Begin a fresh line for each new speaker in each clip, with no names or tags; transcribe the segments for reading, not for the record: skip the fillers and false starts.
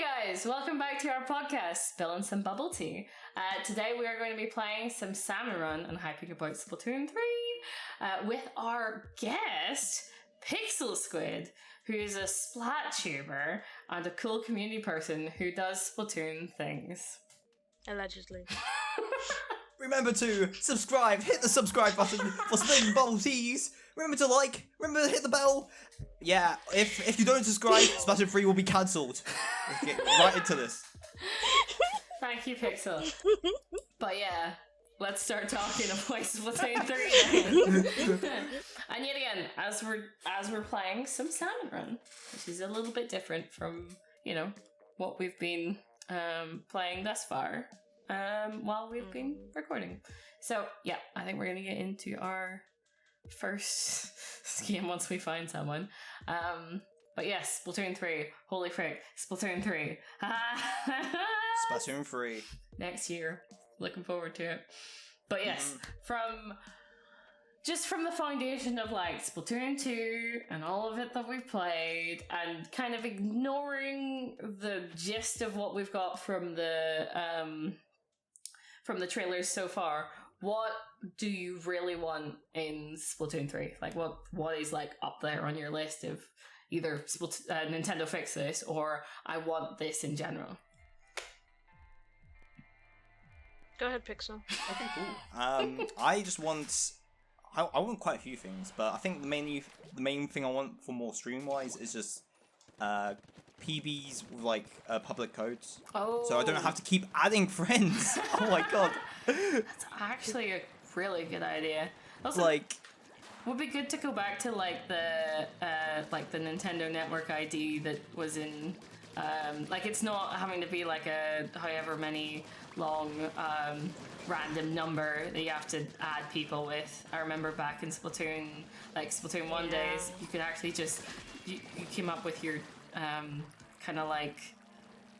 guys, welcome back to our podcast, Spillin some Bubble Tea. Today we are going to be playing some Salmon Run and hyping about Splatoon 3 with our guest, PixelSquid, who is a Splat tuber and a cool community person who does Splatoon things.
Allegedly.
Remember to subscribe, hit the subscribe button for Spillin Bubble Teas. Remember to like, remember to hit the bell. Yeah, if you don't subscribe, Splatoon 3 will be cancelled. Let's get right into this.
Thank you, Pixel. But yeah, let's start talking about Splatoon 3 then. And yet again, as we're playing some Salmon Run, which is a little bit different from, what we've been playing thus far while we've been recording. So yeah, I think we're gonna get into our first scheme once we find someone. But yes, Splatoon 3. Holy frick, Splatoon 3.
Splatoon 3.
Next year. Looking forward to it. But yes, from the foundation of like Splatoon 2 and all of it that we've played, and kind of ignoring the gist of what we've got from the trailers so far, what do you really want in Splatoon 3? Like, what is like up there on your list of either Nintendo fix this or I want this in general?
Go ahead, Pixel.
Okay, cool. I just want... I want quite a few things, but I think the main thing I want for more stream-wise is just PBs with like public codes.
Oh.
So I don't have to keep adding friends. Oh my god.
That's actually a really good idea. Also, would be good to go back to like the Nintendo Network ID that was in it's not having to be like a however many long random number that you have to add people with. I remember back in Splatoon 1 days, you could actually just you came up with your kind of like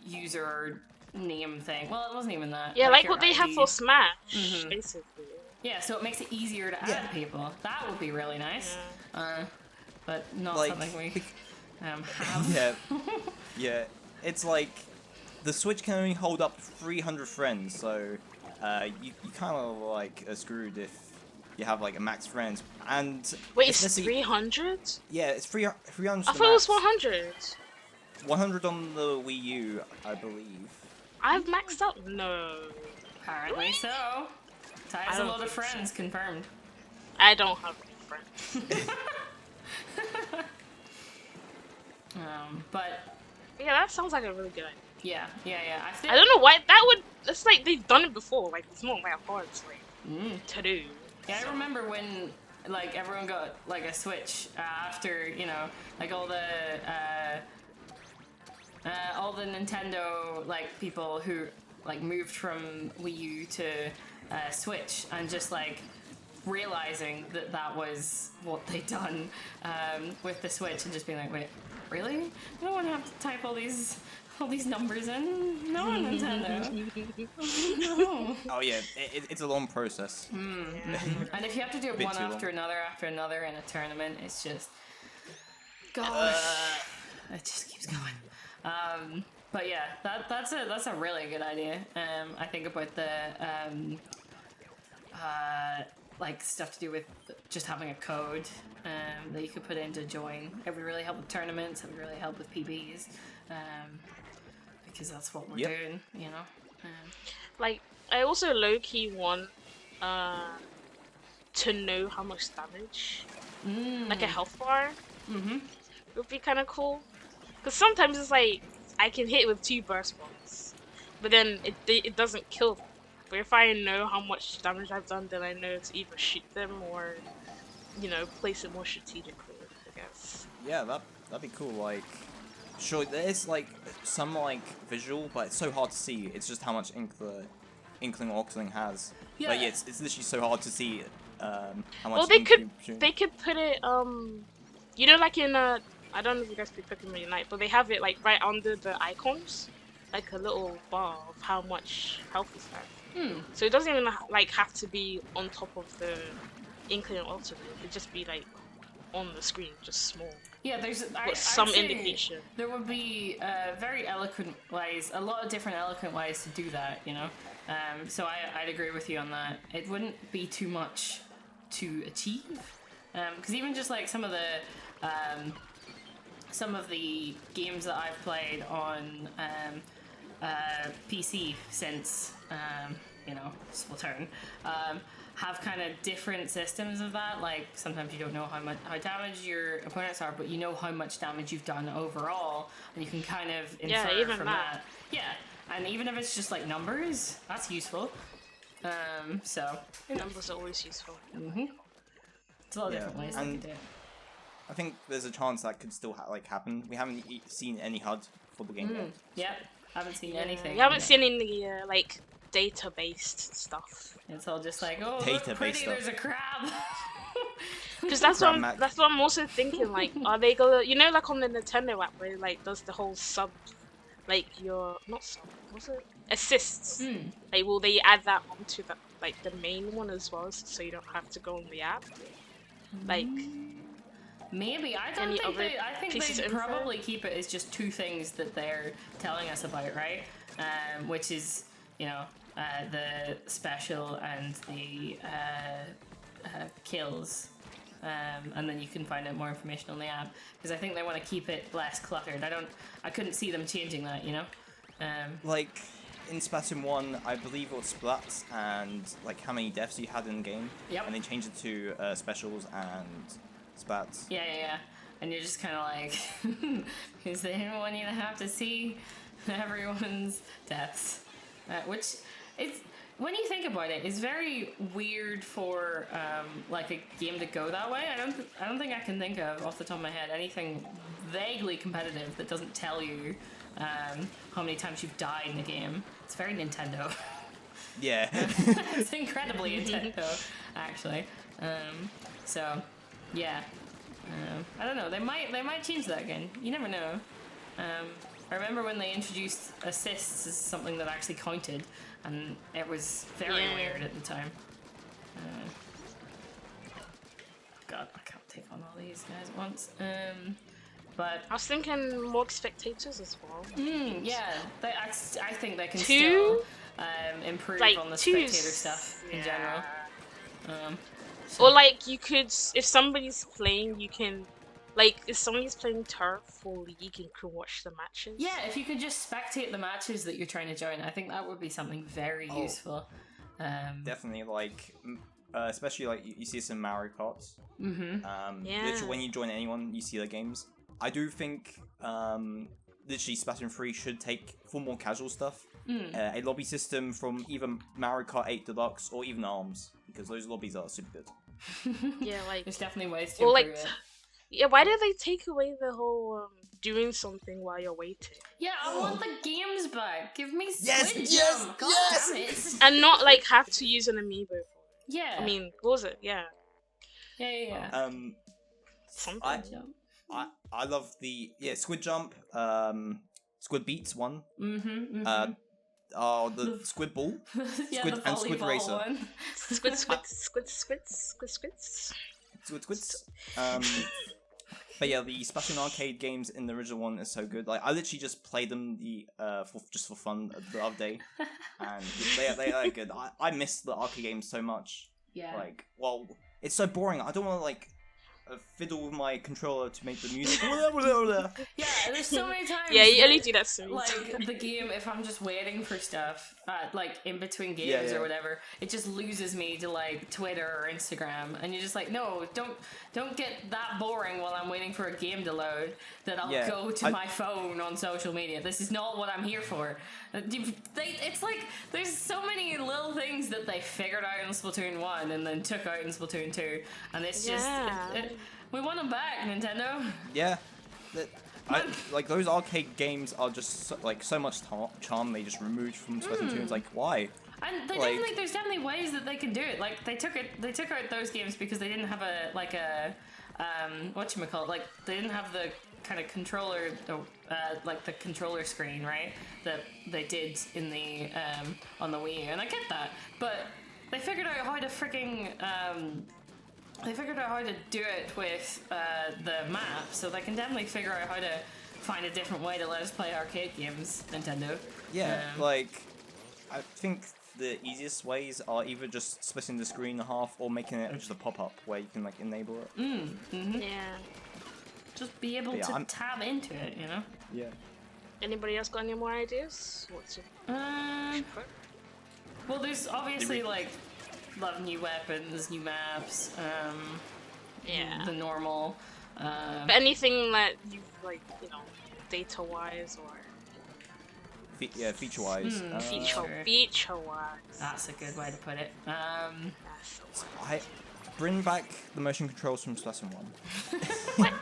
user name thing. Well, it wasn't even that.
Yeah, like what
your
they have
ID.
for Smash, basically.
Yeah, so it makes it easier to add people. That would be really nice.
Yeah.
But not something we have.
Yeah. Yeah. It's like the Switch can only hold up 300 friends, so you kind of like are screwed if you have like a max friends. And
wait, it's 300?
Yeah, it's 300.
I thought it was 100.
100 on the Wii U, I believe.
I've maxed out. No.
Apparently so. Ty has a lot of friends confirmed.
I don't have any friends.
But
yeah, that sounds like a really good idea.
Yeah.
I don't know why that would. It's like they've done it before. Like it's not that hard to do.
Yeah, I remember when like everyone got like a Switch after like all the Nintendo like people who like moved from Wii U to Switch, and just like realizing that was what they'd done with the Switch, and just being like, wait, really? I don't want to have to type all these numbers in. No, Nintendo. No.
Oh yeah, it's a long process.
And if you have to do it one after another in a tournament, it's just, gosh, it just keeps going. But yeah, that's a really good idea. I think about the like stuff to do with just having a code that you could put in to join. It would really help with tournaments. It would really help with PBs. Because that's what we're doing,
Like, I also low-key want to know how much damage, like a health bar, would be kind of cool. Because sometimes it's like, I can hit with 2 burst bombs, but then it doesn't kill them. But if I know how much damage I've done, then I know to either shoot them or, place it more strategically, I guess.
Yeah, that'd be cool, like... Sure, there's like some like visual, but it's so hard to see. It's just how much ink the Inkling Oxling has.
Yeah.
But yeah, it's literally so hard to see how much.
Well, they could put it like in I don't know if you guys play Pokemon Unite, but they have it like right under the icons, like a little bar of how much health is have. So it doesn't even like have to be on top of the Inkling Ultimate. It could just be like on the screen, just small.
Yeah, there's
some
I'd say
indication.
There would be very eloquent ways, a lot of different eloquent ways to do that, you know. So I'd agree with you on that. It wouldn't be too much to achieve, because even just like some of the games that I've played on PC since Splatoon. Have kind of different systems of that. Like sometimes you don't know how damaged your opponents are, but you know how much damage you've done overall, and you can kind of infer from that. Yeah, and even if it's just like numbers, that's useful. So
numbers are always useful.
It's a lot of different ways to do it.
I think there's a chance that could still happen. We haven't seen any HUD for the game yet.
Yep, haven't seen anything.
We haven't seen any like data-based stuff.
It's all just like, oh, look pretty, there's a crab.
Because that's what I'm also thinking. Like, are they gonna, like on the Nintendo app where it, like does the whole sub, like your not sub, what's it? Assists. Like, will they add that onto the the main one as well, so you don't have to go on the app? Like.
Maybe. I think they'd probably keep it as just two things that they're telling us about, right? Which is, the special and the kills. And then you can find out more information on the app. Because I think they want to keep it less cluttered. I couldn't see them changing that,
Like, in Splatoon 1, I believe it was splats and, like, how many deaths you had in the game.
Yep.
And they changed it to specials and spats.
Yeah. And you're just kind of like, is there anyone you have to see everyone's deaths? Which is, when you think about it, is very weird for like a game to go that way. I don't think I can think of off the top of my head anything vaguely competitive that doesn't tell you how many times you've died in a game. It's very Nintendo.
Yeah.
It's incredibly Nintendo, actually. So. Yeah, I don't know. They might change that again. You never know. I remember when they introduced assists as something that actually counted, and it was very weird at the time. God, I can't take on all these guys at once. But
I was thinking more spectators as well.
Yeah, I think they can
still
improve on the spectator stuff in general.
Or like you could, if somebody's playing, you can, like if somebody's playing turf or league, you can watch the matches.
Yeah, if you could just spectate the matches that you're trying to join, I think that would be something very useful.
Definitely, like, especially like you see some Mario Karts. Literally, when you join anyone, you see their games. I do think, literally, Splatoon 3 should take for more casual stuff. A lobby system from either Mario Kart 8 Deluxe or even ARMS, because those lobbies are super good.
Yeah, like
there's definitely ways to improve it.
Yeah, why did they take away the whole doing something while you're waiting?
Yeah, I want the games back. Give me
Squid
Jump. God damn it.
And not like have to use an amiibo for it.
Yeah.
I mean, what was it? Yeah.
Yeah.
Something.
I love the Squid Jump, Squid Beats one. The Squid Ball, Squid and Squid Racer.
One.
Squids.
But yeah, the Splatoon arcade games in the original one is so good. Like I literally just played them for fun the other day, and they are good. I miss the arcade games so much.
Yeah.
Like, well, it's so boring. I don't want to like fiddle with my controller to make the music.
Yeah, there's so many times.
Yeah, you only do that so many times.
Like the game, if I'm just waiting for stuff, like in between games or whatever, it just loses me to like Twitter or Instagram, and you're just like, no, don't get that boring while I'm waiting for a game to load. That I'll go to my phone on social media. This is not what I'm here for. It's like there's so many little things that they figured out in Splatoon 1 and then took out in Splatoon 2, and it's just we want them back, Nintendo.
Yeah. Like those arcade games are just so much charm they just removed from Splatoon 2. It's like, why?
And there's definitely ways that they can do it. Like they took out those games because they didn't have a whatchamacallit, like they didn't have the kind of controller, like the controller screen, right? That they did in the on the Wii U, and I get that, but they figured out how to freaking they figured out how to do it with the map, so they can definitely figure out how to find a different way to let us play arcade games, Nintendo.
Yeah, like, I think the easiest ways are either just splitting the screen in half or making it just a pop-up where you can, like, enable it.
Yeah.
Just be able to tab into it, you know?
Yeah.
Anybody else got any more ideas? What's your
well, there's obviously, like, a lot of new weapons, new maps,
yeah.
the normal.
But anything that you, like, you know, data-wise or...
feature-wise.
Feature-wise.
That's a good way to put it.
I bring back the motion controls from Splatoon 1.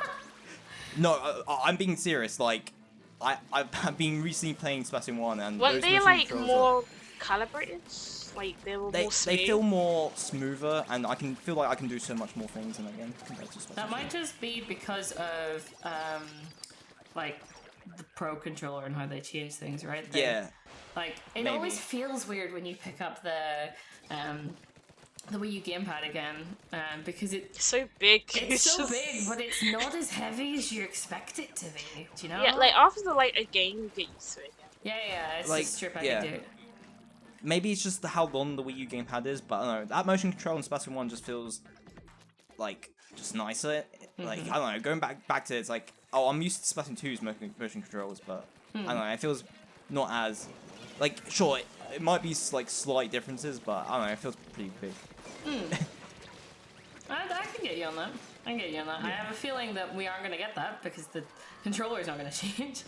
No, I'm being serious. Like, I've been recently playing Splatoon 1 and
weren't
those
they
motion
like
controls
more calibrated? Like they were more smooth?
They feel more smoother, and I can feel like I can do so much more things in that game compared to Splatoon.
That might just be because of like the Pro controller and how they change things, right?
Yeah.
Like it always feels weird when you pick up the Wii U gamepad again, because
it's so big.
It's so big, but it's not as heavy as you expect it to be. Do you know?
Yeah, like after like a game, you get used to it.
Yeah, it's
like,
just strip I can do.
Maybe it's just how long the Wii U gamepad is, but I don't know. That motion control in Splatoon 1 just feels like just nicer. Like I don't know, going back to it's like, oh, I'm used to Splatoon 2's motion controls, but I don't know, it feels not as like sure it might be like slight differences, but I don't know, it feels pretty big.
I can get you on that. I can get you on that. Yeah. I have a feeling that we aren't going to get that because the controller is not going to change.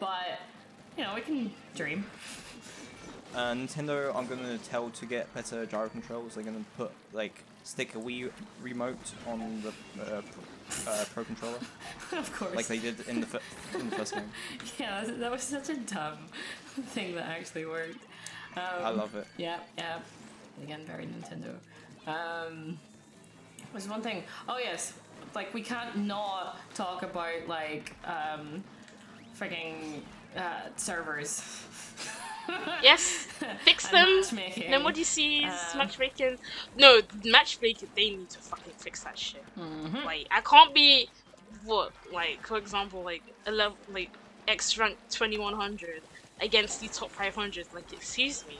But you know, we can dream.
Nintendo, I'm gonna tell to get better gyro controls. They're gonna put stick a Wii remote on the Pro controller.
Of course.
Like they did in the first game.
Yeah, that was such a dumb thing that actually worked.
I love it.
Yeah. Again, very Nintendo. There's one thing. Oh yes, like we can't not talk about like freaking servers.
Yes, fix them. Then what do you see is matchmaking. No, matchmaking. They need to fucking fix that shit. Like I can't be for example, like X rank 2100 against the top 500. Like, excuse me,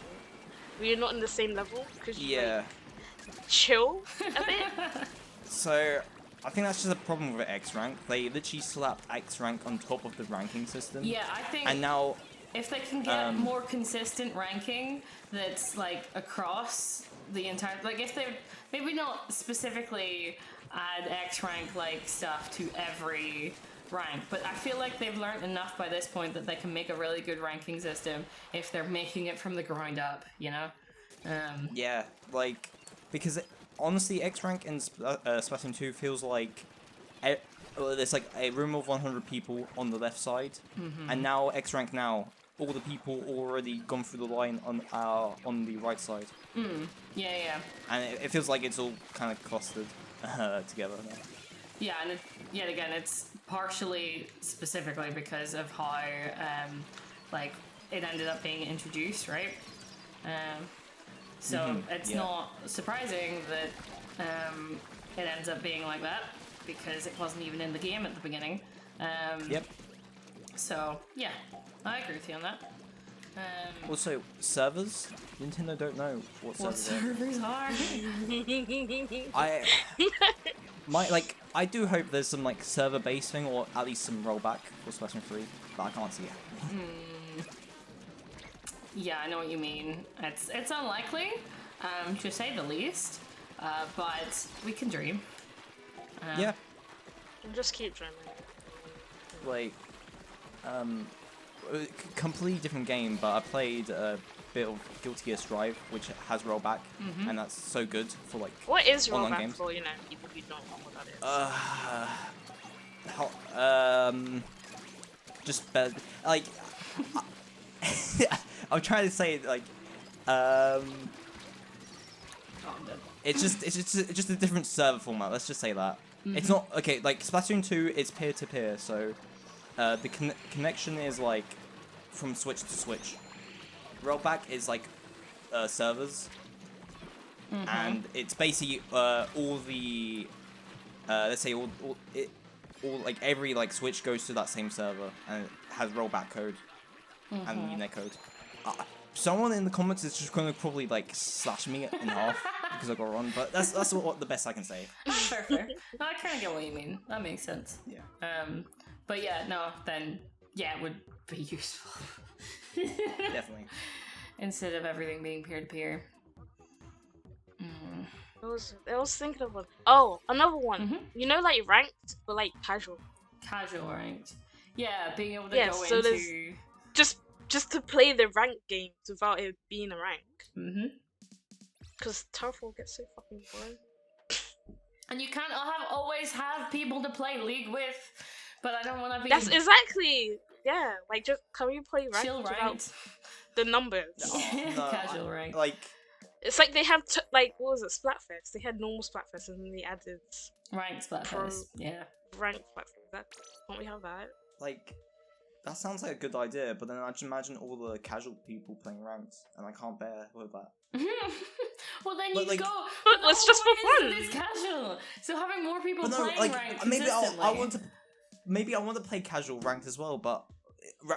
we're not in the same level. Could you chill a bit?
So I think that's just a problem with X rank. They literally slapped X rank on top of the ranking system.
Yeah, I think.
And now.
If they can get more consistent ranking that's like across the entire, like if they maybe not specifically add X rank like stuff to every rank, but I feel like they've learned enough by this point that they can make a really good ranking system if they're making it from the ground up, you know?
Yeah, like because honestly, X rank in Splatoon 2 feels like there's like a room of 100 people on the left side, and now X rank now. All the people already gone through the line on the right side.
Yeah.
And it feels like it's all kind of clustered together now.
Yeah, and yet again, it's partially specifically because of how like it ended up being introduced, right? So it's not surprising that it ends up being like that because it wasn't even in the game at the beginning.
Yep. So
yeah. I agree with you on that.
Also, servers? Nintendo don't know what servers
are.
I do hope there's some like server-based thing or at least some rollback for Splatoon 3, but I can't see it.
Yeah, I know what you mean. It's unlikely, to say the least, but we can dream.
Yeah.
Just keep dreaming.
Like, completely different game, but I played a bit of Guilty Gear Strive, which has rollback, and that's so good for like.
What is rollback
games.
for? You know, people who don't know what that is.
Just better. Like, I'm trying to say like, it's just a different server format. Let's just say that it's not okay. Like Splatoon 2, it's peer to peer, so. The connection is like from Switch to Switch. Rollback is like servers. and it's basically all the let's say all like every like switch goes to that same server and it has rollback code and Unet code. Someone in the comments is just gonna probably like slash me in half because I got wrong, but that's what the best I can say.
Fair. No, I kind of get what you mean. That makes sense.
Yeah.
But yeah, no, then yeah, it would be useful.
Definitely.
Instead of everything being peer to peer.
I was thinking of one. Oh, another one. You know, like ranked, but like casual.
Casual ranked. Yeah, being able to go
so
into
just to play the ranked games without it being a rank. Because Turf will get so fucking boring.
And you can't always have people to play League with, but I don't want to be.
That's exactly. Yeah, like just can we play ranked
chill
without
ranked.
the numbers?
No,
Casual ranked.
Like.
It's like they have like what was it, Splatfest? They had normal Splatfest and then they added
Ranked Splatfest. Yeah.
Ranked Splatfest. Can't we have that?
Like, that sounds like a good idea, but then I just imagine all the casual people playing ranked, and I can't bear with that.
Well, then
But,
you
like,
go.
But it's just for fun.
It's casual. So having more people
But no,
playing
like
ranked
maybe
consistently.
I want to play casual ranked as well, but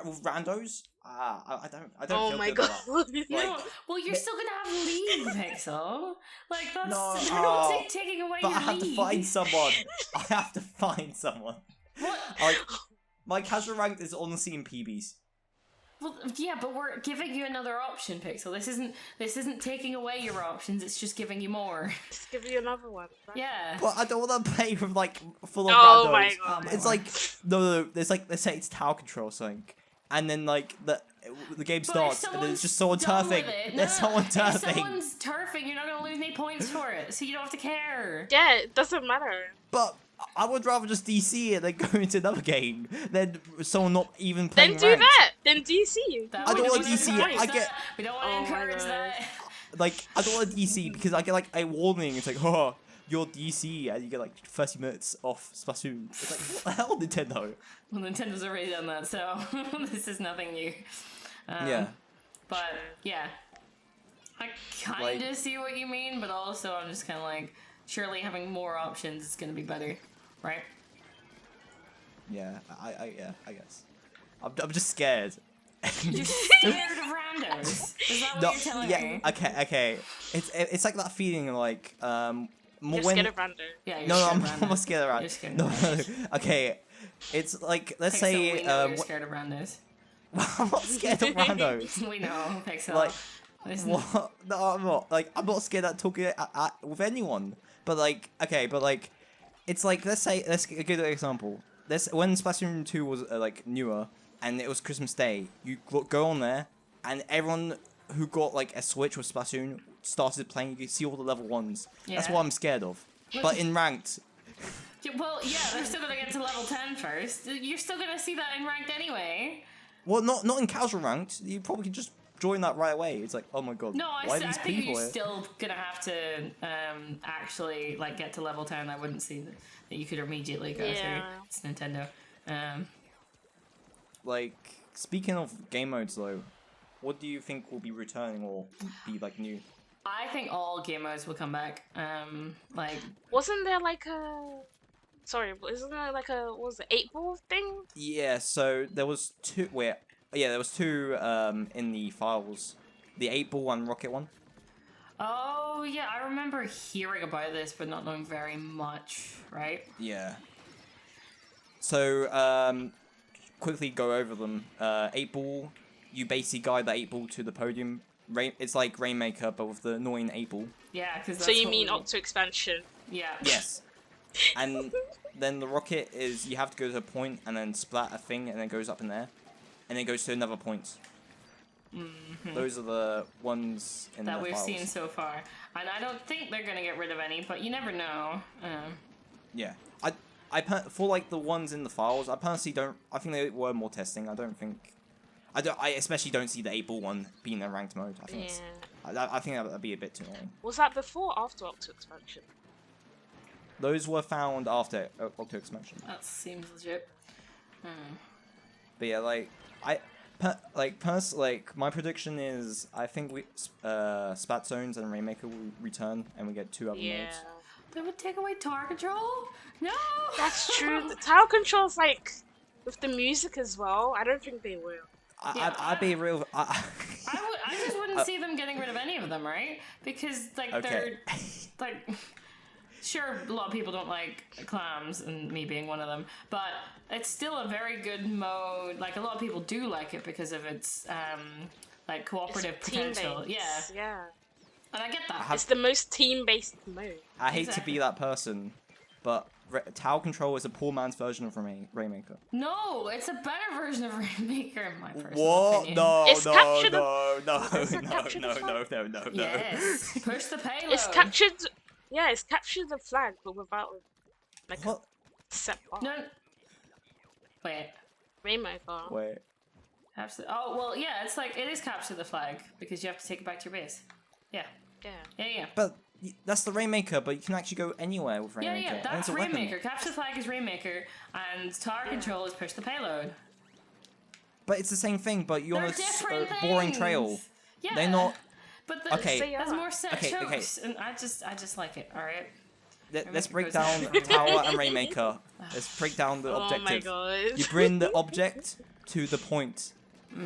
with randos, I don't.
Oh
feel
my
good
god!
about that.
No,
Like,
well, you're still gonna have League, Pixel. Like that's
No,
taking away
but
your
I have
league.
to find someone. I have to find someone.
What?
Like, my casual ranked is honestly in PBs.
Well, yeah, but we're giving you another option, Pixel. This isn't taking away your options. It's just giving you more.
Just give you another one. Right?
Yeah.
But I don't want to play with like full of
Oh
randos.
my god!
It's like no. There's like let's say it's tower control or something, and then like the game
But
starts
if
and there's just someone
done with
turfing.
it-
There's someone
If
turfing.
someone's turfing, you're not gonna lose any points for it, so you don't have to care.
Yeah, it doesn't matter.
But I would rather just DC it than go into another game than someone not even playing
Then do
ranked.
that. Then DC.
That
I
we
don't want
wanna
DC,
encourage
I get-
that. We don't want to
Oh my
encourage
God.
that.
Like I don't want DC because I get like a warning. It's like, oh, you're DC, and you get like 30 minutes off Splatoon. It's like, what the hell, Nintendo?
Well, Nintendo's already done that, so this is nothing new.
Yeah.
But yeah, I kind of see what you mean, but also I'm just kind of like, surely having more options is gonna be better, right?
Yeah, I guess. I'm just scared.
You're scared of randos. Is that what you're telling me?
Okay. It's like that feeling like more
You're
when
scared of random.
Yeah, you're
no,
scared
I'm
of
not
randos.
scared of
You're
randos.
scared
No,
of
okay. It's like let's
Pixel,
say
we know you're scared of randos.
I'm not scared of randos.
We know, Pixel.
Like
Listen.
what? No, I'm not. Like I'm not scared at talking with anyone. But like it's like let's give an example. When Splatoon 2 was like newer and it was Christmas Day, you go on there and everyone who got like a Switch with Splatoon started playing. You could see all the level 1s. That's
Yeah.
what I'm scared of. But in ranked,
Well, yeah, they're still gonna get to level 10 first. You're still gonna see that in ranked anyway.
well, not in casual ranked. You probably could just join that right away. It's like, oh my god,
No,
why
I
are these
think
people
you're
here?
still gonna have to actually like get to level 10. I wouldn't see that you could immediately go through.
Yeah.
It's Nintendo.
Like speaking of game modes though, what do you think will be returning or be like new?
I think all game modes will come back. Like
Wasn't there like a? Sorry, isn't there like a what was it 8-ball thing?
Yeah, so there was two. There was two in the files, the 8-ball and rocket one.
oh yeah, I remember hearing about this, but not knowing very much. Right?
Yeah. So quickly go over them. 8-ball, you basically guide the 8-ball to the podium. It's like Rainmaker, but with the annoying 8-ball.
Yeah, because
So you mean Octo expansion?
Yeah.
Yes. And then the rocket is you have to go to a point and then splat a thing and then it goes up in there. And then it goes to another point. Those are the ones in
that
the
we've
files.
seen so far, and I don't think they're gonna get rid of any, but you never know.
Yeah. For like the ones in the files, I personally don't. I think they were more testing. I especially don't see the 8-ball one being a ranked mode. I think I think that'd be a bit too annoying.
Was that before or after Octo expansion?
Those were found after Octo expansion.
That seems legit.
But yeah, like my prediction is I think Spat Zones and Rainmaker will return and we get 2 other modes.
They would take away tower control? No!
That's true. The tower controls, like, with the music as well, I don't think they will.
I'd be real.
I just wouldn't see them getting rid of any of them, right? Because, like, they're, like... Sure, a lot of people don't like clams, and me being one of them, but it's still a very good mode. Like, a lot of people do like it because of its, like, cooperative potential. Yeah. And I get that.
It's the most team-based mode.
I hate to be that person, but Tower Control is a poor man's version of Rainmaker.
No, it's a better version of Rainmaker in my personal opinion.
No.
Yes, push the payload.
It's captured... Yeah, it's captured the flag, but without, like, a set bar.
No. Wait.
Rainmaker.
Wait.
Oh, well, yeah, it's like, it is capture the flag, because you have to take it back to your base. Yeah.
But that's the Rainmaker, but you can actually go anywhere with Rainmaker.
Yeah, that's Rainmaker. Capture the flag is Rainmaker, and tower control is push the payload.
But it's the same thing, but you're on
a
boring trail.
Yeah.
They're not...
But
there's
more set chokes, and I just like it, alright?
Let's break down Tower and Rainmaker. Let's break down the objective.
Oh my god.
You bring the object to the point.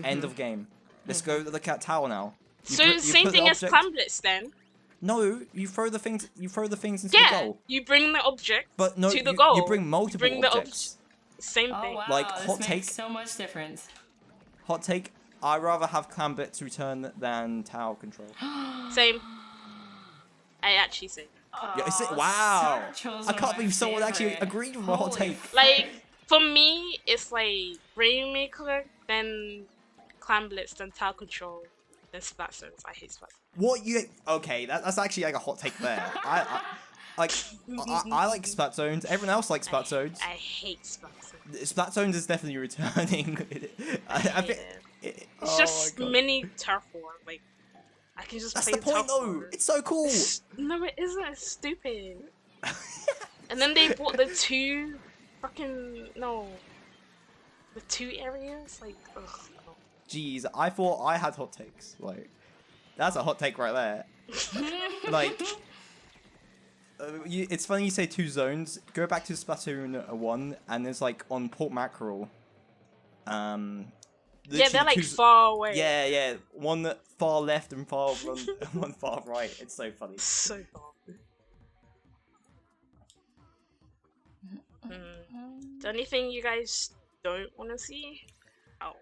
End of game. Let's go to the Tower now.
So same thing as Clamblitz then?
No, you throw the things into the goal.
You bring the object to the goal.
You bring multiple objects.
Same thing.
Wow,
like
this makes so much difference.
Hot take. I'd rather have Clamblitz return than Tower Control.
Same. I actually say.
Wow! I can't believe someone actually agreed with my hot take.
Like, for me, it's like Rainmaker, then Clamblitz, then Tower Control, then Splat Zones. I hate Splat Zones.
What you... Okay, that's actually like a hot take there. I like Splat Zones. Everyone else likes Splat Zones.
I hate Splat Zones.
Splat Zones is definitely returning. I think...
It's just mini turf war. Like, I can just play
the point, though. It's so cool.
No, it isn't. It's stupid. And then they bought the 2 fucking the 2 areas. Like, ugh. No.
Jeez, I thought I had hot takes. Like, that's a hot take right there. Like, it's funny you say 2 zones. Go back to Splatoon 1, and there's like on Port Mackerel.
They're like far away.
Yeah. One far left and one far right. It's so funny.
So far. Is there anything you guys don't want to see? Oh.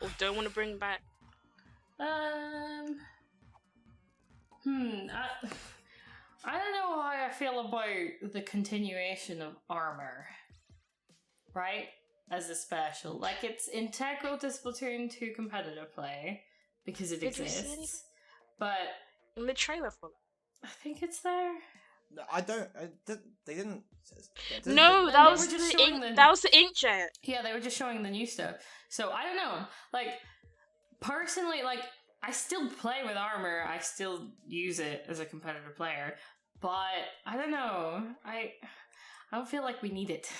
Or don't want to bring back?
I don't know how I feel about the continuation of armor. Right? As a special. Like, it's integral to Splatoon 2 competitive play because it exists. But
in the trailer for it,
I think it's there.
No, they didn't.
No, that was the inkjet.
Yeah, they were just showing the new stuff. So I don't know. Like, personally, like, I still play with armor. I still use it as a competitive player. But I don't know. I don't feel like we need it.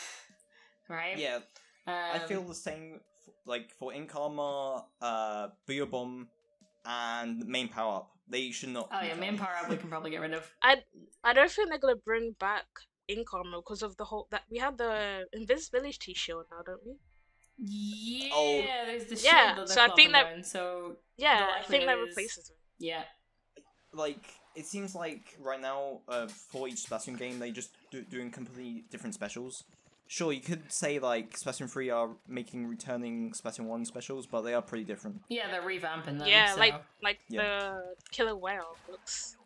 Right?
Yeah. I feel the same, like, for Ink Armor, Booyah Bomb, and Main Power Up. They should not...
Oh yeah, Main Power Up we can probably get rid of.
I don't think they're gonna bring back Ink Armor because of the whole... that we have the Invisibility Shield now, don't we?
Yeah, there's the shield that
so I think that...
around, so
I think that replaces it.
Yeah.
Like, it seems like right now, for each Splatoon game, they just doing completely different specials. Sure, you could say, like, Splatoon 3 are making returning Splatoon 1 specials, but they are pretty different.
Yeah, they're revamping them.
Yeah,
so.
like the Killer Whale looks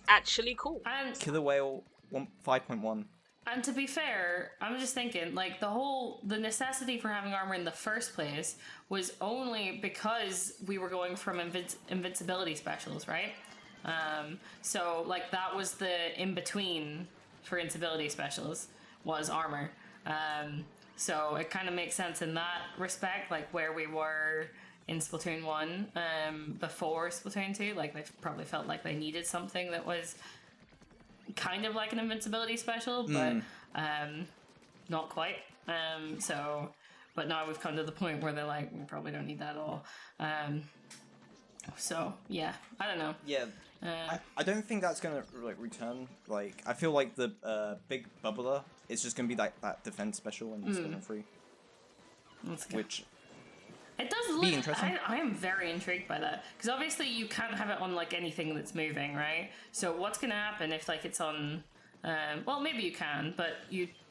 actually cool.
And
Killer Whale 5.1.
And to be fair, I'm just thinking, like, the necessity for having armor in the first place was only because we were going from invincibility specials, right? So, like, that was the in-between for invincibility specials. Was armor. So it kind of makes sense in that respect, like where we were in Splatoon 1 before Splatoon 2. Like, they probably felt like they needed something that was kind of like an invincibility special, but not quite. So but now we've come to the point where they're like, we probably don't need that at all. So yeah, I don't know.
Yeah, I don't think that's gonna like return. Like I feel like the big bubbler is just gonna be like that defense special in Splatoon 3, which
it does
be
look
interesting.
I am very intrigued by that because obviously you can't have it on like anything that's moving, right? So what's gonna happen if like it's on? Well, maybe you can, but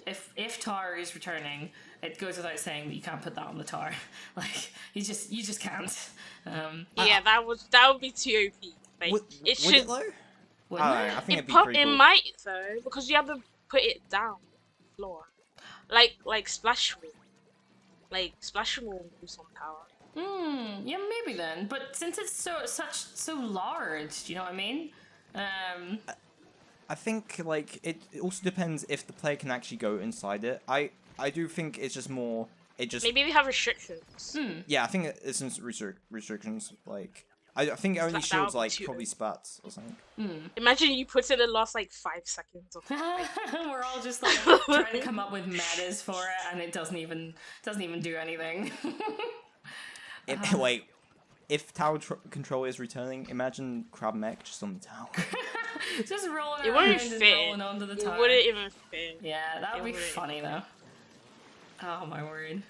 if Tar is returning, it goes without saying that you can't put that on the Tar. Like you just can't.
Yeah, that would be too OP. Like,
would
it should.
it though? I think it'd be pretty
It
cool.
might though, because you have to put it down the floor, like Splatoon. Like Splatoon will do some power.
Yeah, maybe then. But since it's so large, do you know what I mean?
I think like it also depends if the player can actually go inside it. I do think it's just more. It just
maybe they have restrictions.
Yeah, I think it's some restrictions. Like I think it only shields like probably spats or something.
Imagine you put it in the last like 5 seconds. Or
We're all just like trying to come up with metas for it, and it doesn't even do anything.
Wait, if tower control is returning, imagine Crab Mech just on the tower.
Just rolling
It
around
wouldn't
and
fit.
rolling onto the
It
tower.
wouldn't even fit.
Yeah, that would be
wouldn't.
funny though. Oh my word.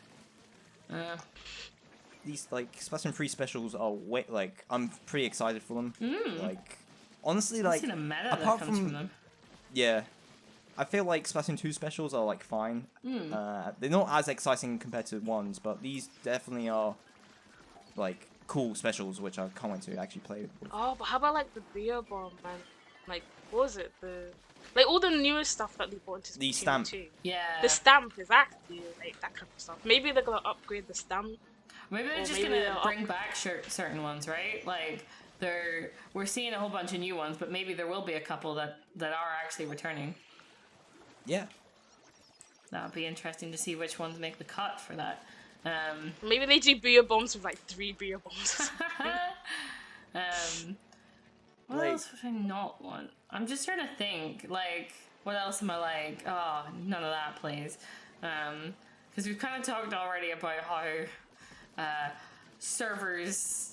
These like Splatoon 3 specials are like I'm pretty excited for them. Like honestly, like
I've seen a meta
apart
that comes from them.
yeah, I feel like Splatoon 2 specials are like fine. They're not as exciting compared to ones, but these definitely are like cool specials, which I can't wait to actually play with.
Oh, but how about like the beer bomb, man? Like, what was it? Like all the newest stuff that they brought into
The
Splatoon
stamp.
2.
Yeah.
The stamp, exactly, like that kind of stuff. Maybe they're gonna upgrade the stamp.
Maybe they're
Or
just
maybe
gonna
they'll
bring back certain ones, right? Like we're seeing a whole bunch of new ones, but maybe there will be a couple that are actually returning.
Yeah.
That would be interesting to see which ones make the cut for that.
Maybe they do beer bombs with like 3 beer bombs.
What
Like-
else would I not want? I'm just trying to think. Like, what else am I like? Oh, none of that, please. Because we've kind of talked already about how servers.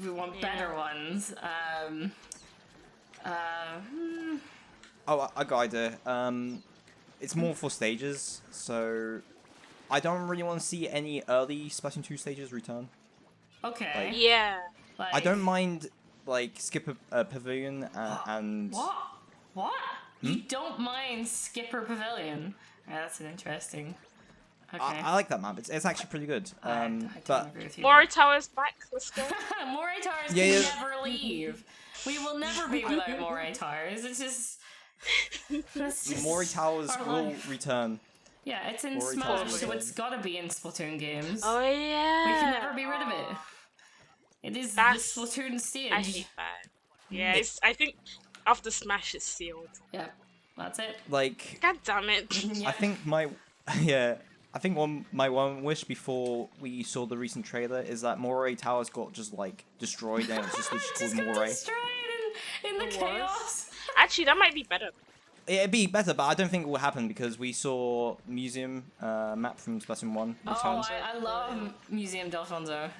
We want better ones.
Oh, I got idea. It's more for stages, so I don't really want to see any early Splatoon 2 stages return.
Okay.
Yeah.
Like,
I don't mind like skip a pavilion and
What? You don't mind Skipper Pavilion? Yeah, that's an interesting. Okay.
I like that map. It's actually pretty good.
I don't
But
agree with you.
Mori Tower's back. Let's go.
Moray Towers
Yeah,
can
yeah.
never leave. We will never be without Moray Towers. It's just. That's just
Mori Towers
our
will
life.
return.
Yeah, it's in
Moray
Smash,
Towers
so
will
it's gotta be in Splatoon games.
Oh yeah.
We can never be rid of it. It is
That's-
the Splatoon stage.
I hate that. Yeah, I think after Smash is sealed.
Yeah, that's it.
Like
God damn it.
Yeah.
I think my my one wish before we saw the recent trailer is that Moray Towers got just like destroyed and it's just
Just
called
got
Moray.
destroyed in the
It was.
chaos.
Actually, that might be better.
It'd be better, but I don't think it will happen because we saw Museum map from Splatoon 1
Oh,
return.
I love Museum Delfonso.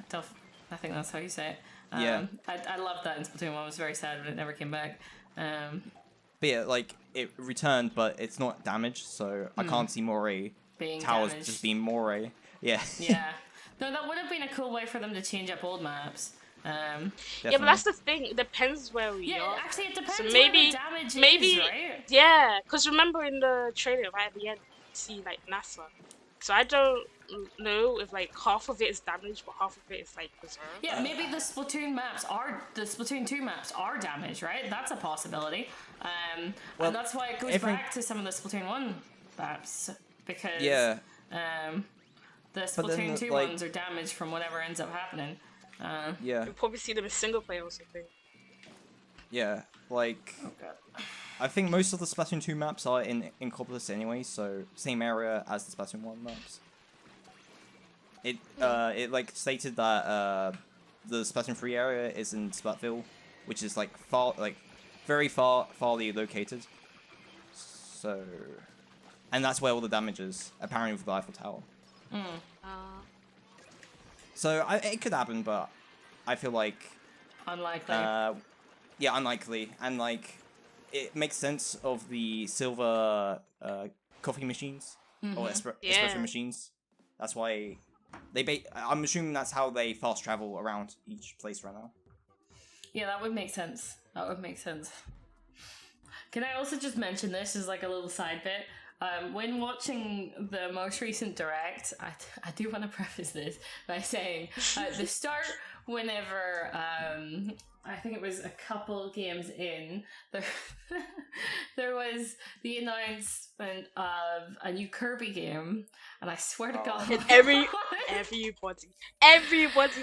I think that's how you say it.
Yeah.
I loved that in Splatoon 1. I was very sad when it never came back.
But yeah, like it returned, but it's not damaged, so I can't see Moray
Being
Towers
damaged.
just being Moray. Yeah.
Yeah. No, that would have been a cool way for them to change up old maps.
Yeah, but
Definitely.
that's the thing. It depends where we
Yeah,
are.
actually, it depends
So
where
maybe-
the damage
maybe-
is, right?
Yeah, because remember in the trailer right at the end, you see like NASA. So I don't know if like half of it is damaged, but half of it is like preserved.
Yeah, maybe the Splatoon 2 maps are damaged, right? That's a possibility.
Well,
and that's why it goes
every-
back to some of the Splatoon 1 maps, because
Yeah.
the
then,
Splatoon 2
like-
ones are damaged from whatever ends up happening.
Yeah.
You'll probably see them in single player or something.
Yeah. Like
Okay.
I think most of the Splatoon 2 maps are in Inkopolis anyway, so same area as the Splatoon 1 maps. It like stated that the Splatoon 3 area is in Splatville, which is like very farly located. So, and that's where all the damage is, apparently with the Eiffel Tower. So it could happen, but I feel like
Unlikely.
yeah, unlikely, and like it makes sense of the silver coffee machines or espresso machines. That's why I'm assuming that's how they fast travel around each place right now.
Yeah, that would make sense. That would make sense. Can I also just mention this as like a little side bit? When watching the most recent direct, I do want to preface this by saying the start, whenever I think it was a couple games in, there was the announcement of a new Kirby game, and I swear to God,
and everybody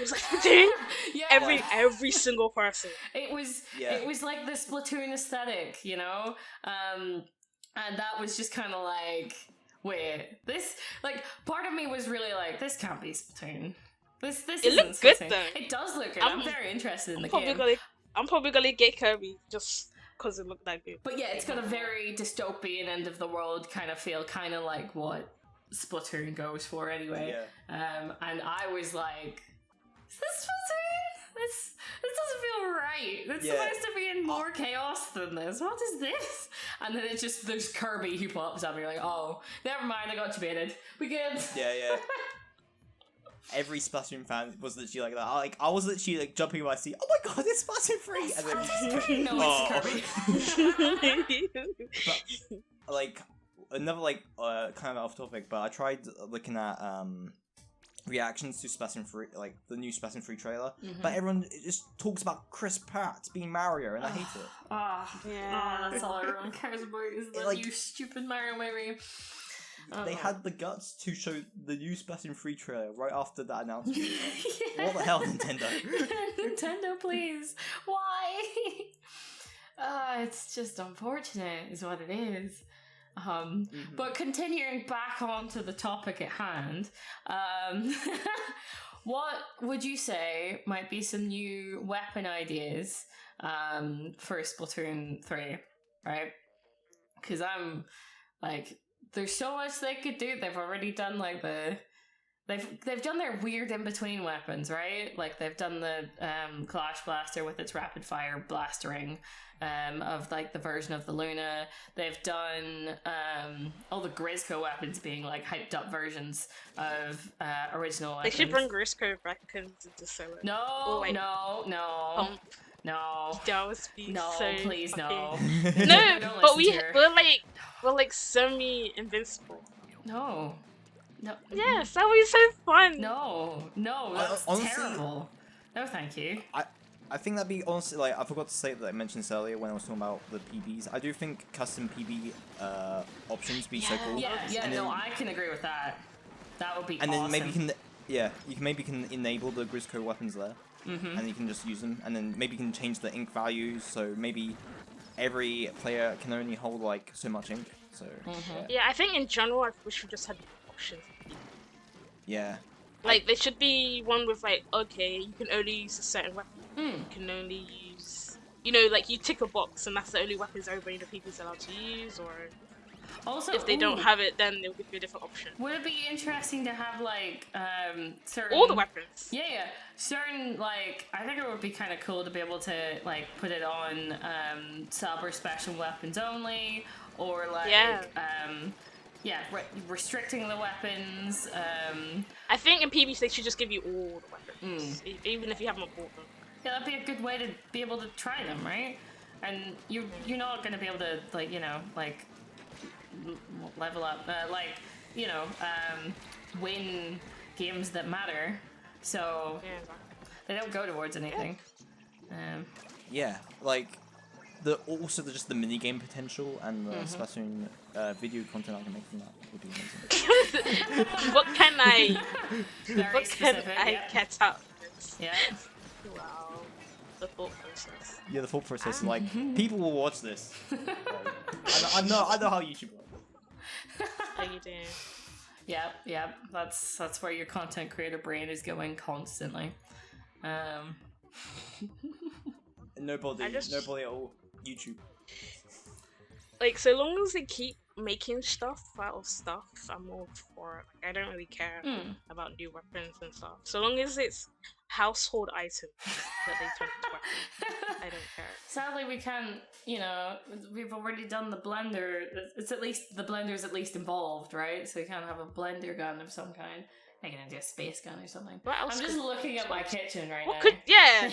was like, dude,
yeah.
every single person.
It was like the Splatoon aesthetic, you know. And that was just kind of like, wait, this, like, part of me was really like, this can't be Splatoon. This
it looked good though.
It does look good. I'm very interested in the game.
I'm probably gonna get Kirby just because it looked that good.
But yeah, it's got a very dystopian end of the world kind of feel, kind of like what Splatoon goes for anyway.
Yeah.
And I was like, is this Splatoon? This doesn't feel right. It's supposed to be in more chaos than this. What is this? And then it's just, there's Kirby who pops up and you're like, oh, never mind, I got you baited. We good?
Yeah. Every Splatoon fan was literally like that. I was literally like jumping in my seat. Oh my god, it's Splatoon 3! And then
no, it's Kirby.
But, like, another like kind of off topic, but I tried looking at reactions to Splatoon 3, like the new Splatoon 3 trailer, but everyone just talks about Chris Pratt being Mario, and I hate it.
That's all everyone cares about is the new stupid Mario movie.
They had the guts to show the new Splatoon 3 trailer right after that announcement. What the hell, Nintendo?
Nintendo, please. Why? It's just unfortunate is what it is. But continuing back onto the topic at hand, what would you say might be some new weapon ideas for Splatoon 3, right? Because I'm like, there's so much they could do. They've already done like they've done their weird in between weapons, right? Like they've done the Clash Blaster with its rapid fire blastering of like the version of the Luna. They've done all the Grisco weapons being like hyped up versions of original weapons.
They should bring Grisco back into Solo.
No.
That would be so
please
fucking...
no.
No, but we're like semi-invincible.
No.
Yes, that would be so fun.
No, that's
honestly,
terrible. No, thank you.
I think that'd be honestly, like, I forgot to say that I mentioned this earlier when I was talking about the PBs. I do think custom PB options would be so cool.
I can agree with that. That would be awesome.
And then maybe you can enable the Grisco weapons there. And you can just use them, and then maybe you can change the ink values, so maybe every player can only hold like so much ink. So
yeah, I think in general I wish we just had options.
Yeah.
Like there should be one with like, okay, you can only use a certain weapon. You can only use, like you tick a box and that's the only weapons everybody in the PvP is allowed to use, or also if they don't have it, then they'll give you a different option.
Would it be interesting to have like certain
all the weapons? Yeah.
Certain, like, I think it would be kind of cool to be able to like put it on sub or special weapons only, or like restricting the weapons.
I think in PvP they should just give you all the weapons, even if you haven't bought them.
Yeah, that'd be a good way to be able to try them, right? And you're not gonna be able to level up, win games that matter. So they don't go towards anything.
Yeah, like just the minigame potential and the Splatoon video content I can make from that would be amazing.
What can I get out of this?
Yeah.
Wow. The thought process.
Yeah, the thought process. Like, people will watch this. I know how YouTube works.
Yeah, you do.
Yep. That's where your content creator brain is going constantly.
Nobody at all. YouTube.
Like, so long as they keep making stuff out of stuff, I'm all for it. I don't really care about new weapons and stuff. So long as it's household items that they turn into weapons, I don't care.
Sadly, we can't. We've already done the blender. It's at least the blender's at least involved, right? So you can't have a blender gun of some kind. Make it into a space gun or something.
What else
I'm just looking at my kitchen right now.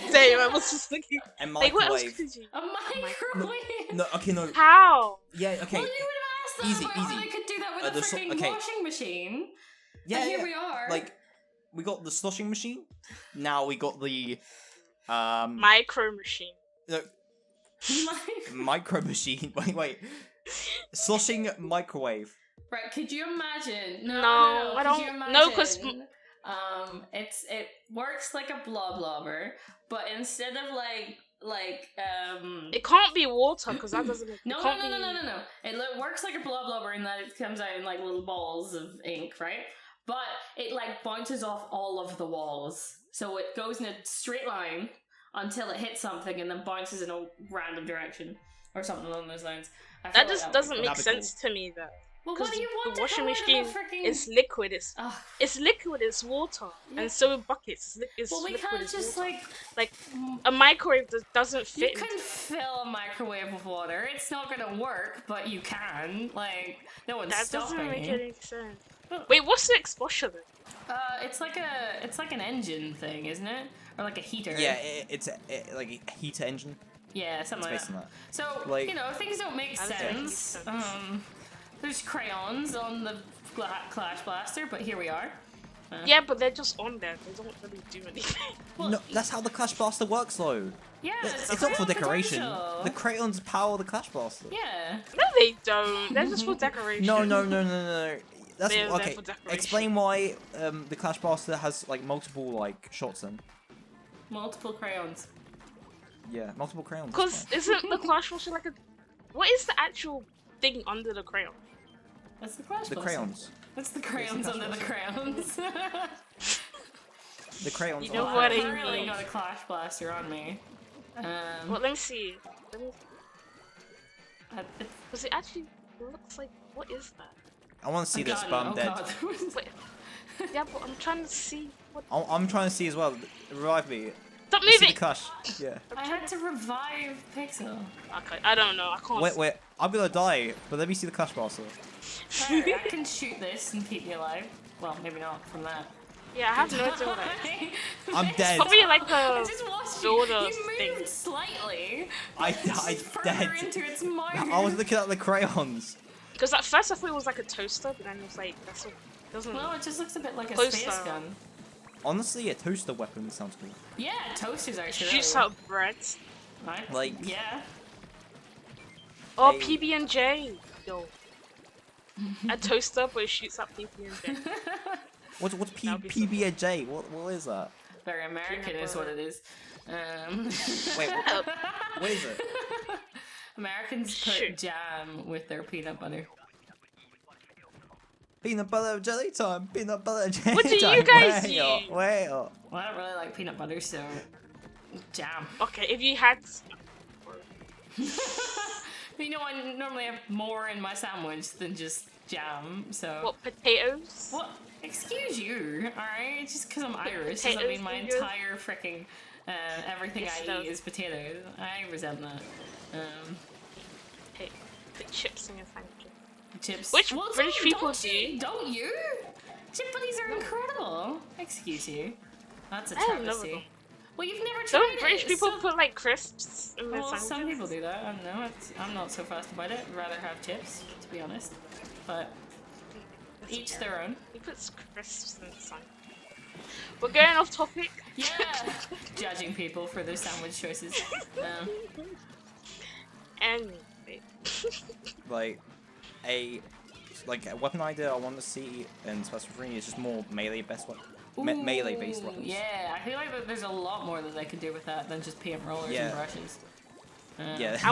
Same. I was just thinking.
A
Like, what else
microwave.
could you?
A microwave.
No, okay, no.
How?
Yeah, okay.
Well, you would have asked that
Easy,
about
easy.
how they could do that with a
the
freaking
okay.
washing machine.
Yeah,
And here
yeah.
we are.
Like, we got the sloshing machine. Now we got the
Micro machine.
no, micro machine. Wait. Sloshing microwave.
Right? Could you imagine? No,
I
Could you
don't.
imagine,
No, because
it works like a blobber, but instead of
it can't be water because that doesn't.
No.
It can't be...
It works like a blobber in that it comes out in like little balls of ink, right? But it like bounces off all of the walls, so it goes in a straight line until it hits something and then bounces in a random direction or something along those lines. I feel
That
like
just
would
doesn't
be
make
cool.
sense to me though.
Well,
Because
what do you want
the washing
to come out
machine
of a freaking...
is liquid.
Ugh.
It's liquid. It's water, and so are buckets. It's
Well, we
liquid.
can't
It's
just
water.
like
A microwave doesn't
you
fit.
can fill a microwave with water. It's not gonna work, but you can. Like no one's
That
stopping
doesn't make
you.
any sense.
Oh.
Wait, what's the exposure then?
It's like an engine thing, isn't it? Or like a heater.
Yeah, it's like a heater engine.
Yeah, something
It's
like
based
that.
on
So
Like-
things don't make
How does that make
sense.
sense?
There's crayons on the Clash Blaster, but here we are.
Yeah, but they're just on there. They don't really do anything.
Well,
No, that's how the Clash Blaster works, though.
Yeah,
It's not for
crayon
decoration.
potential.
The crayons power the Clash Blaster.
Yeah.
No, they don't. They're just for decoration.
No. That's
They're
okay.
for decoration.
Explain why the Clash Blaster has like multiple like shots then.
Multiple crayons.
Yeah, multiple crayons. that's
Because
fine.
isn't the Clash Washer like a... What is the actual thing under the crayon?
That's the Clash
The
Blaster.
crayons.
That's the crayons
Clash
under the
Blaster.
crayons.
The crayons.
You know
are-
what
I
I
really
mean.
got a Clash Blaster on me.
Well, let me see. Because it actually looks like... What is that?
I want to see this, but I'm dead.
Wait. Yeah, but I'm trying to see what...
I'm trying to see as well. Revive me.
Stop
Let's see the
moving!
Clash. Yeah.
I had to revive Pixel.
Okay, I don't know. I can't
Wait. I'm gonna die, but let me see the Clash Blaster.
Alright, I can shoot this and keep you alive. Well, maybe not from that.
Yeah, I have no idea what that is.
I'm dead.
Probably like
I
a
just watched
builder
you moved
thing.
slightly.
I
Just
died
further
dead.
into its mouth.
I was looking at the crayons.
Because at first I thought it was like a toaster, but then it was like, that's what... Doesn't...
No, it just looks a bit like a
Close
space
down.
gun.
Honestly, a toaster weapon sounds cool.
Yeah, toasters actually.
Shoots out bread.
Right?
Like-
yeah.
Oh,
Hey.
PB&J! Yo. A toaster, but it shoots out PB&J.
What's
That'd be so
PB&J? What is that?
Very American is what it is.
Wait, what is it?
Americans put
Shoot.
jam with their peanut butter.
Peanut butter jelly time. Peanut butter jelly
What do
time.
you guys
Wait up,
use?
wait up.
Well, I don't really like peanut butter, so jam.
Okay, if you had...
You know, I normally have more in my sandwich than just jam, so.
What, potatoes?
What? Excuse you, alright? Just because I'm Irish doesn't
Potatoes
mean my
in yours?
entire freaking everything
Yes, it
I eat
does.
is potatoes. I resent that.
Hey, put chips in your sandwich.
Chips.
Which
Well,
British
don't
people
you? Don't you? Chip buddies are incredible. Excuse you. That's a
I have never
travesty.
done.
Well, you've never tried
Don't
it.
British people
so-
put like crisps in their
Well,
sandwiches?
some people do that. I don't know. I'm not so fast about it. I'd rather have chips, to be honest. But
That's
each
okay.
their own.
He puts crisps in the sandwich. We're going off topic.
Yeah, judging people for their sandwich choices.
Anyway.
Like a weapon idea I want to see in Splatoon 3 is just more melee based weapons.
Ooh,
Melee based weapons.
Yeah, I feel like that there's a lot more that they could do with that than just paint rollers
Yeah.
and brushes.
Yeah.
I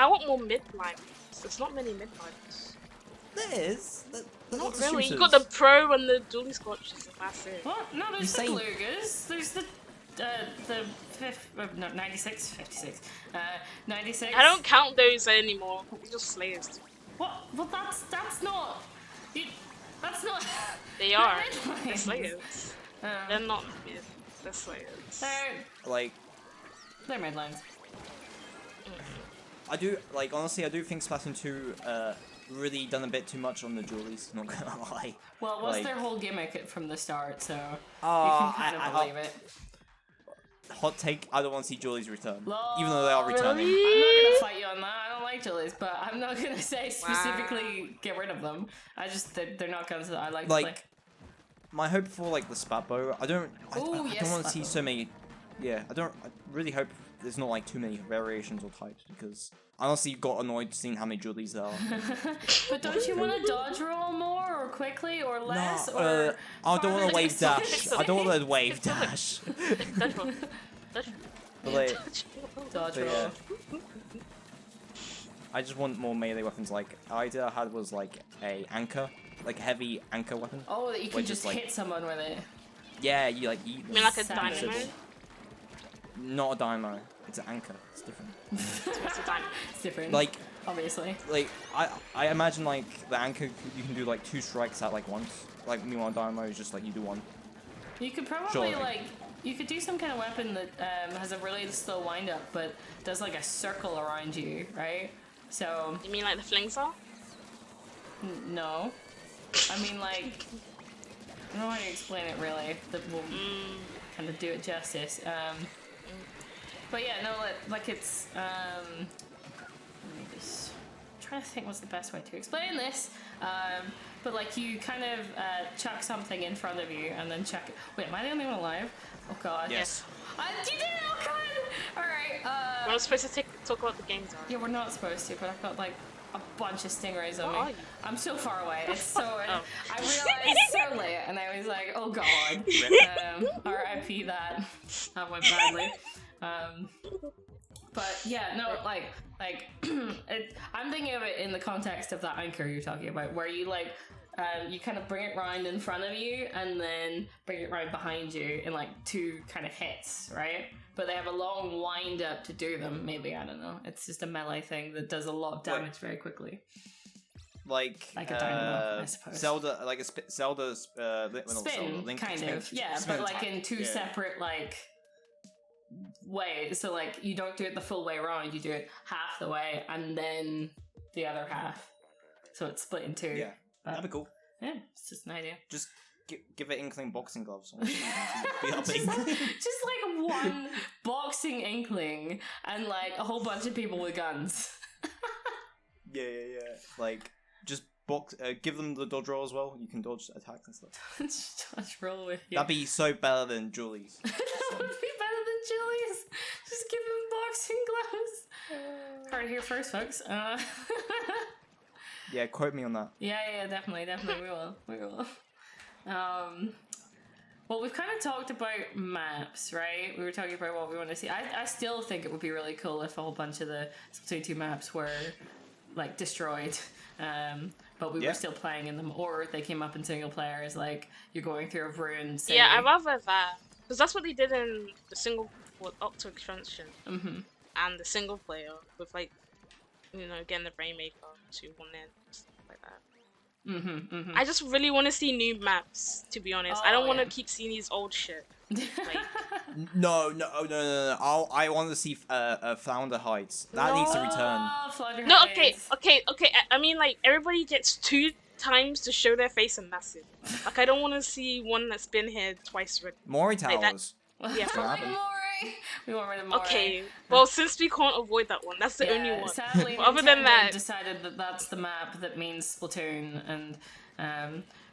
want more mid-liners. There's not many mid-liners.
There is. There's
Not
lots of
really. You
shooters.
got the pro and the dually scotches, and that's it.
What? No, there's
You're
the
saying-
Glugas. There's the 96, 56. 96.
I don't count those anymore. They're just slayers.
What? Well, that's not. That's not.
They are.
They're
They're Slayers. They're not. They're Slayers.
Like,
They're midlines.
I do, like, honestly, I do think Splatoon 2, really done a bit too much on the Julies, not gonna lie.
Well, it was
like,
their whole gimmick from the start, so you can kind of believe it.
Hot take, I don't want to see Julies return.
Lol,
even though they are returning.
I'm not gonna fight you on that. I don't like Julies, but I'm not gonna say specifically get rid of them. I just, they're not guns that I like to play.
My hope for, like, the Spat Bow, I don't want to see so many, I really hope there's not, like, too many variations or types, because I honestly got annoyed seeing how many Julies there are.
But don't you want to dodge roll more, or quickly, or less,
no,
or
I don't want to wave dash.
Pixel.
I don't want to wave dash.
Dodge roll.
But, like,
dodge
but,
roll?
I just want more melee weapons. Like, the idea I had was, like, a anchor. Like, a heavy anchor weapon.
Oh, that you can just
like,
hit someone with it.
Yeah, you, like, eat
You mean like a
Savage.
dynamo?
Not a dynamo. It's an anchor. It's different.
What's a dynamo?
It's different.
Like,
obviously.
like I imagine, like, the anchor, you can do, like, 2 strikes at, like, once. Like, meanwhile, dynamo is just, like, you do 1.
You could probably, like, you could do some kind of weapon that has a really slow wind-up, but does, like, a circle around you, right? So...
You mean like the fling saw?
No. I mean, like... I don't know how to explain it, really. That will kind of do it justice. But yeah, no, like it's... let me just... I'm trying to think what's the best way to explain this. But like you kind of chuck something in front of you and then chuck it. Wait, am I the only one alive? Oh god.
Yes.
You did it! Oh god! Alright,
We're not supposed to talk about the games, are we?
yeah, we're not supposed to, but I've got like a bunch of stingrays on
What are
me.
you?
I'm so far away. It's so...
Oh.
I realized so late and I was like, oh god. R.I.P. that. That went badly. But yeah, no, like I'm thinking of it in the context of that anchor you're talking about, where you like you kind of bring it round in front of you and then bring it round behind you in like 2 kind of hits, right? But they have a long wind up to do them. Maybe, I don't know. It's just a melee thing that does a lot of damage very quickly.
Like
a dynamo, I suppose.
Zelda, like a Zelda's
Spin,
Link
kind
spin,
of, yeah,
spin
but like
attack.
in 2 separate like ways. So like you don't do it the full way around, you do it half the way and then the other half. So it's split in 2.
Yeah,
But,
that'd be cool.
yeah, it's just an idea.
Just give it Inkling boxing gloves. Be
just
upping.
like one boxing Inkling and like a whole bunch of people with guns.
Yeah. Like, just give them the dodge roll as well. You can dodge attacks and stuff.
Dodge roll with you.
That'd be so better than Julie's.
That would be better than Julie's. Just give him boxing gloves. Heard it here first, folks.
Yeah, quote me on that.
Yeah, definitely, we will. Well, we've kind of talked about maps, right? We were talking about what we want to see. I still think it would be really cool if a whole bunch of the Splatoon 2 maps were, like, destroyed. But we were still playing in them, or they came up in single player as, like, you're going through a ruin.
Yeah, I rather that. Because that's what they did in the single Octo expansion. And the single player with, like, you know, getting the Rainmaker to 1 end, stuff like that. I just really want to see new maps, to be honest. I don't want to keep seeing these old shit. Like...
No. I want to see Flounder Heights. That needs to return.
Flounder
No,
Heights.
okay. I mean, like, everybody gets 2 times to show their face and that's it. Like, I don't want to see one that's been here twice already.
Mori
Like that-
Towers.
Yeah.
Mori! We want rid of Mori.
Okay, well, since we can't avoid that one, that's the only one.
Sadly,
But other than
Nintendo
that,
decided that that's the map that means Splatoon, and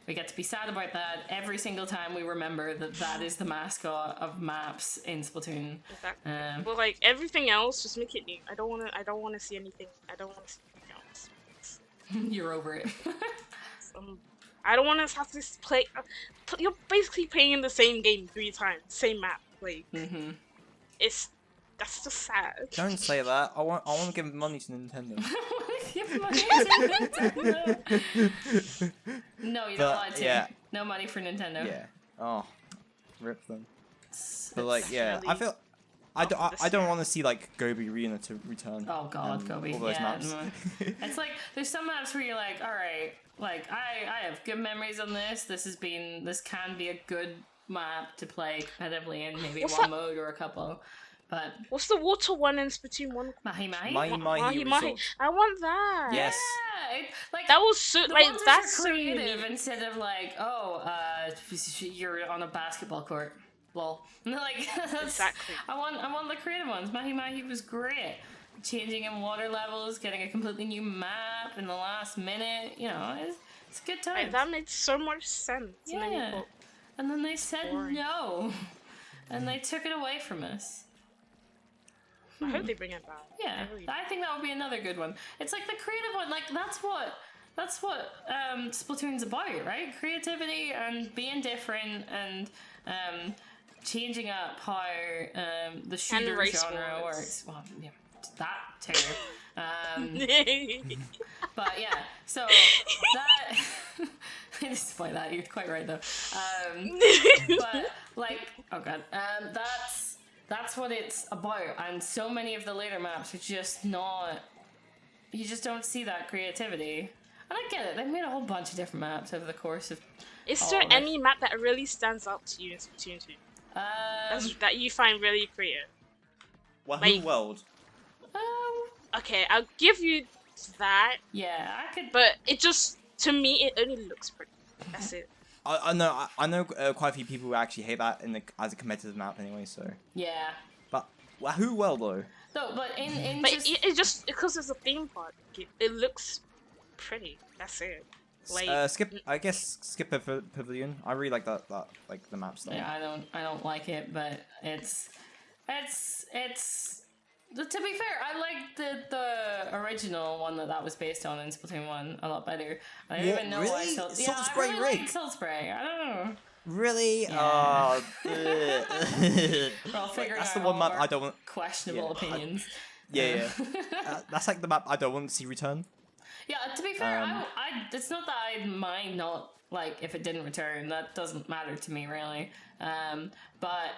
we get to be sad about that every single time we remember that that is the mascot of maps in Splatoon.
exactly. Well, like everything else, just make it new. I don't want to see anything. I don't want to see anything else.
You're over it.
I don't want to have to play. You're basically playing in the same game 3 times, same map. Like, that's just sad.
Don't say that. I want to give money to Nintendo.
Give money to Nintendo. No, you're not allowed to.
Yeah.
No money for Nintendo.
Yeah. Oh, rip them. But like, yeah,
Really?
I feel I don't want to see like Gobi Arena to return.
Oh god, Gobi.
All those maps.
It's like there's some maps where you're like, all right, like I have good memories on this. This can be a good map to play competitively in maybe mode or a couple. But
what's the water one in Splatoon 1?
Mahi Mahi.
Mahi Resort.
I want that.
Yes.
Yeah, like
that was so
the
like
ones
that's
that are
so
creative
unique.
instead of like, oh, you're on a basketball court. Lol. Like
Exactly.
I want the creative ones. Mahi Mahi was great. Changing in water levels, getting a completely new map in the last minute. You know, it's a good time.
Like, that made so much sense.
Yeah. And then they said
boring.
no, and they took it away from us.
I hope they bring it back.
Yeah, I think that would be another good one. It's like the creative one. Like that's what Splatoon's about, right? Creativity and being different and changing up how the shooter genre works. Well, yeah, that too. But yeah, so that despite that, you're quite right though. But like, oh god, that's what it's about, and so many of the later maps are just not. You just don't see that creativity. And I get it; they've made a whole bunch of different maps over the course of.
Is there any map that really stands out to you in Splatoon 2? That you find really creative?
Wahoo World.
Okay, I'll give you that.
Yeah, I could.
But it just, to me, it only looks pretty. That's it.
I know quite a few people who actually hate that as a competitive map anyway. So.
Yeah.
But Wahoo World though.
No, but in
but
just...
it just because it's a theme park, it looks pretty. That's it. Like
skip Pavilion. I really like that like the map style.
Yeah, I don't like it, but it's to be fair, I like the original one that was based on in Splatoon 1 a lot better. I don't even know
really?
why Salt
Spray
I really
Rig?
like Salt Spray. I don't know.
Really?
Yeah.
We're
all figuring
that's
out
the one
all
map
our
I don't want.
questionable opinions.
Yeah. That's like the map I don't want to see return.
Yeah, to be fair, it's not that I mind not like if it didn't return. That doesn't matter to me really. But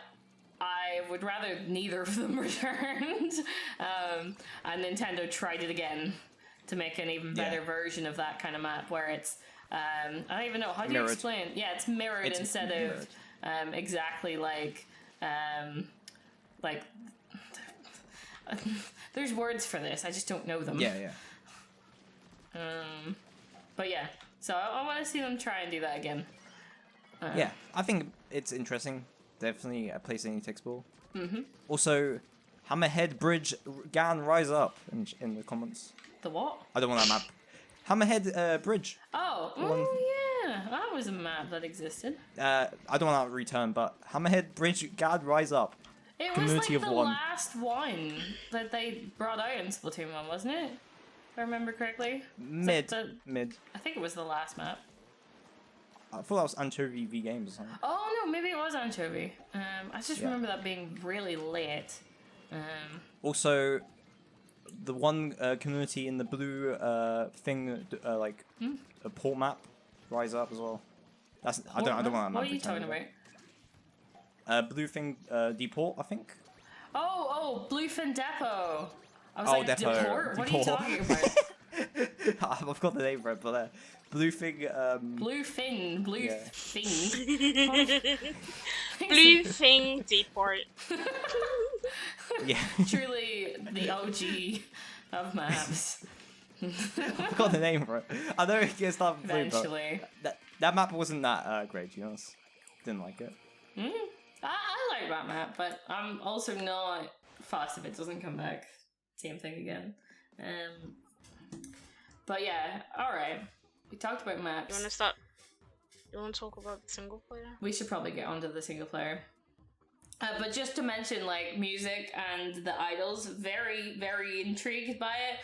I would rather neither of them returned. And Nintendo tried it again to make an even better version of that kind of map where it's I don't even know how do you explain. Yeah, it's mirrored instead of exactly like there's words for this. I just don't know them.
Yeah.
But yeah, so I want to see them try and do that again.
Yeah, I think it's interesting. Definitely a place any ticks ball.
Mm-hmm.
Also, Hammerhead Bridge Gan Rise Up in the comments.
The what?
I don't want that map. Hammerhead Bridge.
Oh, yeah, that was a map that existed.
I don't want that return, but Hammerhead Bridge Gan Rise Up.
It
Community
was like
of
the
one.
last one that they brought out in Splatoon 1, wasn't it? If I remember correctly.
Mid.
I think it was the last map.
I thought that was Anchovy V Games or something.
Oh no, maybe it was Anchovy. I just remember that being really late.
Also, the one community in the blue thing, a port map, Rise Up as well. That's I don't want that map.
What are you talking about?
Blue thing, deport, I think.
Oh, Bluefin Depot. I was like,
Depot.
Deport? What are you talking about?
I've got the name for it, but blue thing.
Bluefin.
Blue thing deport.
Yeah.
Truly the OG of maps.
I've got the name for it. I know it gets that blue,
Eventually.
but that map wasn't that great, to be honest. Didn't like it.
I like that map, but I'm also not fussed if it doesn't come back. Same thing again. But yeah, alright. We talked about maps.
You want to talk about single player?
We should probably get onto the single player. But just to mention, like, music and the idols, very, very intrigued by it.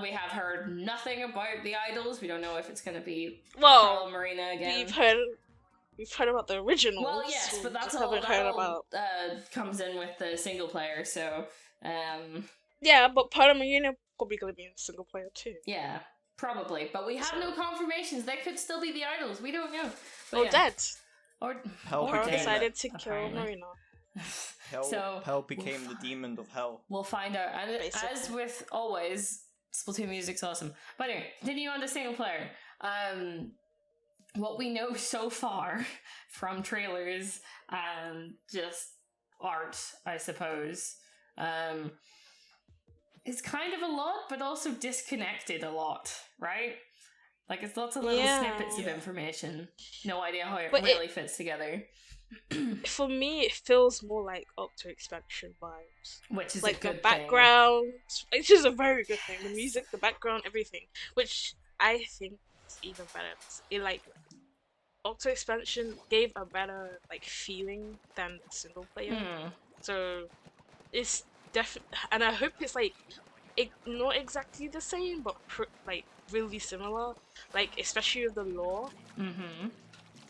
We have heard nothing about the idols. We don't know if it's going to be Pearl Marina again.
We've heard about the originals.
Well, yes, but that's all that comes in with the single player, so...
Yeah, but Pearl Marina probably going to be in single player too.
Yeah, probably. But we have no confirmations. They could still be the idols. We don't know. But
dead.
Or
Pearl
dead,
decided to
apparently.
kill Marina.
Hell became the demon of hell.
We'll find out. And
Basically.
as with always, Splatoon music's awesome. But anyway, continue on to single player. What we know so far from trailers and just art, I suppose, is kind of a lot, but also disconnected a lot, right? Like, it's lots of little snippets of information. No idea how it really fits together.
For me, it feels more like Octo Expansion vibes.
Which is
like
a good
the background, which is a very good thing. The music, the background, everything. Which I think is even better. It like Octo Expansion gave a better like feeling than single player. So it's definitely, and I hope it's like not exactly the same, but like really similar. Like especially with the lore.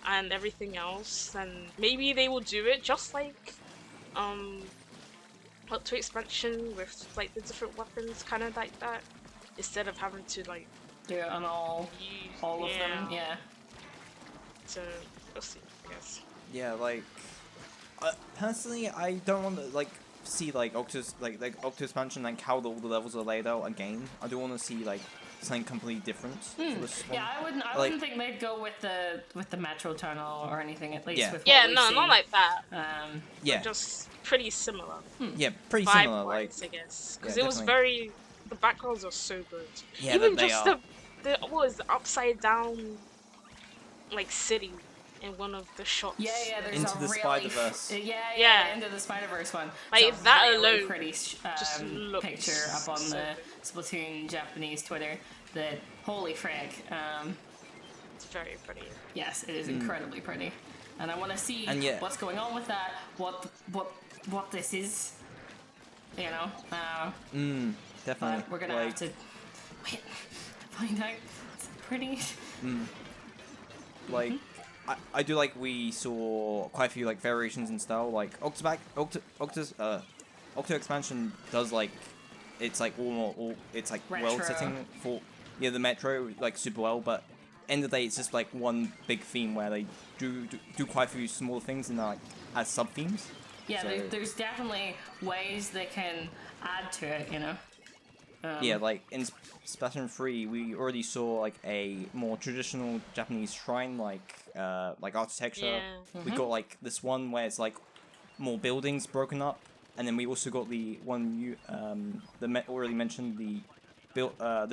And everything else, and maybe they will do it just like Octo Expansion with like the different weapons, kind of like that, instead of having to like
do it on all of them. Yeah.
So we'll see, I guess.
Yeah, like personally, I don't want to like see like Octo Expansion, like how all the levels are laid out again. I do want to see like something completely different for this one.
Yeah, I wouldn't think they'd go with the Metro Tunnel or anything, at least.
Yeah.
With what we've seen.
Not like that.
Yeah,
just pretty similar.
Yeah, pretty similar.
Like
Like,
I guess, because
yeah,
it was
definitely.
the backgrounds are so good.
Yeah,
even
they
just
are.
the what was the upside down like city in one of the shots.
Yeah, there's
Into
a
the
really
Spider-Verse.
Yeah, into the Spider-Verse one.
Like
It's a
that
really
alone
pretty
just looks
picture up on
so
the
good.
Splatoon Japanese Twitter. That holy frick.
It's very pretty.
Yes, it is incredibly pretty, and I want to see what's going on with that. What this is, you know.
Definitely.
But we're gonna have to wait to find out. It's pretty.
Like, I do like we saw quite a few like variations in style. Like Octo Expansion does like it's like all it's like
Retro.
world setting for the Metro like super well, but end of the day it's just like one big theme where they do quite a few small things and like as sub themes.
Yeah,
So,
there's definitely ways they can add to it, you know.
yeah, like in Splatoon 3, we already saw like a more traditional Japanese shrine, like architecture.
Yeah.
We got like this one where it's like more buildings broken up, and then we also got the one you already mentioned the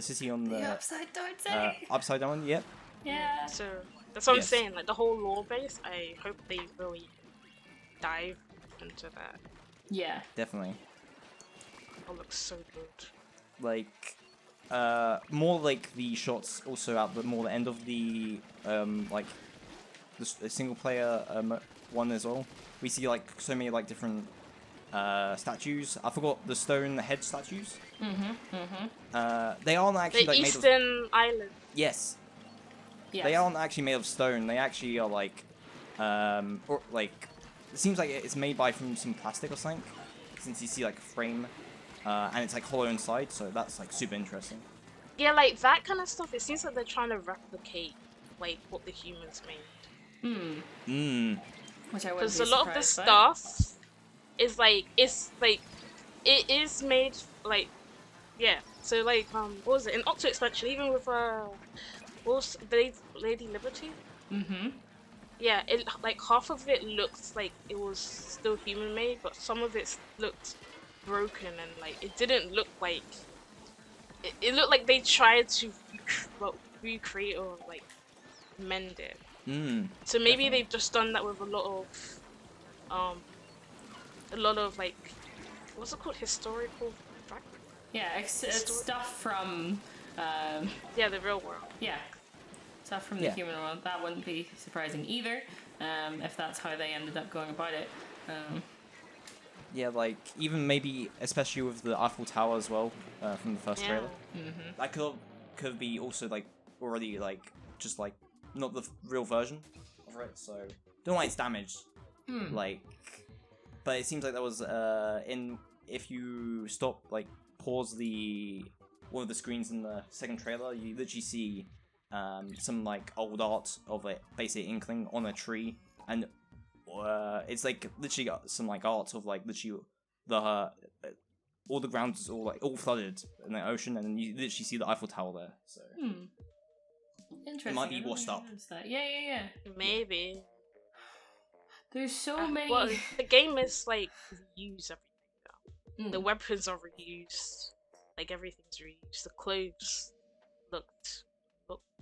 city on the
upside down city.
upside down. Yep.
Yeah.
So that's what I'm
Yes.
saying. Like the whole lore base, I hope they really dive into that.
Yeah.
Definitely.
It looks so good.
Like more like the shots also at the end of the like the single player one as well. We see like so many like different statues. I forgot the stone head statues. They aren't actually
The
like
Eastern Island.
yes.
Yes.
They aren't actually made of stone. They actually are like or like it seems like it's made by from some plastic or something. Since you see like a frame. And it's like hollow inside, so that's like super interesting.
Yeah, like that kind of stuff. It seems like they're trying to replicate like what the humans made.
Which I wouldn't
Because
be
a lot of the
surprised by.
stuff is like it is made like So like what was it in Octo Expansion? Even with what was Lady Liberty? Yeah, it like half of it looked like it was still human made, but some of it looked broken and like it didn't look like it looked like they tried to recreate or like mend it. So maybe
Definitely.
they've just done that with a lot of like what's it called, historical fact?
Yeah, it's stuff from
The real world.
yeah, stuff from the human world. That wouldn't be surprising either, if that's how they ended up going about it.
Yeah, like even maybe especially with the Eiffel Tower as well from the first trailer. That could be also like already like just like not the real version of it. So don't know why it's damaged. Like, but it seems like that was if you stop like pause one of the screens in the second trailer, you literally see some like old art of it, basically inkling on a tree, and it's like literally got some like art of like literally the all the ground is all like all flooded in the ocean, and then you literally see the Eiffel Tower there. So
Interesting.
it might be washed up.
Yeah.
Maybe.
There's so many.
Well, the game is like reuse everything though. The weapons are reused. Like everything's reused. The clothes look.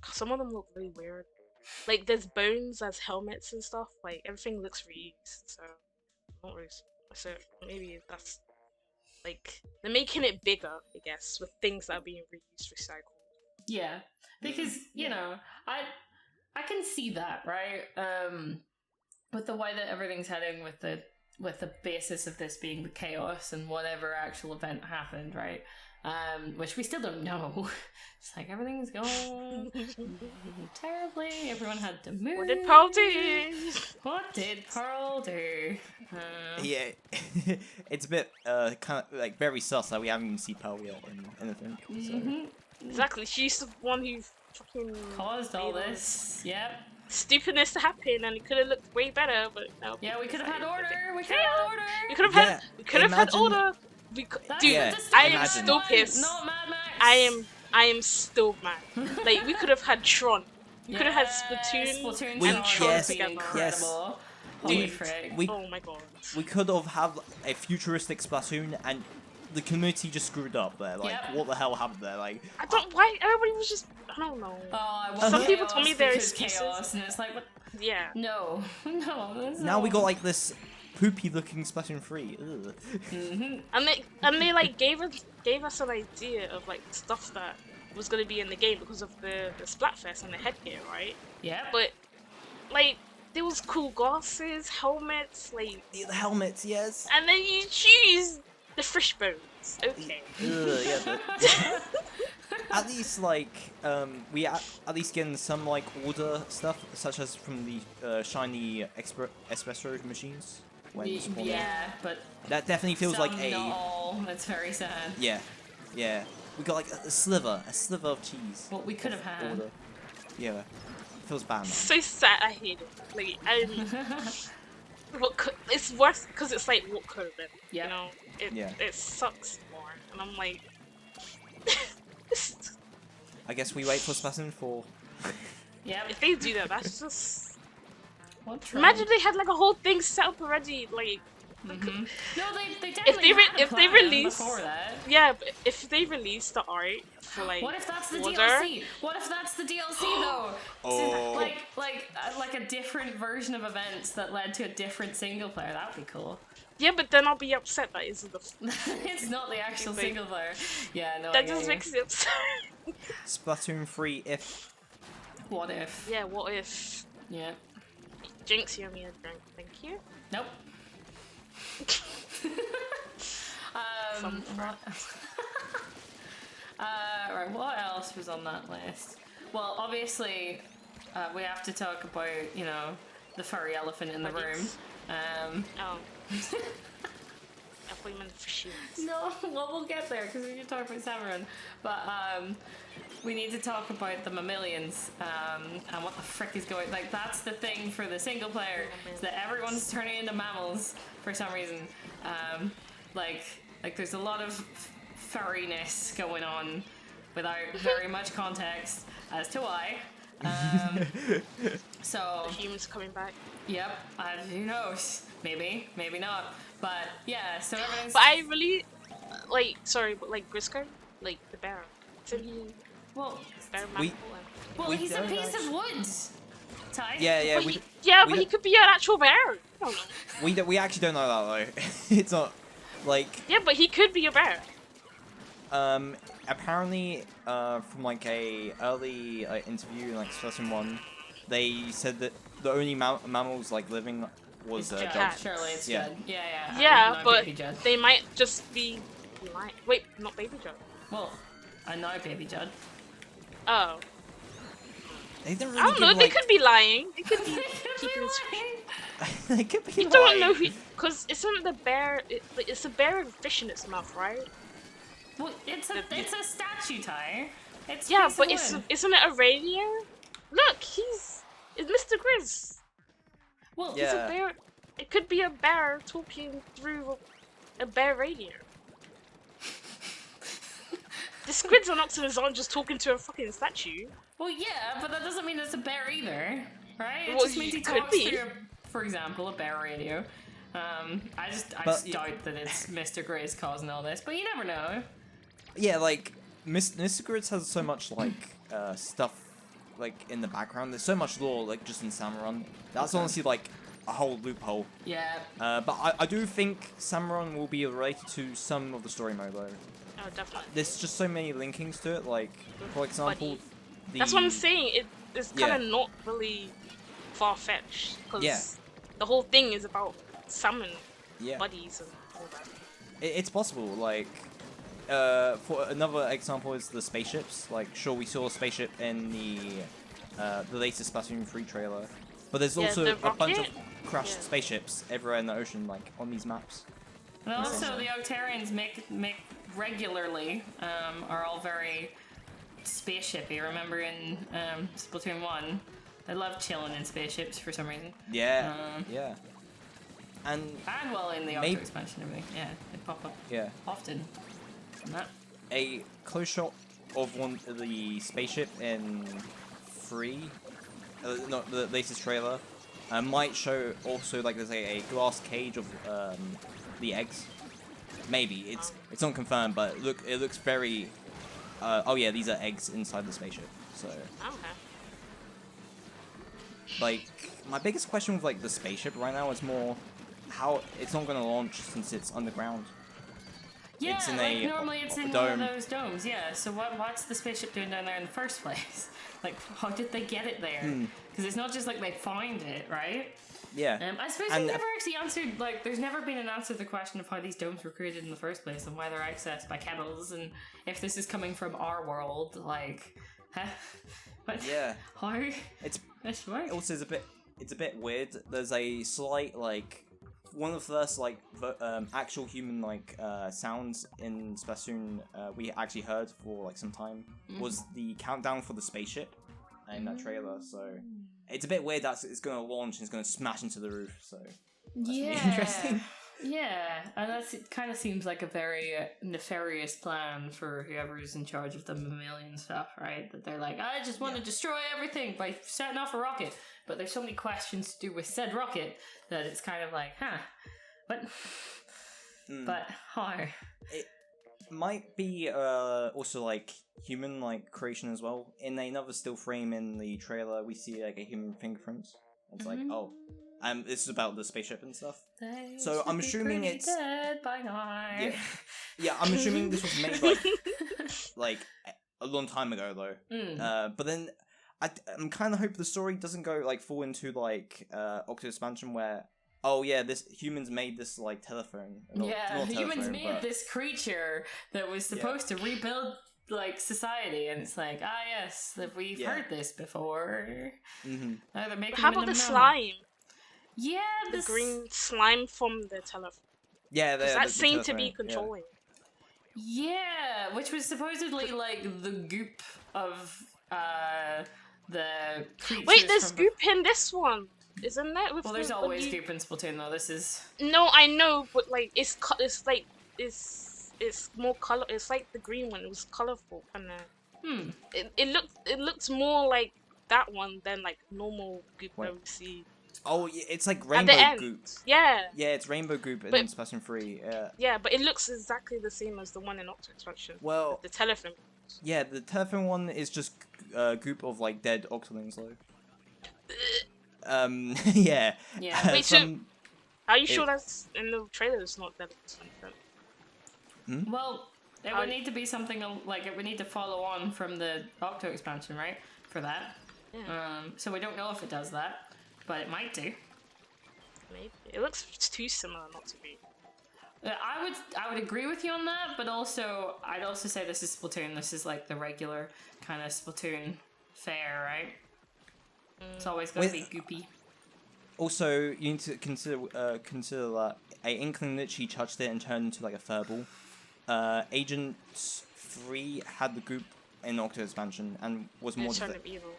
Some of them look really weird. Like there's bones as helmets and stuff. Like everything looks reused. So not really. So maybe that's like they're making it bigger, I guess, with things that are being reused, recycled.
Yeah, because you know, I can see that, right? With the way that everything's heading, with the basis of this being the chaos and whatever actual event happened, right? Which we still don't know. It's like everything's going terribly. Everyone had to move.
What did Pearl do?
What did Pearl do?
Yeah, it's a bit kind of like very sus that we haven't even seen Pearl yet in anything. So.
Exactly. She's the one who fucking
Caused all this. Yep.
stupidness to happen, and it could have looked way better. But no.
Yeah, we could have had order. We could have had order.
We could have had. We could have had order. Dude,
Yeah,
I am
imagine.
still pissed.
Not Mad Max.
I am still mad. Like we could have had Tron. We could have had Splatoon and Tron
yes,
together.
Incredible. Holy frick.
Oh my god.
We could have had a futuristic Splatoon, and the community just screwed up there. Like, what the hell happened there? Like,
I don't. Why everybody was just. I don't know. Some people told me there is
chaos, and it's like, what?
Yeah.
No.
now we got like this poopy looking Splatoon 3.
And they like gave us an idea of like stuff that was gonna be in the game because of the Splatfest and the headgear, right?
Yeah.
But like there was cool glasses, helmets, like
The helmets, yes.
and then you choose the fish bones. Okay.
Yeah, but at least like we at least getting some like order stuff, such as from the shiny espresso machines.
Yeah, but
that definitely feels like a.
No, that's very sad.
Yeah. We got like a sliver of cheese.
What we could have had.
Order. Yeah, feels bad. Man.
So sad. I hate it. Like it's worse because it's like what could have been.
Yeah.
You know, it sucks more, and I'm like.
I guess we wait for Splatoon 4.
Yeah.
If they do that, that's just.
Imagine
they had like a whole thing set up already, like.
No, they definitely
if they release
before that.
Yeah, but if they release the art for like.
What if that's the
order?
DLC? What if that's the DLC though?
Oh.
Like a different version of events that led to a different single player. That would be cool.
Yeah, but then I'll be upset that isn't the.
It's not the actual single player. Yeah, no.
That just makes me upset.
Splatoon 3 if.
What if?
Yeah, what if?
Yeah.
Jinx, you owe me a drink. Thank you.
Nope. Right, what else was on that list? Well, obviously, we have to talk about, you know, the furry elephant in the room.
Oh. I thought you meant for shoes.
No, well, we'll get there because we need to talk about Samurai. But we need to talk about the mammalians and what the frick is going. Like that's the thing for the single player is that everyone's turning into mammals for some reason. Like there's a lot of furriness going on without very much context as to why. So
the humans coming back.
Yep. Who knows? Maybe, maybe not. But yeah, so everything's.
But I really like. Sorry, but like Grisco, like the bear. So he.
Well,
bear
he's a piece of wood. Ty.
Yeah.
But he could be an actual bear. I don't know.
We actually don't know that though. It's not like.
Yeah, but he could be a bear.
Apparently, from like a early interview, like Splatoon 1, they said that the only mammals like living was
Judd. Surely it's
yeah.
Judd. Yeah.
Yeah, but they might just be lying. Wait, not Baby Judd.
Well, I know Baby Judd.
Oh.
They didn't really
I don't know. They could be lying. They could be keeping.
They could be.
You don't know who, because isn't the bear? It's a bear with fish in its mouth, right?
Well, it's a statue, Ty. It's
yeah, but isn't it a radio? Look, it's Mr. Grizz.
Well,
he's a bear. It could be a bear talking through a bear radio. The squids on Octolins aren't just talking to a fucking statue.
Well, yeah, but that doesn't mean it's a bear either, right? It
Well,
just means he
could
talks
be.
through, for example, a bear radio. I just doubt that it's Mr. Gray's causing all this, but you never know.
Yeah, like Mr. Grids has so much like stuff like in the background. There's so much lore like just in Samurun. That's honestly like a whole loophole.
Yeah.
But I do think Samurun will be related to some of the story mode though.
Oh, definitely.
There's just so many linkings to it. Like for example,
that's what I'm saying. It's kind of not really far-fetched because the whole thing is about summon buddies and all that.
It's possible. Like for another example is the spaceships. Like sure we saw a spaceship in the latest Splatoon 3 trailer, but there's also a bunch of crashed spaceships everywhere in the ocean, like on these maps.
And also the Octarians make regularly are all very spaceshipy. Remember in Splatoon 1, they love chilling in spaceships for some reason.
Yeah. And
well, in the Octo expansion, everything. Yeah, they pop up.
Yeah.
Often. From that.
A close shot of one of the spaceship in 3, not the latest trailer, might show also like there's a glass cage of the eggs. Maybe it's not confirmed, but it looks very. Oh yeah, these are eggs inside the spaceship. So.
Okay.
Like my biggest question with like the spaceship right now is more how it's not going to launch since it's underground.
Yeah,
it's in
like normally it's in
dome.
one of those domes. Yeah. So what's the spaceship doing down there in the first place? Like, how did they get it there? Because it's not just like they find it, right?
Yeah.
I suppose they never actually answered. Like, there's never been an answer to the question of how these domes were created in the first place and why they're accessed by kettles and if this is coming from our world. Like, huh? What?
Yeah.
How?
It's
work?
also it's a bit weird. There's a slight like one of the first like actual human like sounds in Splatoon we actually heard for like some time was the countdown for the spaceship in that trailer. So it's a bit weird that it's going to launch and it's going to smash into the roof. So that's really interesting.
Yeah, and it kind of seems like a very nefarious plan for whoever's in charge of the mammalian stuff, right? That they're like, I just want to destroy everything by setting off a rocket. But there's so many questions to do with said rocket that it's kind of like, what? But how?
It might be also like human like creation as well. In another still frame in the trailer, we see like a human fingerprint. It's like, oh. This is about the spaceship and stuff. So I'm assuming it's
dead by now.
Yeah, I'm assuming this was made like a long time ago though. But then I'm kind of hoping the story doesn't go like fall into like Octo expansion where this humans made this like telephone.
Humans made this creature that was supposed to rebuild like society, and it's like yes, that we've heard this before. Now they're making
how about the slime?
Yeah,
the green slime from the telephone.
Yeah,
that seemed to be controlling.
Yeah, which was supposedly like the goop of the creatures.
Wait, there's goop in this one, isn't there?
Well, there's always goop in Splatoon, though. This is
no, I know, but like it's more color. It's like the green one. It was colorful, and it looks more like that one than like normal goop that we see.
Oh, yeah, it's like rainbow goop.
Yeah.
Yeah, it's rainbow goop in Splatoon 3. Yeah.
Yeah, but it looks exactly the same as the one in Octo expansion.
Well,
the telephone.
Yeah, the telephone one is just goop of like dead octolings though. Yeah.
Yeah.
Wait, so are you sure that's in the trailer? It's not dead octolings.
Well, it would need to be something like it would need to follow on from the Octo expansion, right? For that. Yeah. So we don't know if it does that. But it might do.
Maybe. It looks too similar not to be.
I would agree with you on that, but also I'd also say this is Splatoon. This is like the regular kind of Splatoon fare, right? It's always going to be goopy.
Also, you need to consider that a Inkling literally touched it and turned into like a furball. Agent 3 had the goop in Octo expansion and was more
evil.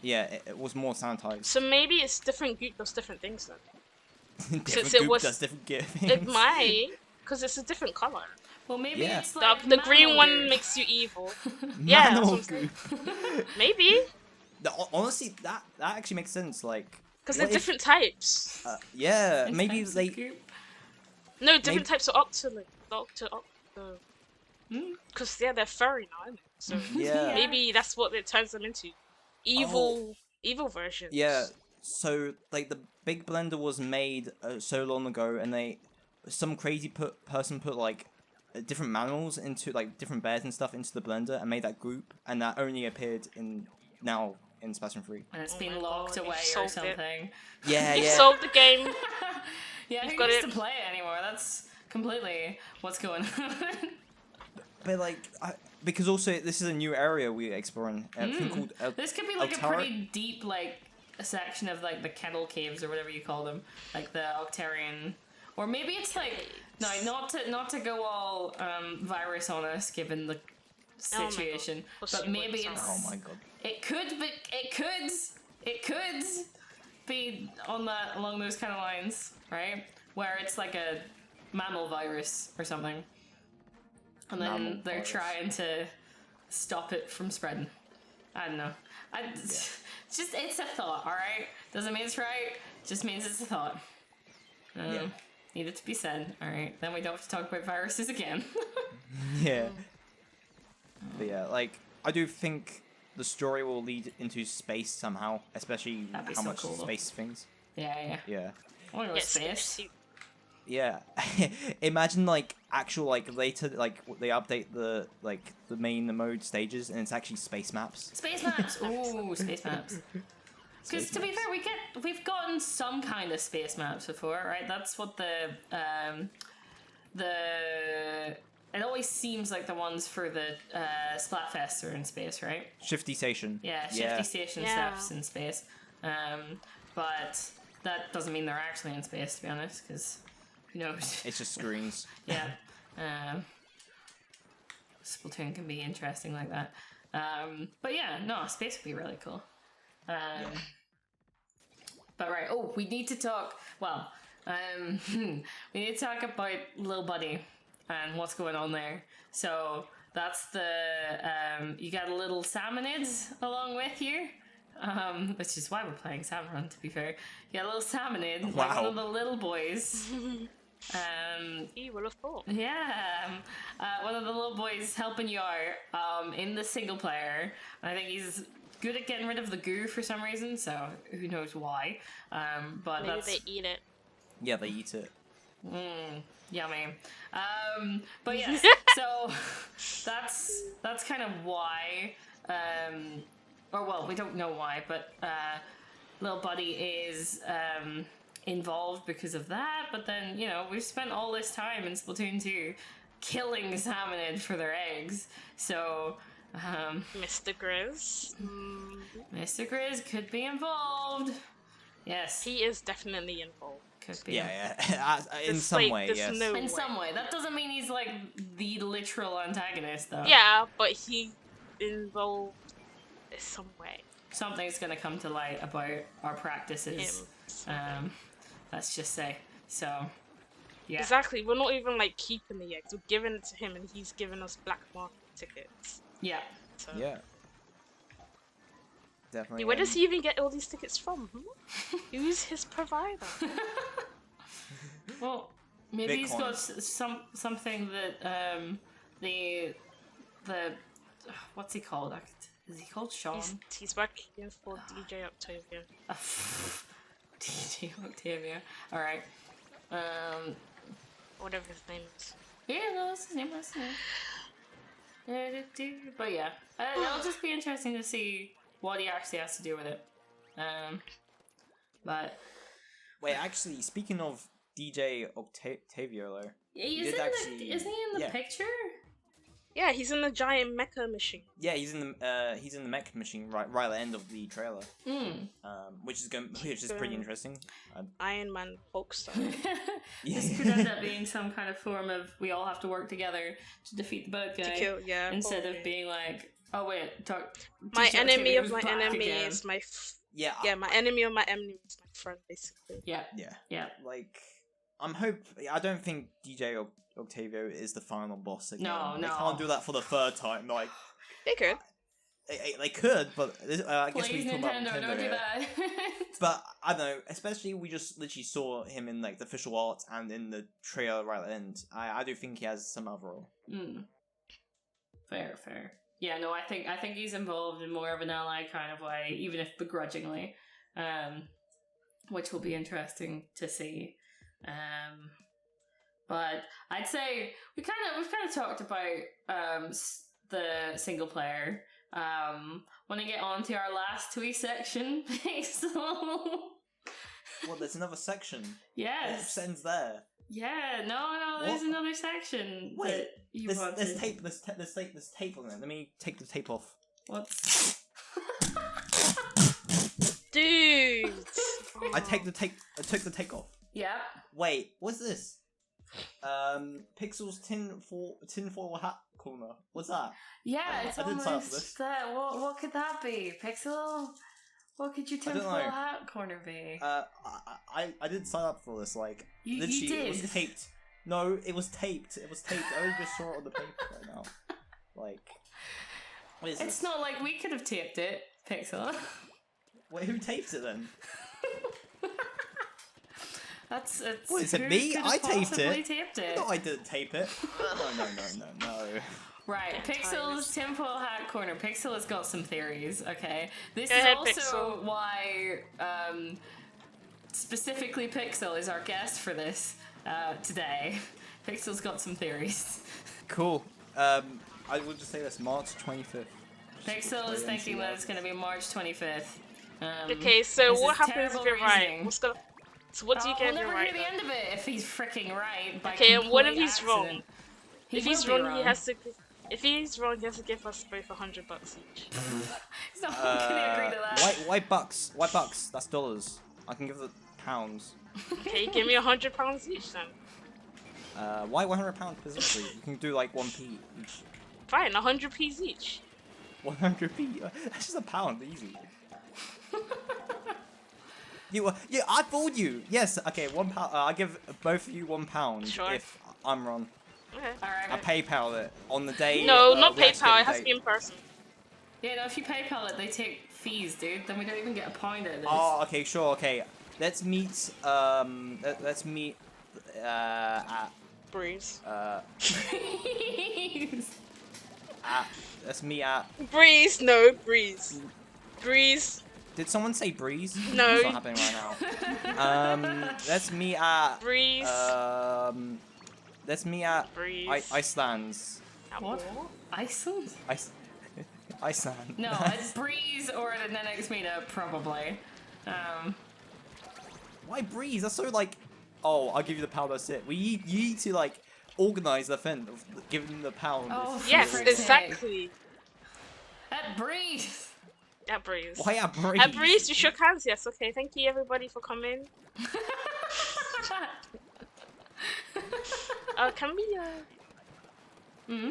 Yeah, it was more sanitized.
So maybe it's different goop does different things then.
different
it
goop
was-
does different things.
It might, because it's a different color.
Well, maybe
Yeah.
it's like
The green one
Malder.
makes you evil. Yeah, that's
Manimal
what I'm
goop.
Maybe,
Honestly, that actually makes sense. Like,
because
what
they're
if-
different types.
yeah,
Different
maybe
types of
they.
goop.
No, different
maybe-
types of octolith.
Mm.
Because they're furry now, aren't they? So
Yeah.
maybe that's what it turns them into. Evil versions.
Yeah. So like the big blender was made so long ago, and some crazy person put like different mammals into like different bears and stuff into the blender and made that group, and that only appeared now in Splatoon 3.
And it's
Oh
been
my
locked
God,
away
you've
or
solved it.
something.
Yeah,
You've
yeah.
solved the game.
Yeah,
You've
who
got
needs
it.
to play it anymore? That's completely what's going on.
But like, because also this is a new area we're exploring. A thing called
This could be like a
Altara?
pretty deep, like, a section of like the kettle caves or whatever you call them, like the Octarian, or maybe it's like no, not to go all virus on us given the situation,
We'll
but
see
maybe
what's
it's
Oh my god.
it could be along those kind of lines, right? Where it's like a mammal virus or something, and then
Mammal
they're
virus.
trying to stop it from spreading. I don't know. It's a thought, all right. Doesn't mean it's right. Just means it's a thought.
Yeah.
Needed to be said. All right. Then we don't have to talk about viruses again.
Yeah. But yeah, like I do think the story will lead into space somehow, especially
That'd be
how
so
much
cool, though.
space things.
Yeah.
Yeah.
I want to go to space.
Spacesuit.
Yeah. Imagine like actual like later like they update the main mode stages and it's actually space maps.
Space maps. Ooh, space maps. Because to be fair, we've gotten some kind of space maps before, right? That's what it always seems like the ones for the Splatfest are in space, right?
Shifty Station.
Yeah, Shifty Station stuff's in space. But that doesn't mean they're actually in space, to be honest, because who knows?
It's just screens.
Yeah. Splatoon can be interesting like that. But yeah, no, space would be really cool. But right, we need to talk, we need to talk about Lil Buddy and what's going on there. So that's you got a little salmonid along with you, which is why we're playing Salmon Run, to be fair. You got a little salmonid, like one of the little boys.
You will have thought.
Yeah, one of the little boys helping you out in the single player. I think he's good at getting rid of the goo for some reason, so who knows why. But
Maybe
that's
they eat it.
Yeah, they eat it.
yummy. But yes, so that's kind of why. Or well, we don't know why, but Lil Buddy is involved because of that. But then we've spent all this time in Splatoon 2 killing salmonid for their eggs, so.
Mr. Grizz.
Mr. Grizz could be involved. Yes,
He is definitely involved.
could be.
Yeah. In
There's,
some
like,
way,
there's
yes.
no
In
way.
some way. That doesn't mean he's like the literal antagonist, though.
Yeah, but he involved in some way.
Something's gonna come to light about our practices.
Him.
Let's just say. So, yeah.
Exactly. We're not even like keeping the eggs. We're giving it to him, and he's giving us black market tickets.
Yeah.
So.
Yeah. Definitely.
Where does he even get all these tickets from? Who's his provider?
Well, maybe he's
Bitcoin.
got something that the what's he called? Is he called Sean?
He's working for DJ Octavia.
DJ Octavia. All right.
Whatever his name is.
Yeah, no, that's his name. That's his name. But yeah, it'll just be interesting to see what he actually has to do with it. But
Wait, actually, speaking of DJ Octavio, though.
isn't he in the picture?
Yeah, he's in the giant mecha machine.
Yeah, he's in the mech machine right at the end of the trailer. Which is pretty interesting.
Iron Man Hulk style.
This could end up being some kind of form of we all have to work together to defeat the bad guy.
To kill, yeah.
Instead
probably.
of being like, oh wait,
My
DJ
enemy
Octavio's
of my
back
enemy
again.
is my
Yeah.
Yeah, my enemy or my enemy is my friend, basically.
Yeah.
Yeah.
Yeah.
Like, I don't think DJ Octavio is the final boss again.
No,
They
no.
can't do that for the third time. Like,
They could.
they could, but I guess we
Please,
talk about
Nintendo,
Nintendo
don't do
here.
that.
But I don't know, especially we just literally saw him in like the official art and in the trailer right at the end. I do think he has some other role.
Fair. Yeah, no, I think he's involved in more of an ally kind of way, even if begrudgingly, which will be interesting to see. But I'd say we've kind of talked about the single player. Want to get on to our last tweet section, Pixel?
Well, there's another section.
Yes.
It ends there.
Yeah, no, there's another section.
Wait,
that you wanted.
there's tape on it. Let me take the tape off.
What?
Dude!
I took the tape off.
Yeah.
Wait, what's this? Pixel's tinfoil hat corner. What's that?
Yeah, it's
I didn't sign up for
almost
this.
that. What could that be, Pixel? What could your
I don't
tinfoil
know.
hat corner be?
I didn't sign up for this. Like,
You
literally,
did.
it was taped. No, it was taped. I only just saw it on the paper right now. Like, what is
It's
this?
not like we could have taped it, Pixel.
Wait, who taped it then?
It's
What, is it
who
me?
could have
I taped
possibly
it.
taped it.
No, I didn't tape it. No.
Right, Pixel's tinfoil hat corner. Pixel has got some theories, okay? This
Go
is
ahead,
also
Pixel.
why specifically Pixel is our guest for this today. Pixel's got some theories.
Cool. I will just say this: March 25th.
Pixel is thinking that it's going to be March 25th.
Okay, so
this
what
is
happens if
terrible
you're right?
reasoning.
So what do you get
we'll
if you're
never
right?
hear the
then?
end of it if he's freaking right. By
Okay, and what if
complete
he's wrong?
accident.
If he's wrong, he has to. If he's wrong, he has to give us both $100 each.
He's not going to agree to that.
White bucks. White bucks. That's dollars. I can give the pounds.
Okay, give me £100 each then.
Why £100 specifically? You can do like 1p each.
Fine, 100p's each.
100p. That's just a pound. Easy. Yeah, I fooled you. Yes. Okay, £1. I give both of you £1
Sure.
if I'm wrong.
Okay.
I
Alright.
PayPal it on the day.
No, not
we actually
PayPal.
get
It has
the
to be
date.
in person.
Yeah, no, if you PayPal it, they take fees, dude. Then we don't even get a pound out of this.
Oh, okay, sure, okay. Let's meet. Let's meet. At.
Breeze.
Let's meet at.
Breeze, no, Breeze. Breeze,
Did someone say breeze?
No.
It's not happening right now. Let's meet at.
Breeze.
Let's meet at.
Breeze.
Iceland's.
What? Iceland?
Iceland.
No, it's Breeze or the next meetup, probably.
Why breeze? That's so like. Oh, I'll give you the pound. That's it. You need to like organize the thing of giving them the pound.
Oh, for
Yes,
frick's
exactly.
sake. At Breeze!
At Breeze.
Why at breeze?
At Breeze, you shook hands. Yes. Okay. Thank you, everybody, for coming. Can we?
Hmm?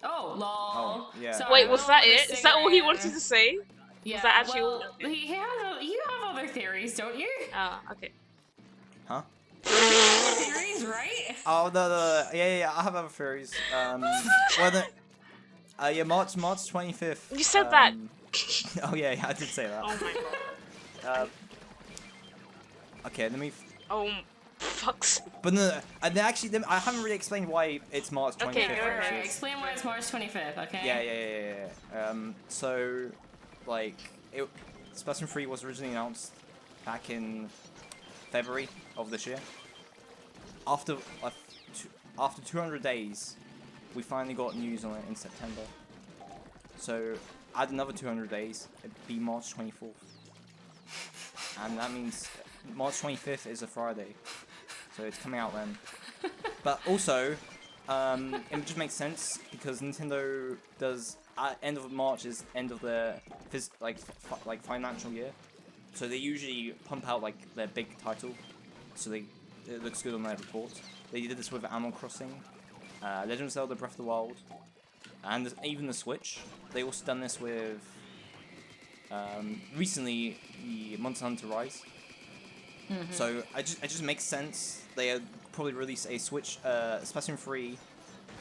Oh, lol.
Oh, yeah.
Sorry,
Wait,
I'm
was
not
that
the
it? Is that all he
singer.
wanted to say?
Yeah,
that actually
well,
all-
you have other theories, don't you?
Okay.
Huh?
Theories, right?
Oh no, yeah, I have other theories. Well, yeah, March 25th.
You said that.
Oh yeah, I did say that.
Oh my god.
Okay, let me.
Oh, fuck's.
But no, and actually, I haven't really explained why it's March 25th.
Okay, go ahead.
Alright, explain why it's March 25th, okay?
Yeah. So, like, Splatoon 3 was originally announced back in February of this year. After 200 days, we finally got news on it in September. So, add another 200 days, it'd be March 24th. And that means March 25th is a Friday. So it's coming out then. But also, it just makes sense because Nintendo does end of March is end of their financial year, so they usually pump out like their big title, so it looks good on their report. They did this with Animal Crossing, Legend of Zelda: Breath of the Wild, and even the Switch. They also done this with recently the Monster Hunter Rise. So it just makes sense. They probably release a Switch Splatoon 3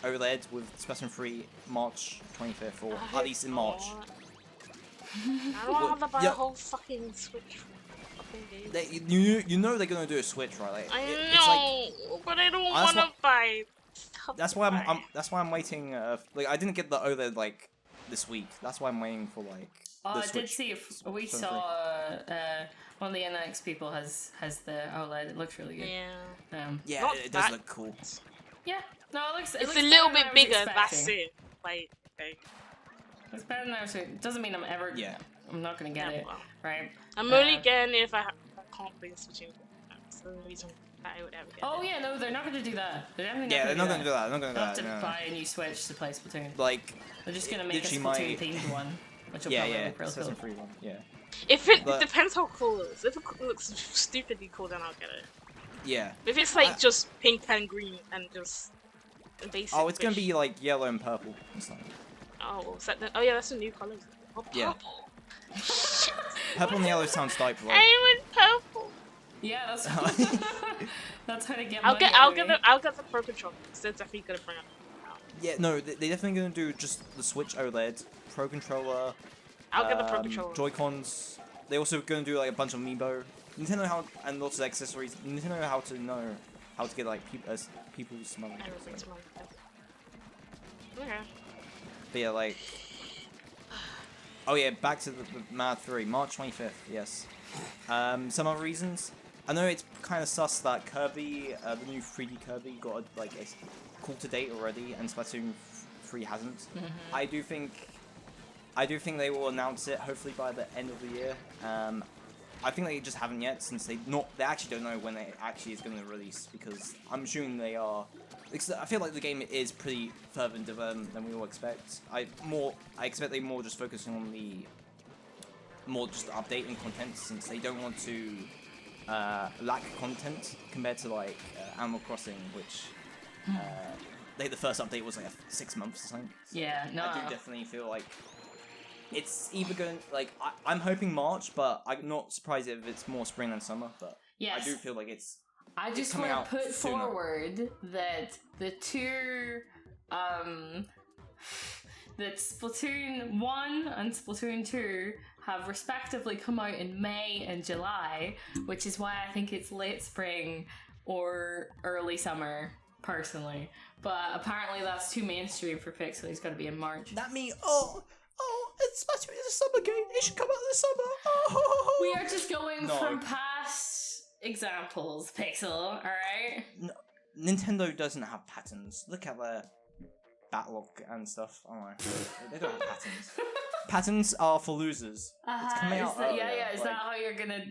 OLED with Splatoon 3 March 25th, or at least in March.
I don't want to buy a whole fucking Switch fucking game.
You know they're gonna do a Switch, right? Like,
I
it's
know, but I don't want to buy.
That's why I'm waiting. Like I didn't get the OLED like this week. That's why I'm waiting for like.
Oh,
the
I did see. We
Splatoon
saw one of the NX people has the OLED. It looks really good.
Yeah.
Yeah,
Not
it does
that-
look cool.
Yeah. No, it looks.
It's
looks
a little
better than
bit
I was
bigger. That's
expecting.
it. Like.
It's better than I was. Doesn't mean I'm ever.
Yeah.
I'm not gonna get it.
Well,
Right.
I'm only getting it if I can't play the Switch. That's the only reason that I would ever get
Oh
it.
yeah, no, they're not gonna do that. They're definitely
Yeah, they're not
gonna
gonna do that. They're not gonna do
They'll have
that.
to
No.
buy a new Switch to play Splatoon.
Like.
They're just gonna make a
literally
Splatoon themed one, which will
Yeah,
probably
yeah.
look real cool.
Splatoon 3 one. Yeah.
If it
But-
depends how cool it is. If it looks stupidly cool, then I'll get it.
Yeah.
If it's like just pink and green and just basic.
Oh, it's gonna
fish-
be like yellow and purple this time.
Oh, is that the... oh yeah, that's a new color. Oh, purple.
Yeah. Purple and yellow sounds type right.
I want purple.
Yeah, that's that's how to get.
I'll
money
get
out of me.
I'll get the Pro Controller. They're definitely gonna bring it out.
Yeah, no, they're definitely gonna do just the Switch OLED, Pro Controller.
I'll get the Pro Controller.
Joy-Cons. They also gonna do like a bunch of amiibo. Nintendo and lots of accessories. Nintendo how to get like people's money.
Everything's money. Okay.
But yeah, like. Oh yeah, back to the Mad 3, March 25th. Yes. Some other reasons. I know it's kind of sus that Kirby, the new 3D Kirby, got a call to date already, and Splatoon 3 hasn't. I do think they will announce it hopefully by the end of the year. I think they just haven't yet, since they actually don't know when it actually is going to release, because I'm assuming they are. I feel like the game is pretty further in development than we all expect. I expect they more just focusing on the just updating content, since they don't want to lack content compared to like Animal Crossing, which the first update was like 6 months or something.
Yeah, no.
I do definitely feel like it's either going like I'm hoping March, but I'm not surprised if it's more spring than summer. But
Yes.
I do feel like it's.
I just
coming
want to
out
put
sooner.
forward that the two, that Splatoon 1 and Splatoon 2 have respectively come out in May and July, which is why I think it's late spring or early summer, personally. But apparently that's too mainstream for Pixel. It's got to be in March.
That means it's Splatoon is a summer game. It should come out this summer. Oh.
We are just going
No.
from past examples, Pixel, alright?
Nintendo doesn't have patterns. Look at their backlog and stuff. Oh no, they don't have patterns. Patterns are for losers. It's coming out earlier,
Is
like-
that how you're gonna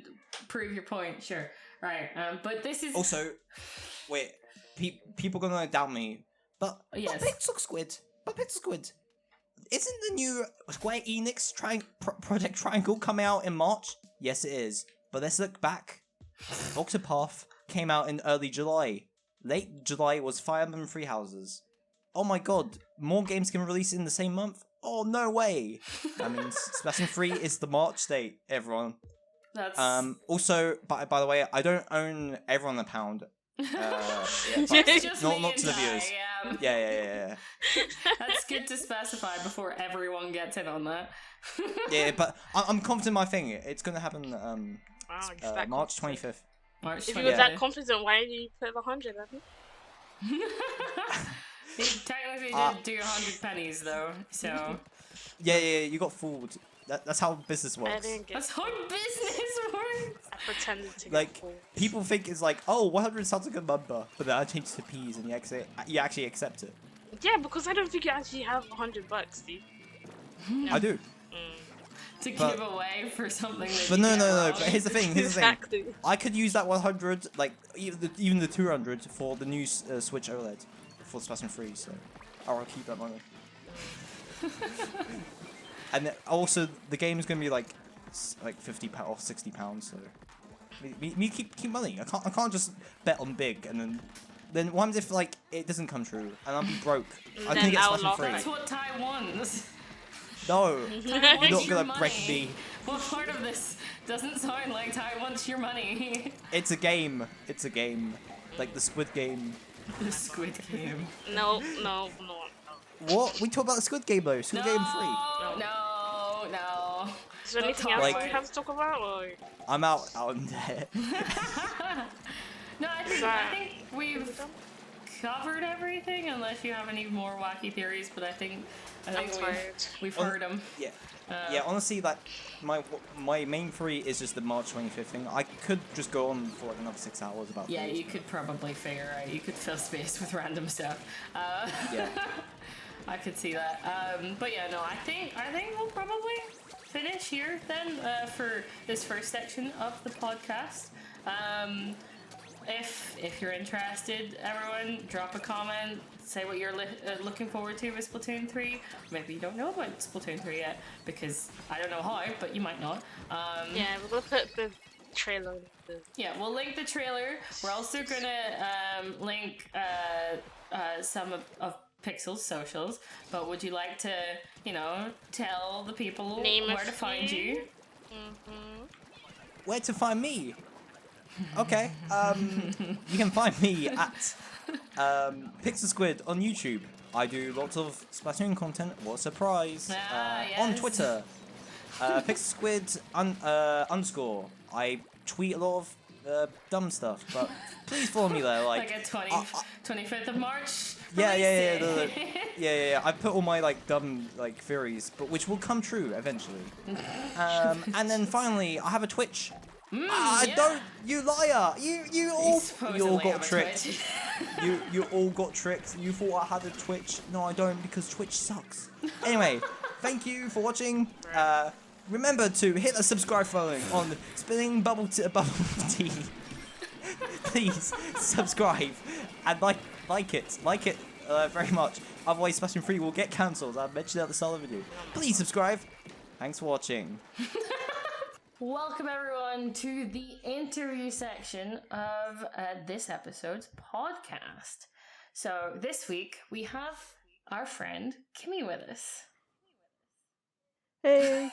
prove your point? Sure. Right. But this is
Also, wait, people gonna doubt me, but
Yes.
But PixelSquid, isn't the new Square Enix Project Triangle coming out in March? Yes, it is. But let's look back. Octopath came out in early July. Late July was Fire Emblem Three Houses. Oh my god, more games can release in the same month? Oh, no way! That means Splatoon 3 is the March date, everyone.
that's
Also, by the way, I don't own everyone a pound. Yeah,
it's just
not
me
to the
and Ty,
viewers.
yeah.
Yeah.
That's good to specify before everyone gets in on that.
Yeah, but I'm confident in my thing. It's gonna happen
Wow, it's that
March
confident.
25th.
March
If you
20th.
were that confident, why did you put 100?
He technically did do 100 pennies though, so
Yeah, you got fooled. That's how business
I
works.
didn't get
that's how business works.
I pretended to
Like,
get full.
people think it's like, oh, 100 sounds like a number, but then I change it to P's and you actually accept it.
Yeah, because I don't think you actually have $100, dude.
I do.
To
But-
give away for something that
But
you
no,
get wrong.
but here's the thing,
Exactly.
I could use that 100, like, even the 200 for the new Switch OLED for Splatoon 3, so I'll keep that money. And then also, the game is going to be like £50 or £60, so me keep money. I can't just bet on big and then what happens if like it doesn't come true and I'll be broke? I
Then
can get
I'll
Splatoon
lock
3.
That's what Ty wants.
No,
Ty
you're
wants
not
your
gonna break
money.
me.
What part of this doesn't sound like Ty wants your money?
It's a game. It's a game. Like the Squid Game.
The Squid Game.
No.
What? We talk about the Squid Game though. Squid Game 3.
No.
Is there
Don't
anything
talk
else
about
we
it.
have to talk about? Or...
I'm out on there.
No, I think we've covered everything, unless you have any more wacky theories. But I think we've heard them.
Yeah. Yeah, honestly, like my main theory is just the March 25th thing. I could just go on for like another 6 hours about.
Yeah,
theories.
you could probably figure out. You could fill space with random stuff.
Yeah.
I could see that. But yeah, no, I think we'll probably finish here then for this first section of the podcast. If you're interested, everyone, drop a comment. Say what you're looking forward to with Splatoon 3. Maybe you don't know about Splatoon 3 yet, because I don't know how, but you might not.
Yeah, we're gonna put the trailer.
Yeah, we'll link the trailer. We're also gonna link some of Pixel's socials. But would you like to, tell the people where to find you?
Where to find me? Okay. You can find me at PixelSquid on YouTube. I do lots of Splatoon content. What a surprise!
Yes.
On Twitter, PixelSquid _ I tweet a lot of dumb stuff, but please follow me there. Like
a 25th of March.
yeah.
release
Yeah. I put all my like dumb like theories, but which will come true eventually. And then finally, I have a Twitch.
yeah.
Don't, you liar! You all
supposedly
got
have a
tricked.
Twitch.
You all got tricked. You thought I had a Twitch. No, I don't, because Twitch sucks. Anyway, thank you for watching. Remember to hit the subscribe button on Spilling Bubble Tea. Please subscribe and like it very much. Otherwise, Splatoon 3 will get cancelled. I mentioned it at the start of the video. Please subscribe. Thanks for watching.
Welcome everyone to the interview section of this episode's podcast. So this week we have our friend Kimmi with us.
Hey.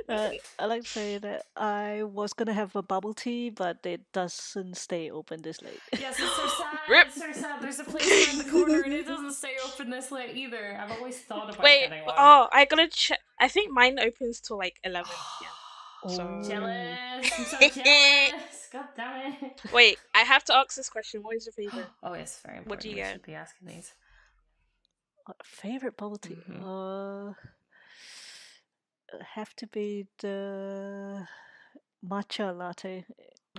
I like to say that I was gonna have a bubble tea, but it doesn't stay open this late.
Yes, it's so sad.
Rip.
It's so sad. There's a place around the corner and it doesn't stay open this late either. I've always thought about
Wait,
getting one.
I gotta check. I think mine opens till like 11 p.m. So
Jealous. I'm so jealous. God damn it.
wait, I have to ask this question. What is your favorite?
Oh, yes, very important.
What do you
We
get?
should be asking these.
Favorite bubble tea? Have to be the matcha latte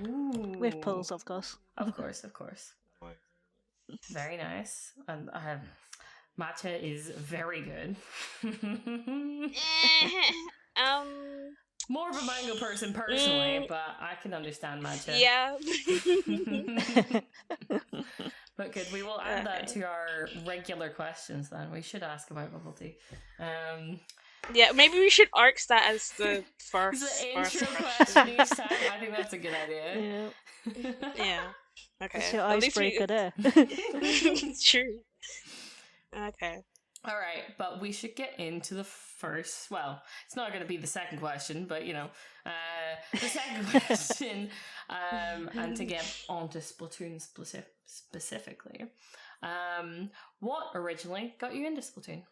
Ooh.
with pearls, of course.
Of course. Very nice. And matcha is very good. More of a mango person personally, but I can understand matcha.
Yeah.
But good, we will add that to our regular questions then. We should ask about bubble tea.
Yeah, maybe we should arc that as the first.
The intro
first
question each time. I think that's a good idea.
Yeah,
Yeah. Okay.
it's your
At least
icebreaker there.
True. Okay.
All right, but we should get into the first. Well, it's not going to be the second question, but the second question, and to get onto Splatoon specifically, what originally got you into Splatoon?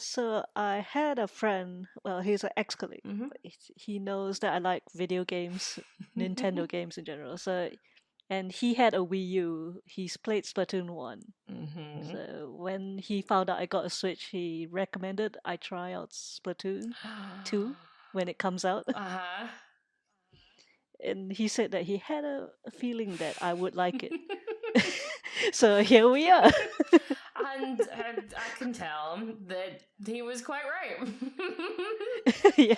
So I had a friend. Well, he's an ex-colleague.
Mhm.
But he knows that I like video games, Nintendo games in general. And he had a Wii U. He's played Splatoon 1.
Mm-hmm.
So when he found out I got a Switch, he recommended I try out Splatoon 2 when it comes out.
Uh-huh.
And he said that he had a feeling that I would like it. So here we are.
And I can tell that he was quite right.
Yeah.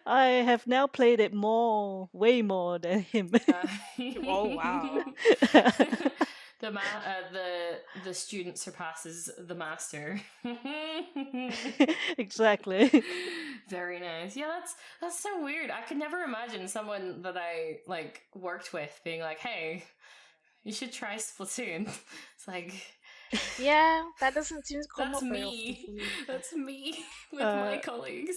I have now played it way more than him.
Oh, wow.
The student surpasses the master.
Exactly.
Very nice. Yeah, that's so weird. I could never imagine someone that I worked with being like, "Hey, you should try Splatoon." It's like,
Yeah, that doesn't seem to come
That's
up very
me.
often for me.
That's me with my
Uh,
colleagues.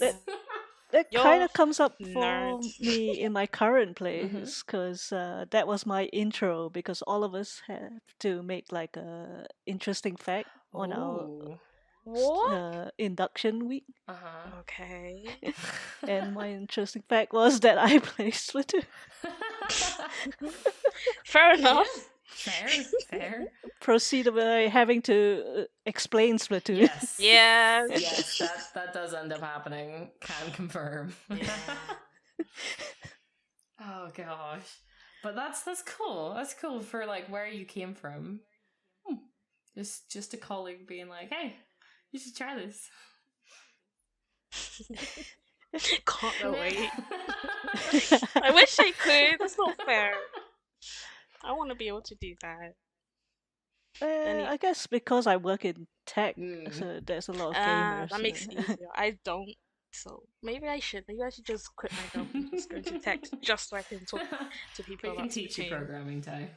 That
Yo,
kind of comes up for
nerd.
me in my current plays because that was my intro because all of us have to make like a interesting fact on our
Ooh.
What?
induction week.
Uh-huh.
Okay.
And my interesting fact was that I play Splatoon.
Fair enough.
Fair.
Proceed by having to explain Splatoon.
Yes.
Yeah.
Yes, that does end up happening. Can confirm. Oh gosh. But that's cool. That's cool for like where you came from. Just a colleague being like, "Hey, you should try this."
Can't wait. I wish I could. That's not fair. I want to be able to do that.
I guess because I work in tech,
Mm.
so there's a lot of gamers.
That makes it easier. I don't. So maybe I should. Maybe I should just quit my job and just go to tech just so I can talk to people
We
about
can teach you
Splatoon.
programming, Ty.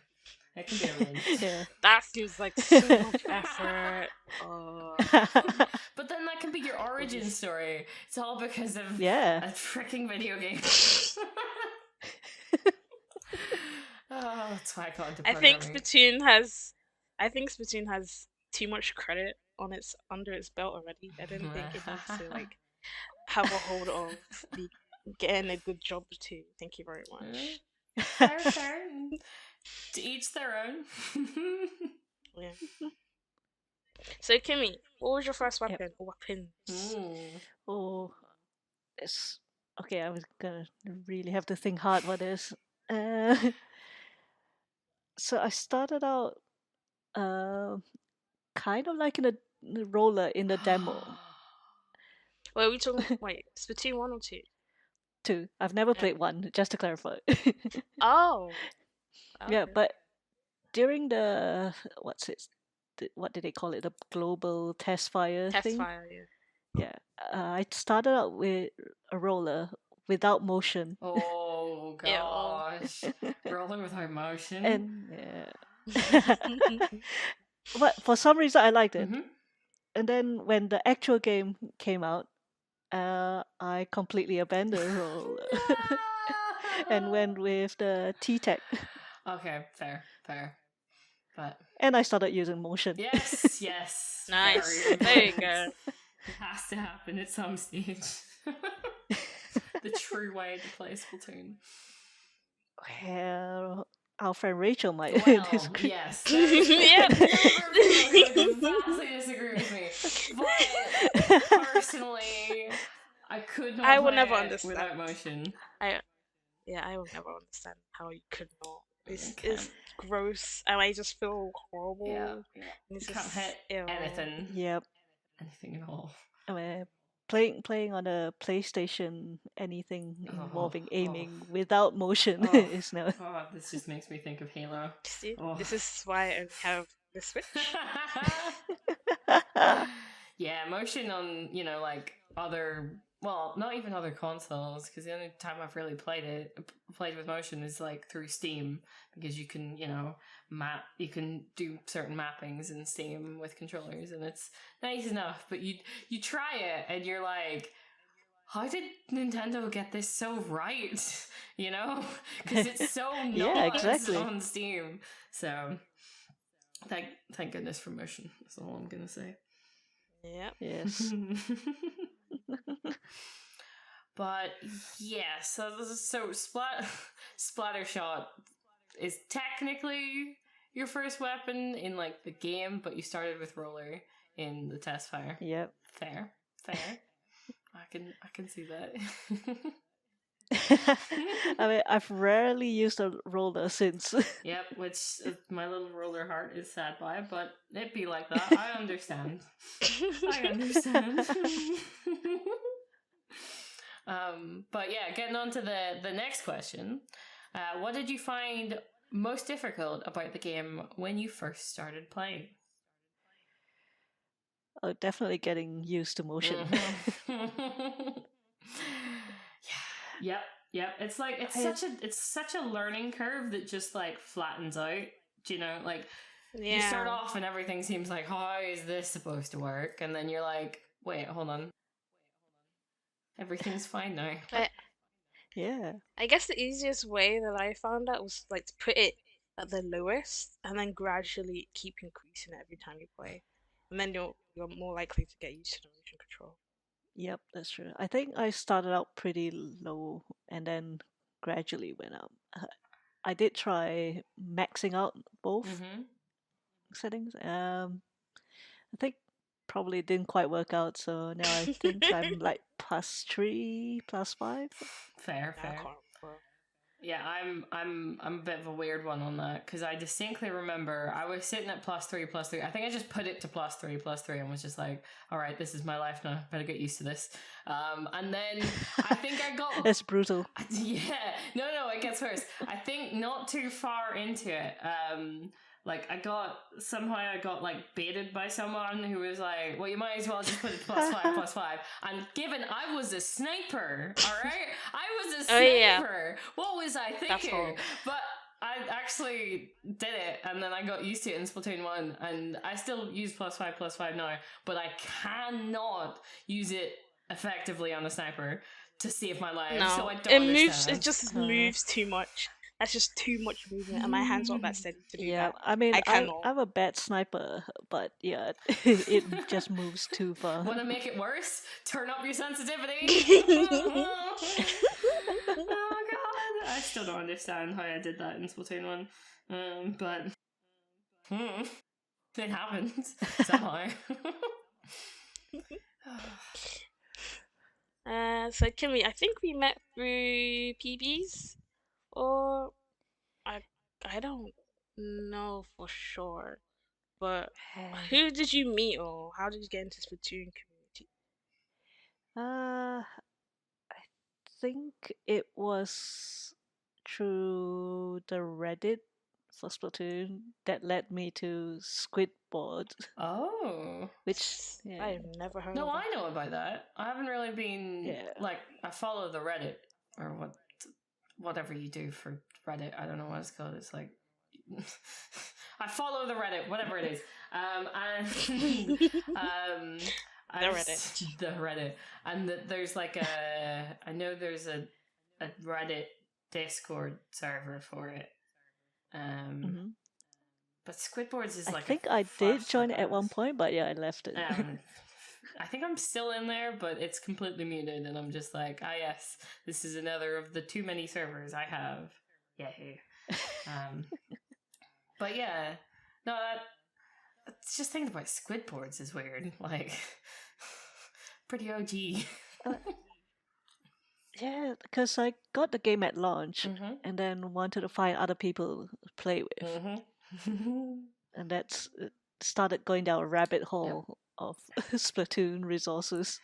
It can be arranged.
Yeah.
That seems like so much effort.
But then that can be your origin story. It's all because of
Yeah.
a freaking video game. Oh, that's why I got into
I
programming.
think Splatoon has too much credit on under its belt already. I don't think it needs to like have a hold of me getting a good job too. Thank you very much.
Fair. To each their own.
Yeah. So Kimmy, what was your first weapon or weapons?
Oh, it's okay. I was gonna really have to think hard about this. So I started out, kind of like in a roller in the demo.
Wait, are we talking? Wait, Splatoon 1 or 2?
2. I've never played 1, just to clarify.
Oh.
Yeah,
Okay.
but during the what did they call it? The global test fire thing.
fire, yeah.
Yeah, I started out with a roller without motion.
Oh gosh. Rolling without motion.
And but for some reason I liked it. And then when the actual game came out, I completely abandoned the role and went with the T-Tech.
Okay, fair. But
and I started using motion.
yes.
Nice. Very good.
It has to happen at some stage. The true way to play Splatoon.
Well, our friend Rachel might
Well,
disagree.
yes.
Yeah.
Vastly disagree with me. But personally, I could not
I will
play
never
it
understand.
without motion.
I will never understand how you could not. It's gross, and I just feel horrible.
Yeah.
And it's
You can't
just,
hit
ew.
anything.
Yep.
Anything at all.
I mean, playing on a PlayStation, anything involving aiming without motion is no.
Oh, this just makes me think of Halo.
See,
Oh.
this is why I only have the Switch.
Yeah, motion on, like other, well, not even other consoles, because the only time I've really played with motion is like through Steam, because you can, you can do certain mappings in Steam with controllers, and it's nice enough, but you try it and you're like, how did Nintendo get this so right? Because it's so not
Yeah, exactly.
on Steam. So thank goodness for motion. That's all I'm gonna say.
Yeah.
Yes.
But yeah, so Splattershot is technically your first weapon in like the game, but you started with roller in the test fire.
Yep.
Fair. I can see that.
I mean, I've rarely used a roller since.
Yep, which my little roller heart is sad by, but it be like that. I understand. But yeah, getting on to the next question. What did you find most difficult about the game when you first started playing?
Oh, definitely getting used to motion.
Yep. It's like it's such a learning curve that just like flattens out. Like You start
Yeah.
off and everything seems like, how is this supposed to work? And then you're like, wait, hold on. Everything's fine now.
But
Yeah.
I guess the easiest way that I found out was like to put it at the lowest and then gradually keep increasing it every time you play. And then you're more likely to get used to the motion control.
Yep, that's true. I think I started out pretty low and then gradually went up. I did try maxing out both
Mm-hmm.
settings. I think probably didn't quite work out, so now I think I'm like +3, +5.
Fair,
I
fair.
can't remember.
Yeah, I'm a bit of a weird one on that because I distinctly remember I was sitting at +3, +3. I think I just put it to +3, +3, and was just like, all right, this is my life now. Better get used to this. And then I think I got
That's brutal.
yeah, no, it gets worse. I think not too far into it. Like I got like baited by someone who was like, well, you might as well just put it to +5, +5. And given I was a sniper, all right, I was a sniper.
Oh, yeah.
What was I
That's
thinking?
horrible.
But I actually did it, and then I got used to it in Splatoon 1, and I still use +5, +5 now, but I cannot use it effectively on a sniper to save my life.
No,
So I don't
it moves.
understand.
It just moves too much. That's just too much movement, and my hands aren't that steady to do
Yeah,
that.
I mean,
I cannot.
I'm a bad sniper, but yeah, it just moves too far.
Want to make it worse? Turn up your sensitivity. Oh god, I still don't understand how I did that in Splatoon 1, but it happens somehow.
So Kimmy, I think we met through PBs, or I don't know for sure, but who did you meet, or how did you get into Splatoon community?
I think it was through the Reddit for Splatoon that led me to Squidboard,
Oh.
which
I have never heard
No,
of
I
that.
know about that. I haven't really been
Yeah.
like I follow the Reddit or whatever you do for Reddit. I don't know what it's called. It's like I follow the Reddit, whatever it is. And the Reddit, and there's like I know there's a Reddit Discord server for it. But Squidboards is
I
like
think I did join it at one point, but yeah, I left it.
I think I'm still in there, but it's completely muted, and I'm just like, yes, this is another of the too many servers I have. Yay. But yeah, no, it's just thinking about Squidboards is weird. Like, pretty OG.
Yeah, because I got the game at launch and then wanted to find other people to play with. And that's started going down a rabbit hole of Splatoon resources.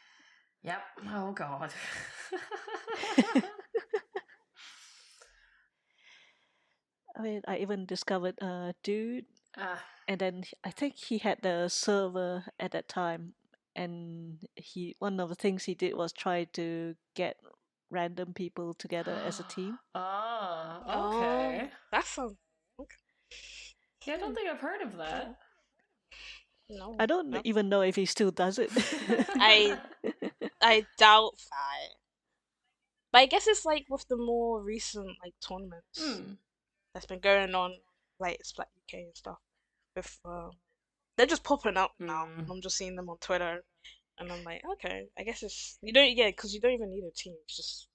Yep. Oh god.
I mean, I even discovered a dude, and then I think he had the server at that time, and one of the things he did was try to get random people together as a team.
Okay.
That sounds.
Yeah, I don't think I've heard of that.
No,
I don't even know if he still does it.
I doubt that. But I guess it's like with the more recent like tournaments that's been going on, like Splat UK and stuff. With they're just popping up now. I'm just seeing them on Twitter, and I'm like, okay, I guess it's because you don't even need a team. It's just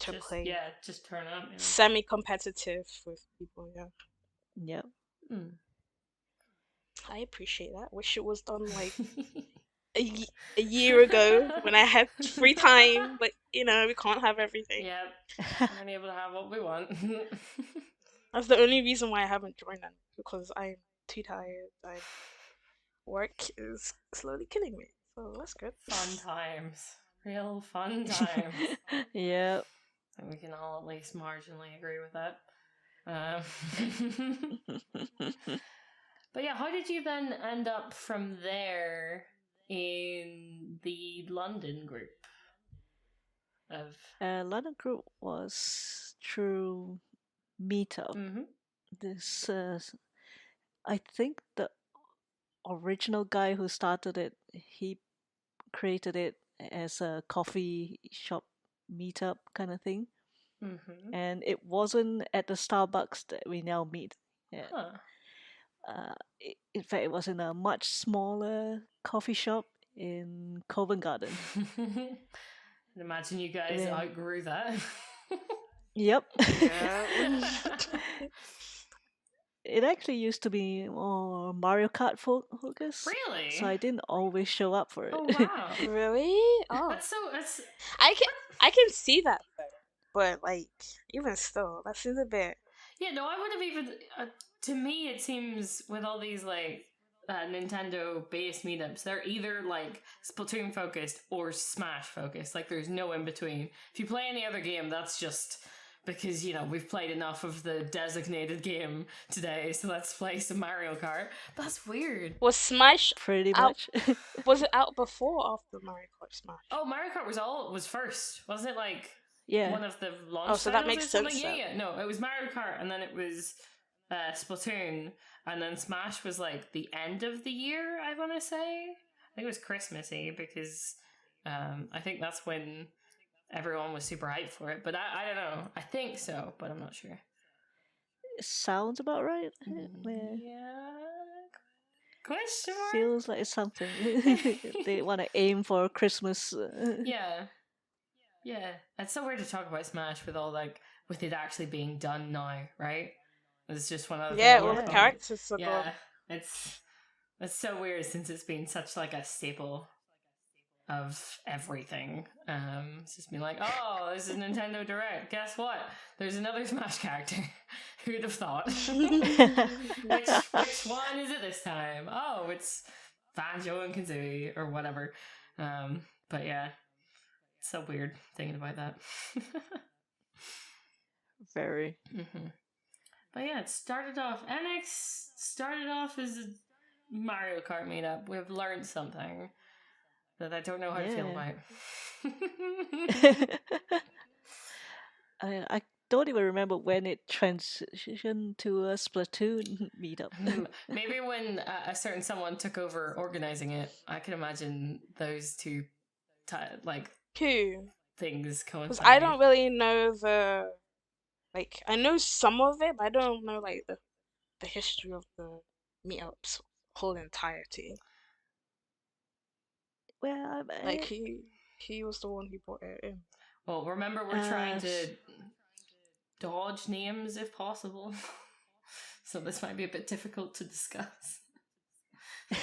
to play.
Yeah, just turn up. Yeah.
Semi-competitive with people. Yeah.
Yep.
I appreciate that. Wish it was done like a year ago when I had free time, but we can't have everything.
Yep. We're unable to have what we want.
That's the only reason why I haven't joined them, because I'm too tired. Work is slowly killing me, so that's good.
Fun times. Real fun times.
Yep.
I think we can all at least marginally agree with that. But yeah, how did you then end up from there in the London group?
London group was through Meetup. This I think the original guy who started it, he created it as a coffee shop meetup kind of thing.
Mm-hmm.
And it wasn't at the Starbucks that we now meet. Yeah.
Huh.
In fact, it was in a much smaller coffee shop in Covent Garden.
Imagine you guys
Then-
outgrew that.
Yep.
Yeah.
It actually used to be more Mario Kart focus.
Really?
So I didn't always show up for it.
Oh wow.
Really? Oh,
That's
I can see that though, but like even still, that seems a bit.
yeah. No, I would have even. To me, it seems with all these like Nintendo based meetups, they're either like Splatoon focused or Smash focused. Like there's no in between. If you play any other game, that's just because we've played enough of the designated game today, so let's play some Mario Kart. That's weird.
Was Smash
Pretty
Out-
much.
was it out before or after Mario Kart Smash?
Oh, Mario Kart was first, wasn't it? Like
Yeah.
one of the launch.
Oh, so that
titles
makes
or something?
sense then.
Yeah. No, it was Mario Kart, and then it was Splatoon, and then Smash was like the end of the year. I want to say. I think it was Christmassy because I think that's when everyone was super hyped for it. But I don't know. I think so, but I'm not sure.
Sounds about right.
Yeah. Question mark?
Feels like something. They want to aim for Christmas.
Yeah. Yeah. It's so weird to talk about Smash with it actually being done now, right? It's just one of the
Yeah,
things
all
where-
the characters are
Yeah.
gone.
It's so weird since it's been such like a staple of everything. It's just been like, oh, this is Nintendo Direct. Guess what? There's another Smash character. Who'd have thought? which one is it this time? Oh, it's Banjo and Kazooie or whatever. But yeah, it's so weird thinking about that.
Very.
Mm-hmm. But yeah, NX started off as a Mario Kart meetup. We've learned something that I don't know how to feel
Yeah.
about.
I don't even remember when it transitioned to a Splatoon meetup.
Maybe when a certain someone took over organizing it, I can imagine those two
Who?
things
Because
coincide.
I don't really know I know some of it, but I don't know like the history of the meetups whole entirety.
Well,
Like he was the one who brought it in.
Well, remember we're trying to
s-
dodge names if possible, so this might be a bit difficult to discuss.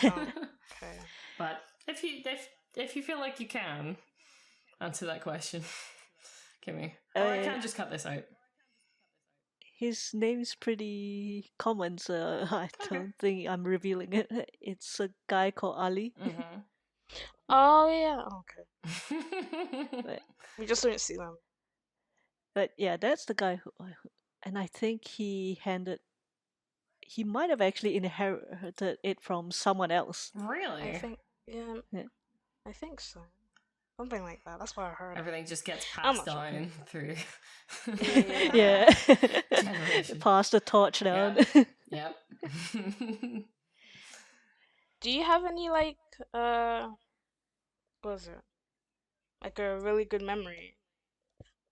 Okay.
But if you feel like you can answer that question, Kimmy, or I can just cut this out.
his name's pretty common, so I don't think I'm revealing it. It's a guy called Ali.
Mm-hmm.
Oh yeah. Okay. We just don't see them.
But yeah, that's the guy and I think he might have actually inherited it from someone else.
Really?
I think yeah.
Yeah.
I think so. Something like that. That's what I heard.
Everything just gets
I'm
passed
not sure.
down through.
Yeah.
Generation.
Pass the torch down.
Yep.
Do you have any what was it? Like a really good memory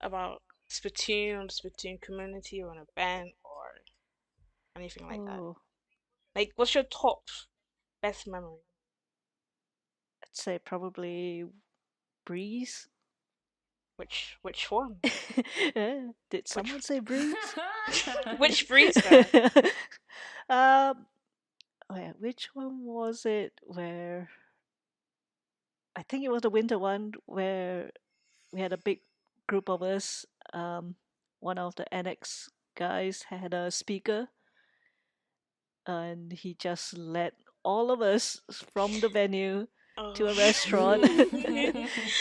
about Splatoon or the Splatoon community or an event or anything like that?
Oh,
Like, what's your top best memory?
I'd say probably Breeze.
Which one?
Did someone say Breeze?
Which breeze though?
Yeah, which one was it where I think it was the winter one where we had a big group of us. One of the NX guys had a speaker and he just led all of us from the venue to a restaurant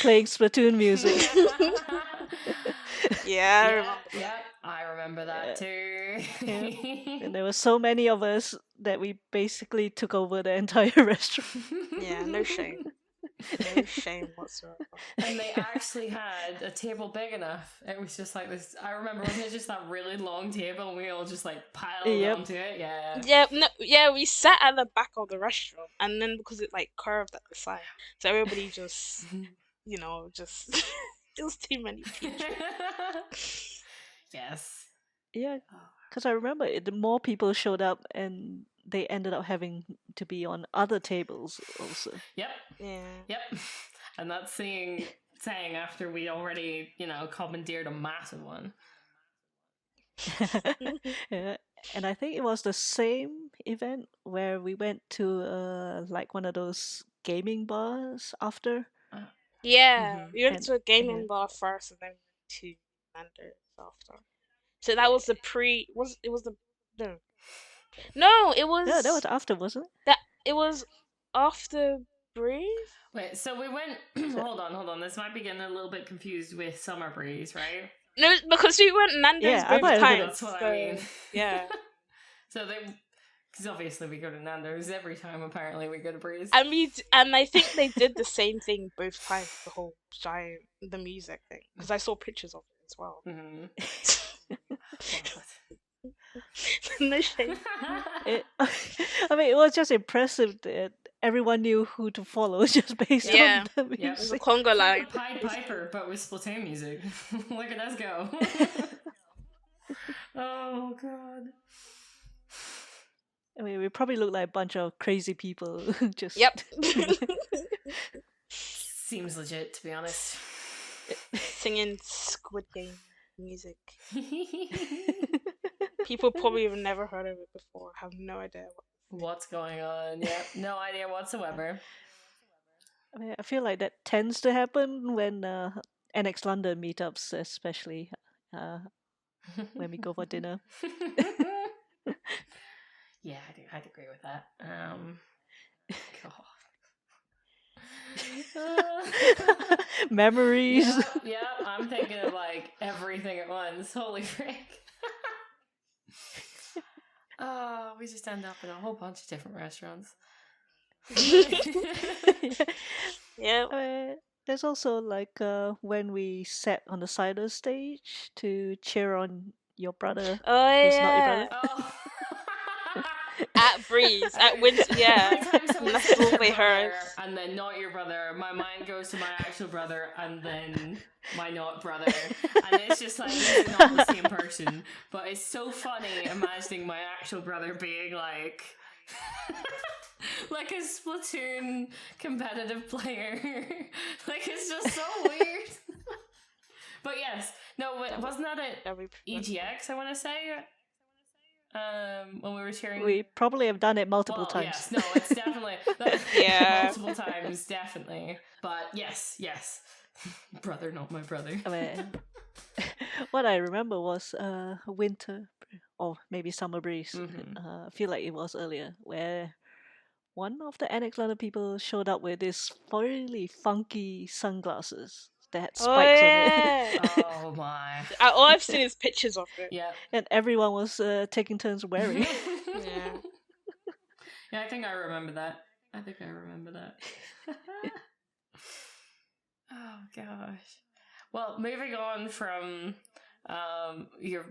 playing Splatoon music.
Yeah, I remember.
Yep, I remember that too.
And there were so many of us that we basically took over the entire restaurant.
Yeah, no shame. No shame whatsoever.
And they actually had a table big enough. It was just like this. I remember, wasn't it just that really long table and we all just like piled onto it? Yeah.
Yeah, no, yeah, we sat at the back of the restaurant, and then because it like curved at the side, so everybody just, just it was too many people.
Yes.
Yeah, because I remember the more people showed up and they ended up having to be on other tables also.
Yep.
Yeah.
Yep. And that's saying after we already, commandeered a massive one.
Yeah. And I think it was the same event where we went to like one of those gaming bars after.
Yeah, we went
And-
to a gaming bar first, and then went to Nando's after. So that was the pre. It was the no, it was
Yeah, that was after, wasn't it?
it was after Breeze.
Wait, so we went. hold on. This might be getting a little bit confused with Summer Breeze, right?
No, because we went Nando's
Yeah, I
both
might have
times.
been-
That's what
so,
I mean.
Yeah.
So because obviously we go to Nando's every time. Apparently we go to Breeze.
And I think they did the same thing both times. The whole the music thing, because I saw pictures of it as well. No shame.
I mean, it was just impressive that everyone knew who to follow just based
Yeah.
on the
Yeah.
It was a
music.
conga line.
Pied Piper, but with Splatoon music. Look at us go. Oh god.
I mean, we probably look like a bunch of crazy people. Just
Yep.
Seems legit, to be honest.
Singing Squid Game music. People probably have never heard of it before. Have no idea.
What's going on? Yep, no idea whatsoever.
I mean, I feel like that tends to happen when NX London meetups, especially when we go for dinner.
Yeah, I'd agree with that. God.
Memories.
Yep, I'm thinking of like everything at once. Holy frick. Oh, we just end up in a whole bunch of different restaurants.
Yeah.
There's also like when we sat on the side of the stage to cheer on your brother.
Oh
who's
yeah.
not your brother.
Oh.
At Breeze, at Winter, yeah.
Every time someone
That's
says
all
your
they heard.
brother and then not your brother, my mind goes to my actual brother and then my not brother. And it's just like, this is not the same person. But it's so funny imagining my actual brother being like... like a Splatoon competitive player. Like, it's just so weird. But yes, no, wasn't that at EGX, I want to say? When we were cheering.
We probably have done it multiple times.
Yes, no, it's definitely
Yeah.
multiple times, definitely. But yes, brother, not my brother.
I mean, what I remember was winter or maybe summer breeze. I feel like it was earlier, where one of the NX London people showed up with this really funky sunglasses that had spikes on it.
Oh my!
All I've seen is pictures of it.
Yeah,
and everyone was taking turns wearing.
Yeah.
Yeah, I think I remember that. Oh gosh. Well, moving on from your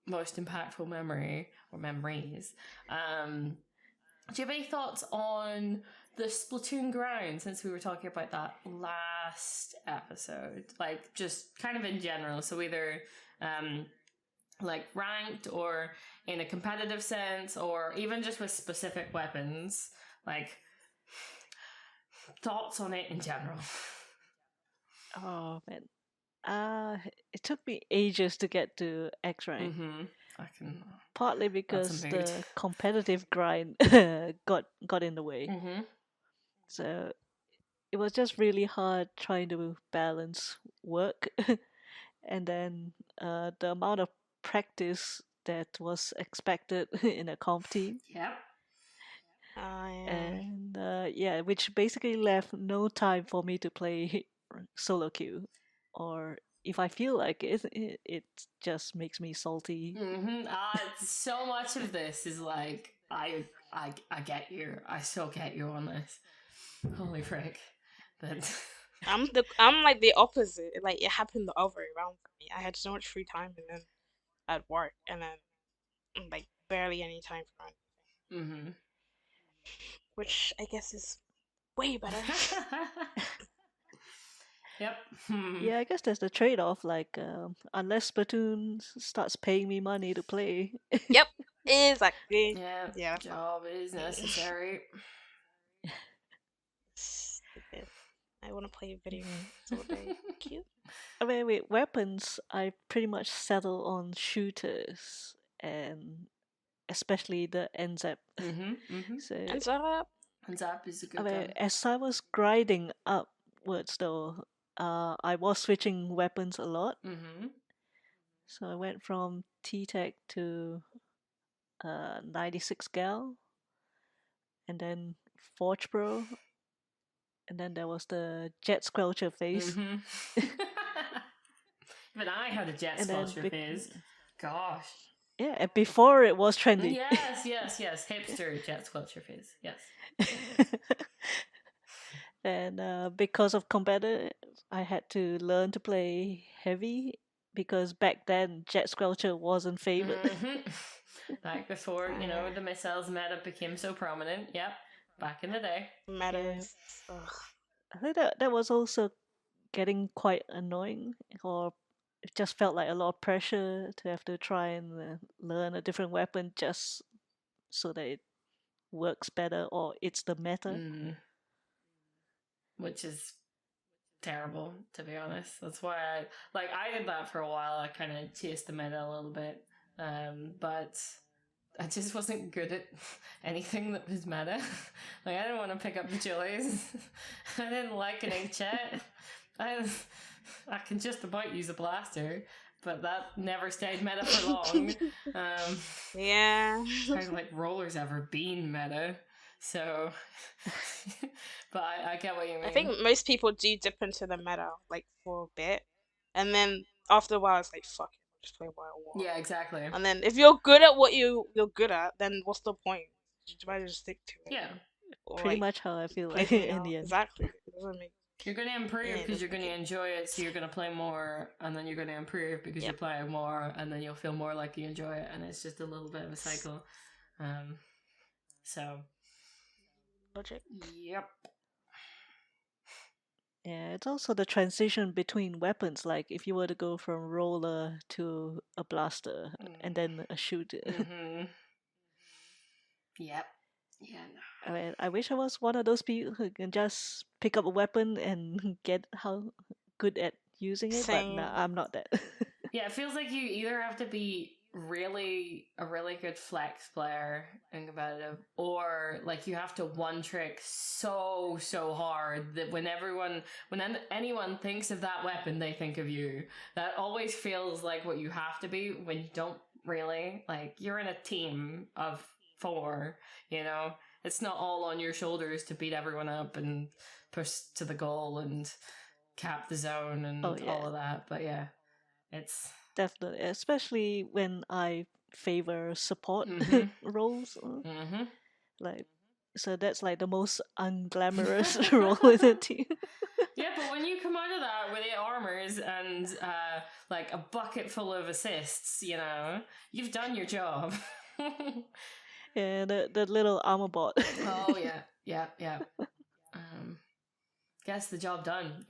most impactful memory or memories, do you have any thoughts on the Splatoon ground, since we were talking about that last episode? Like, just kind of in general, so either like ranked or in a competitive sense, or even just with specific weapons, like thoughts on it in general.
Oh man, it took me ages to get to X rank.
I can.
Partly because
mood.
the competitive grind got in the way. So it was just really hard trying to balance work and then the amount of practice that was expected in a comp team.
Yep.
And which basically left no time for me to play solo queue, or if I feel like it just makes me salty.
So much of this is like I get you. I so get you on this. Holy frick. But
I'm like the opposite. Like it happened the other way around for me. I had so much free time and then at work and then like barely any time for anything. Which I guess is way better.
Yep.
Yeah, I guess there's the trade-off. Like, unless Splatoon starts paying me money to play.
Yep. Exactly.
Yeah.
Yeah.
Job is necessary.
Stupid. I want to play video games all day. Cute.
I mean, with weapons, I pretty much settle on shooters, and especially the NZAP. So,
And so
Zap is a good
I mean,
gun.
as I was grinding upwards, though, I was switching weapons a lot. So I went from T-Tech to 96 Gal, and then Forge Pro, and then there was the Jet Squelcher phase.
Even I had a Jet Squelcher phase. Gosh.
Yeah, and before it was trendy.
Yes. Hipster Jet Squelcher phase. Yes.
And because of competitive, I had to learn to play heavy because back then Jet Squelcher wasn't favored.
Back before, the missiles meta became so prominent. Yep. Back in the day.
matters.
Yeah. I think that was also getting quite annoying, or it just felt like a lot of pressure to have to try and learn a different weapon just so that it works better or it's the meta.
Which is terrible, to be honest. That's why I did that for a while. I kind of chased the meta a little bit, but I just wasn't good at anything that was meta. I didn't want to pick up the chilies. I didn't like an H-chat. I can just about use a blaster, but that never stayed meta for long.
Yeah.
Kind of like roller's ever been meta. So, but I get what you mean.
I think most people do dip into the meta like for a bit, and then after a while it's like fuck it, just play what I want.
Yeah, exactly.
And then if you're good at what you're good at, then what's the point? You might just stick to it.
Yeah,
pretty much how I feel like in the end.
Exactly. It doesn't make.
You're going to improve because you're going to enjoy it, so you're going to play more, and then you're going to improve because you're playing more, and then you'll feel more like you enjoy it, and it's just a little bit of a cycle. So.
Logic.
Yep.
Yeah, it's also the transition between weapons. Like if you were to go from roller to a blaster and then a shooter.
Yep. Yeah. No.
I mean, I wish I was one of those people who can just pick up a weapon and get how good at using it.
Same.
But nah, I'm not that.
Yeah, it feels like you either have to be a really good flex player in competitive, or like you have to one trick so hard that when anyone thinks of that weapon, they think of you. That always feels like what you have to be when you don't really. Like you're in a team of 4, it's not all on your shoulders to beat everyone up and push to the goal and cap the zone and all of that. But yeah, it's
definitely, especially when I favor support roles. Like, so that's like the most unglamorous role in a team.
Yeah, but when you come out of that with 8 armors and like a bucket full of assists, you've done your job.
Yeah, the little armor bot.
Oh yeah. Gets the job done,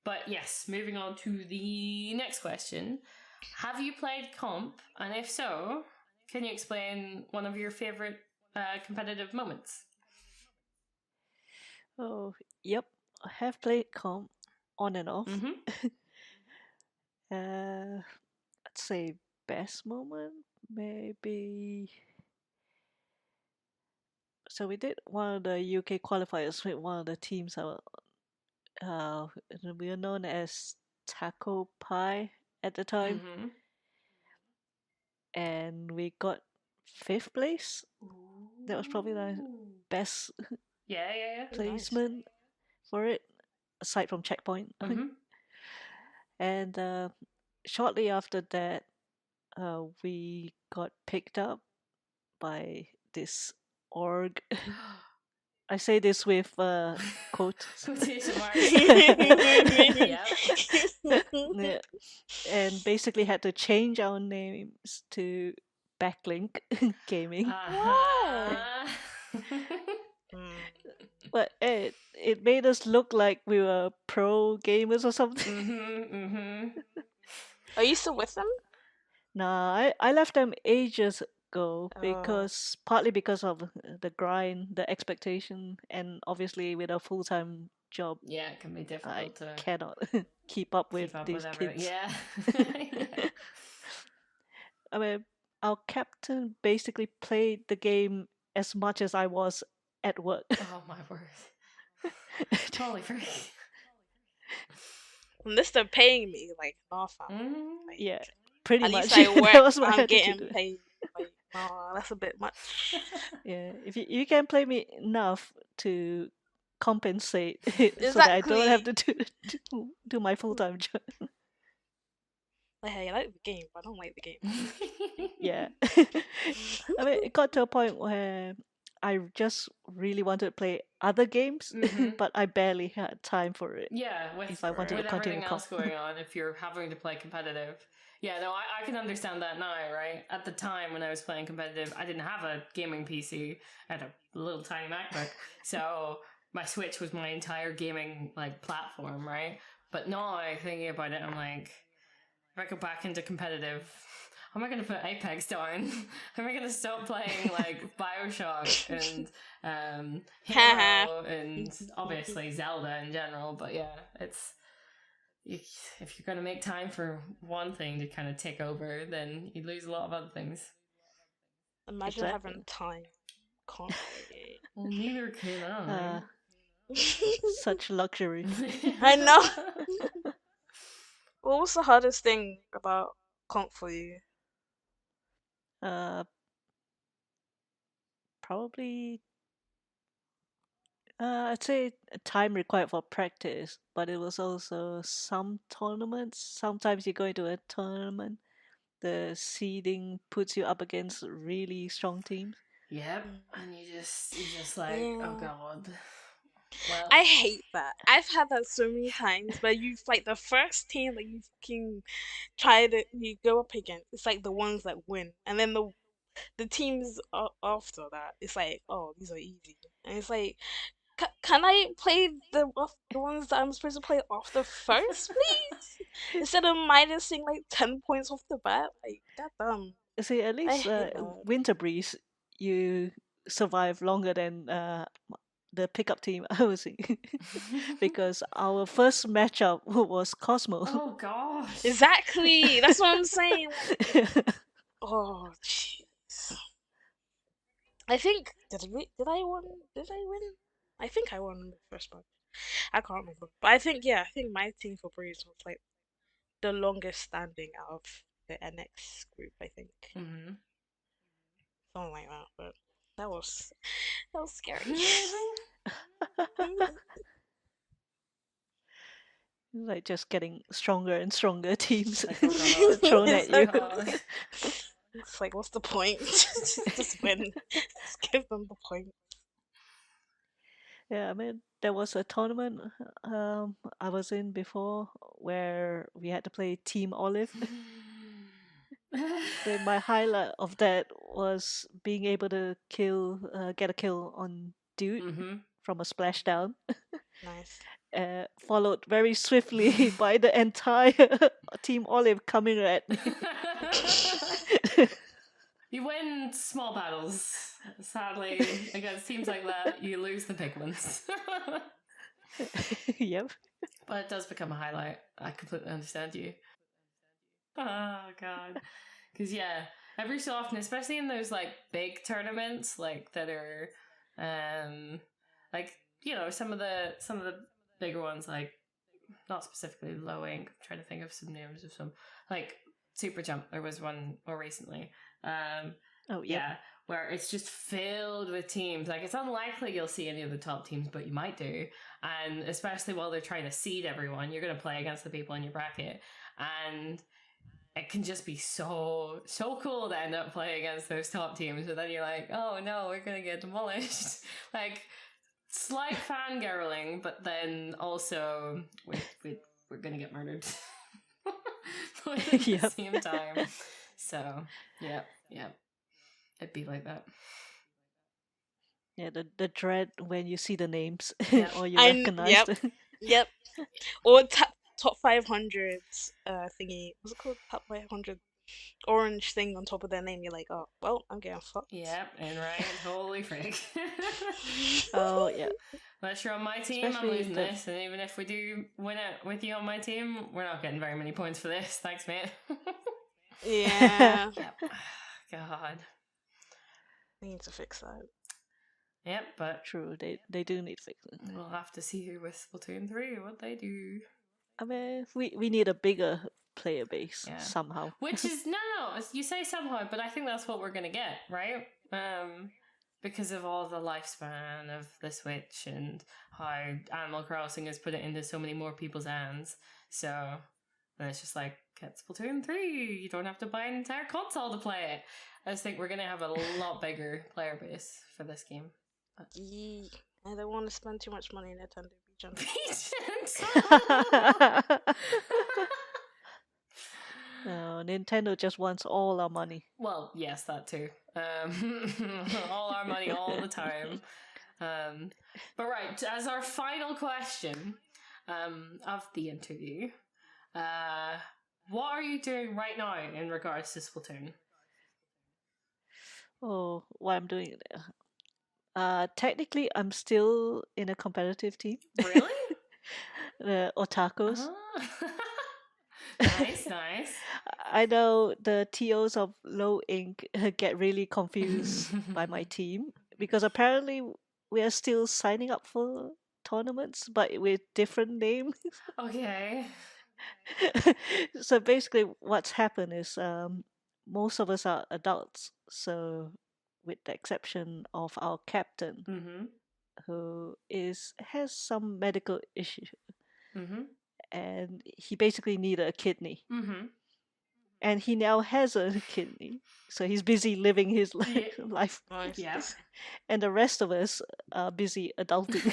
But yes, moving on to the next question. Have you played comp? And if so, can you explain one of your favorite competitive moments?
Oh, yep. I have played comp on and off. I'd say best moment, maybe. So we did one of the UK qualifiers with one of the teams. We were known as Taco Pie at the time, and we got 5th place. That was probably the best placement for it, aside from checkpoint. And shortly after that, we got picked up by this org. I say this with quotes.
Quotation marks. Yeah.
Yeah. And basically had to change our names to Backlink Gaming.
Uh-huh.
But it made us look like we were pro gamers or something.
Are you still with them?
Nah, I left them ages ago because partly because of the grind, the expectation, and obviously with a full-time job,
Yeah, it can be difficult
I
to
cannot keep up with these
everything.
kids.
Yeah.
I mean, our captain basically played the game as much as I was at work.
Oh my word. Totally free.
Unless they're paying me like nothing.
Mm-hmm.
Yeah, pretty
At
much.
least I work.
That was my
I'm
attitude.
getting paid. Like, no, that's a bit much.
Yeah, if you can play me enough to compensate
Exactly.
so that I don't have to do my full-time job.
Like, hey, I like the game, but I don't like the game.
Yeah. I mean, it got to a point where I just really wanted to play other games, but I barely had time for it.
Yeah,
if I wanted to
with
continue
everything else going on, if you're having to play competitive. Yeah, no, I can understand that now, right? At the time when I was playing competitive, I didn't have a gaming PC. I had a little tiny MacBook. So my Switch was my entire gaming like platform, right? But now thinking about it, I'm like, if I go back into competitive, how am I going to put Apex down? How am I going to stop playing like Bioshock and Halo and obviously Zelda in general? But yeah, it's if you're going to make time for one thing to kind of take over, then you lose a lot of other things.
Imagine having time. Can't play it.
Well, neither can I.
Such luxury.
I know. What was the hardest thing about Conk for you?
Probably I'd say time required for practice, but it was also some tournaments. Sometimes you go into a tournament, the seeding puts you up against really strong teams.
Yep, and you're just like, oh god. Well,
I hate that. I've had that so many times where you've like the first team that you can you go up against. It's like the ones that win, and then the teams after that, it's like, oh, these are easy, and it's like, can I play the ones that I'm supposed to play off the first, please, instead of minusing like 10 points off the bat? Like, that dumb.
See, at least Winter Breeze, you survive longer than the pickup team I was in, because our first matchup was Cosmo.
Oh gosh.
Exactly. That's what I'm saying. Like, oh jeez. I think did I win? I think I won the first match. I can't remember, but I think my team for Breeze was like the longest standing out of the NX group. I think something like that. But that was scary.
Like just getting stronger and stronger teams
like,
thrown at you.
It's like, what's the point? Just win. Just give them the point.
Yeah, I mean, there was a tournament I was in before where we had to play Team Olive. So my highlight of that was being able to get a kill on Dude from a splashdown.
Nice.
Followed very swiftly by the entire Team Olive coming at me.
You win small battles. Sadly, against teams like that, you lose the big ones.
Yep.
But it does become a highlight. I completely understand you. Oh, God. Because, yeah, every so often, especially in those, like, big tournaments, like, that are, like, you know, some of the bigger ones, like, not specifically low ink. I'm trying to think of some names of some, like, Super Jump. There was one more recently. Yeah, where it's just filled with teams. Like, it's unlikely you'll see any of the top teams, but you might do. And especially while they're trying to seed everyone, you're going to play against the people in your bracket. And it can just be so cool to end up playing against those top teams, but then you're like, oh no, we're gonna get demolished. Like, slight fangirling, but then also we're gonna get murdered. But at the same time. So, yeah. It'd be like that.
Yeah, the dread when you see the names or you
I
recognize them.
Yep. Or top 500 thingy. What's it called? Top 500 orange thing on top of their name. You're like, oh, well, I'm getting fucked.
Yep, and right, holy freak.
Oh, yeah.
Unless you're on my team,
Especially
I'm losing this, and even if we do win it with you on my team, we're not getting very many points for this. Thanks, mate.
Yeah.
Yep. God.
We need to fix that.
Yep, but
True, they do need fixing.
we'll have to see with Splatoon 3 what they do.
I mean, we need a bigger player base somehow.
Which is no, you say somehow, but I think that's what we're gonna get, right? Because of all the lifespan of the Switch and how Animal Crossing has put it into so many more people's hands. So then it's just like, get Splatoon 3. You don't have to buy an entire console to play it. I just think we're gonna have a lot bigger player base for this game.
I don't want to spend too much money in Nintendo. Be
No, Nintendo just wants all our money.
Well, yes, that too. All our money all the time. But right, as our final question of the interview, what are you doing right now in regards to Splatoon?
Oh, what I'm doing there. Technically, I'm still in a competitive team.
Really?
The Otakus.
Nice.
I know the TOs of Low Ink get really confused by my team because apparently we are still signing up for tournaments, but with different names.
Okay.
So basically, what's happened is most of us are adults. So, with the exception of our captain, who has some medical issue, and he basically needed a kidney. And he now has a kidney, so he's busy living his life.
Yeah.
And the rest of us are busy adulting.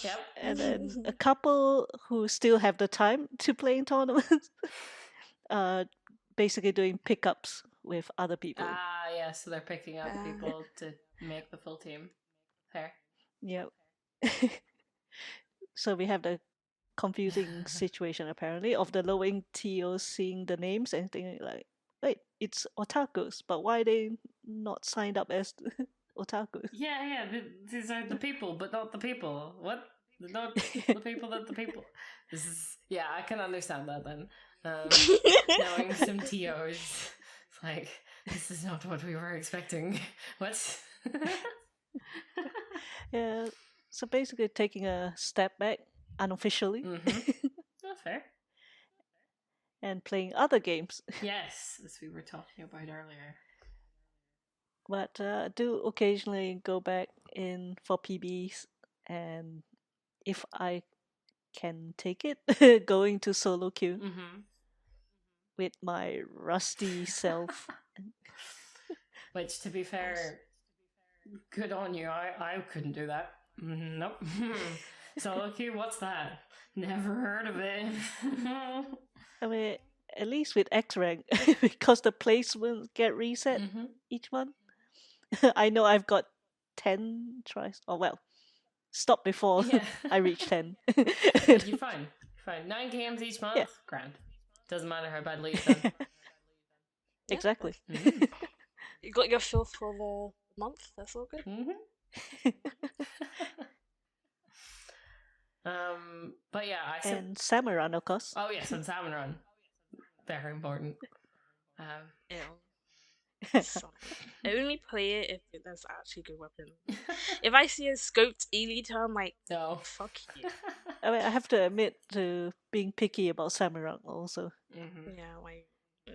Yep.
And then a couple who still have the time to play in tournaments, basically doing pickups with other people.
Yeah, so they're picking up people to make the full team. Fair.
Yep. So we have the confusing situation apparently of the low-ink TOs seeing the names and thinking like, wait, it's otakus, but why are they not signed up as otakus?
Yeah, these are the people, but not the people. What? Not the people, not the people. This is, I can understand that then. Knowing some TOs, it's like, this is not what we were expecting. What?
Yeah, so basically taking a step back unofficially.
Oh, fair.
And playing other games.
Yes, as we were talking about earlier.
But I do occasionally go back in for PBs, and if I can take it, going to solo queue with my rusty self.
Which, to be fair, good on you. I couldn't do that. Nope. Solo queue, what's that? Never heard of it.
I mean, at least with X rank, because the placements get reset each month. I know I've got 10 tries. Oh, well, stop before I reach 10.
You're fine. 9 games each month?
Yeah.
Grand. Doesn't matter how badly you've done.
Exactly.
You got your fill for the month, that's all good.
But yeah,
and Salmon Run, of course.
Oh yes, and Salmon Run. Very important.
So, I only play it if there's actually good weapon. If I see a scoped elite, I'm like,
no,
fuck you.
I mean, I have to admit to being picky about Salmon Run also.
Yeah, like,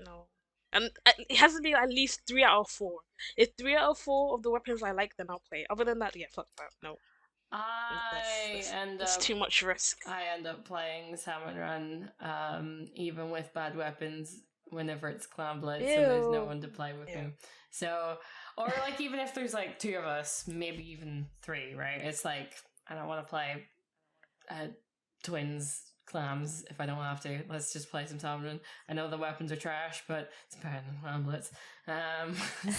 no. And it has to be at least 3 out of 4. If 3 out of 4 of the weapons I like, then I'll play. Other than that, yeah, fuck that. No. It's too much risk.
I end up playing Salmon Run, even with bad weapons, whenever it's Clan Blitz and there's no one to play with me. So, or like even if there's like 2 of us, maybe even 3, right? It's like, I don't want to play twins clams if I don't have to. Let's just play some Salmon Run. I know the weapons are trash, but it's better than Clan Blitz.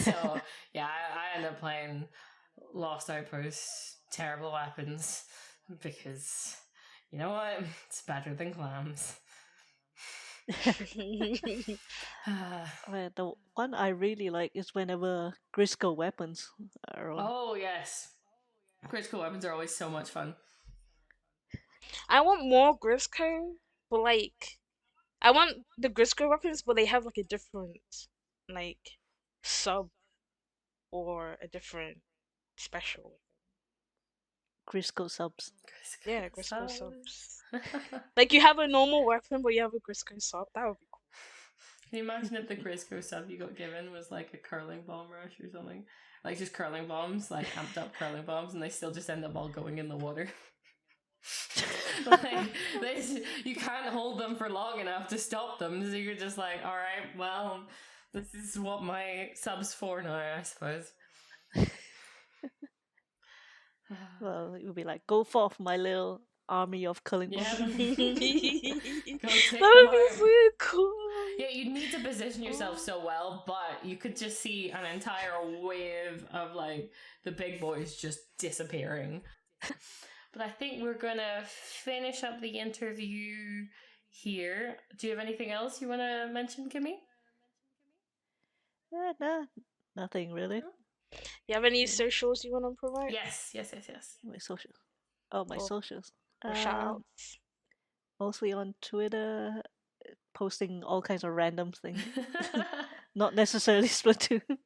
So, yeah, I end up playing Lost Outposts, terrible weapons, because you know what? It's better than clams.
The one I really like is whenever Grisco weapons are on.
Oh, yes. Critical weapons are always so much fun.
I want more Grisco, but like, I want the Grisco weapons, but they have like a different, like, sub or a different special.
Grisco subs.
Yeah, Grisco subs. Like, you have a normal weapon, but you have a Grisco sub. That would be cool.
Can you imagine if the Grisco sub you got given was like a curling bomb rush or something? Like just curling bombs, like amped up curling bombs, and they still just end up all going in the water. Like, you can't hold them for long enough to stop them, so you're just like, alright, well, this is what my sub's for now, I suppose.
Well, it would be like, go forth, my little army of culling
Yeah.
bombs.
Go take
That
them
would be
out.
so cool.
Yeah, you need to position yourself so well, but you could just see an entire wave of like the big boys just disappearing. But I think we're gonna finish up the interview here. Do you have anything else you want to mention, Kimmi?
No, nothing really.
You have any socials you want to promote?
Yes.
My socials. Oh, my socials.
Or shout outs?
Mostly on Twitter, posting all kinds of random things. Not necessarily Splatoon.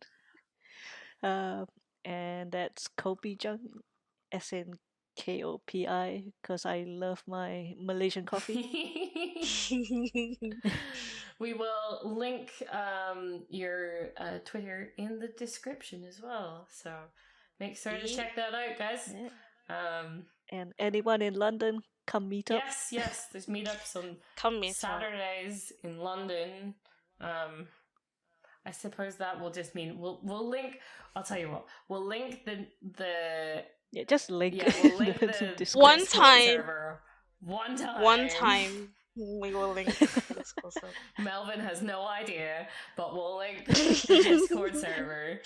And that's Kopijunkie, SNKOPI, because I love my Malaysian coffee.
We will link your Twitter in the description as well, so make sure to check that out, guys.
Yeah. And anyone in London, come meet up.
Yes, there's meetups on Saturdays in London. I suppose that will just mean we'll link. I'll tell you what, we'll link the
Yeah, just link.
Yeah, we'll link the
Discord
One
Discord
time.
server.
One time we will link the Discord server.
Melvin has no idea, but we'll link the Discord server.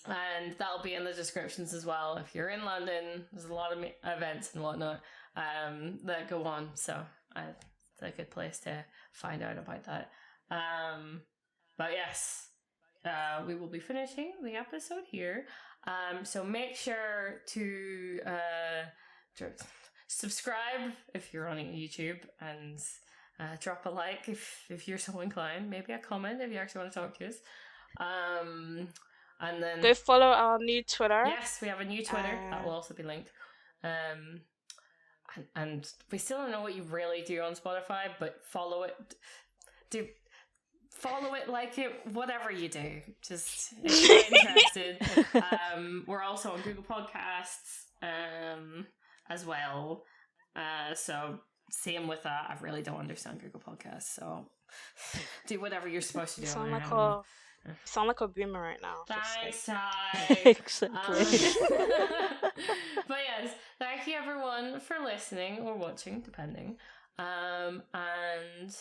And that'll be in the descriptions as well. If you're in London, there's a lot of events and whatnot that go on, so it's a good place to find out about that. But yes, we will be finishing the episode here. So make sure to subscribe if you're on YouTube, and drop a like if you're so inclined. Maybe a comment if you actually want to talk to us. And then
go follow our new Twitter.
Yes, we have a new Twitter that will also be linked. And we still don't know what you really do on Spotify, but follow it. Follow it, like it, whatever you do. Just if you're interested. We're also on Google Podcasts as well. So same with that. I really don't understand Google Podcasts, so do whatever you're supposed to do.
Sound like a boomer right now.
Thanks, Ty.
Exactly.
But yes, thank you everyone for listening or watching, depending. And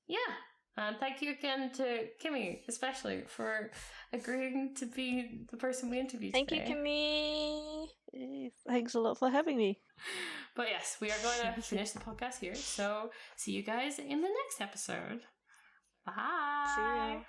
yeah. And thank you again to Kimmi, especially, for agreeing to be the person we interviewed today.
Thank you, Kimmi.
Thanks a lot for having me.
But yes, we are going to finish the podcast here. So see you guys in the next episode. Bye.
See ya.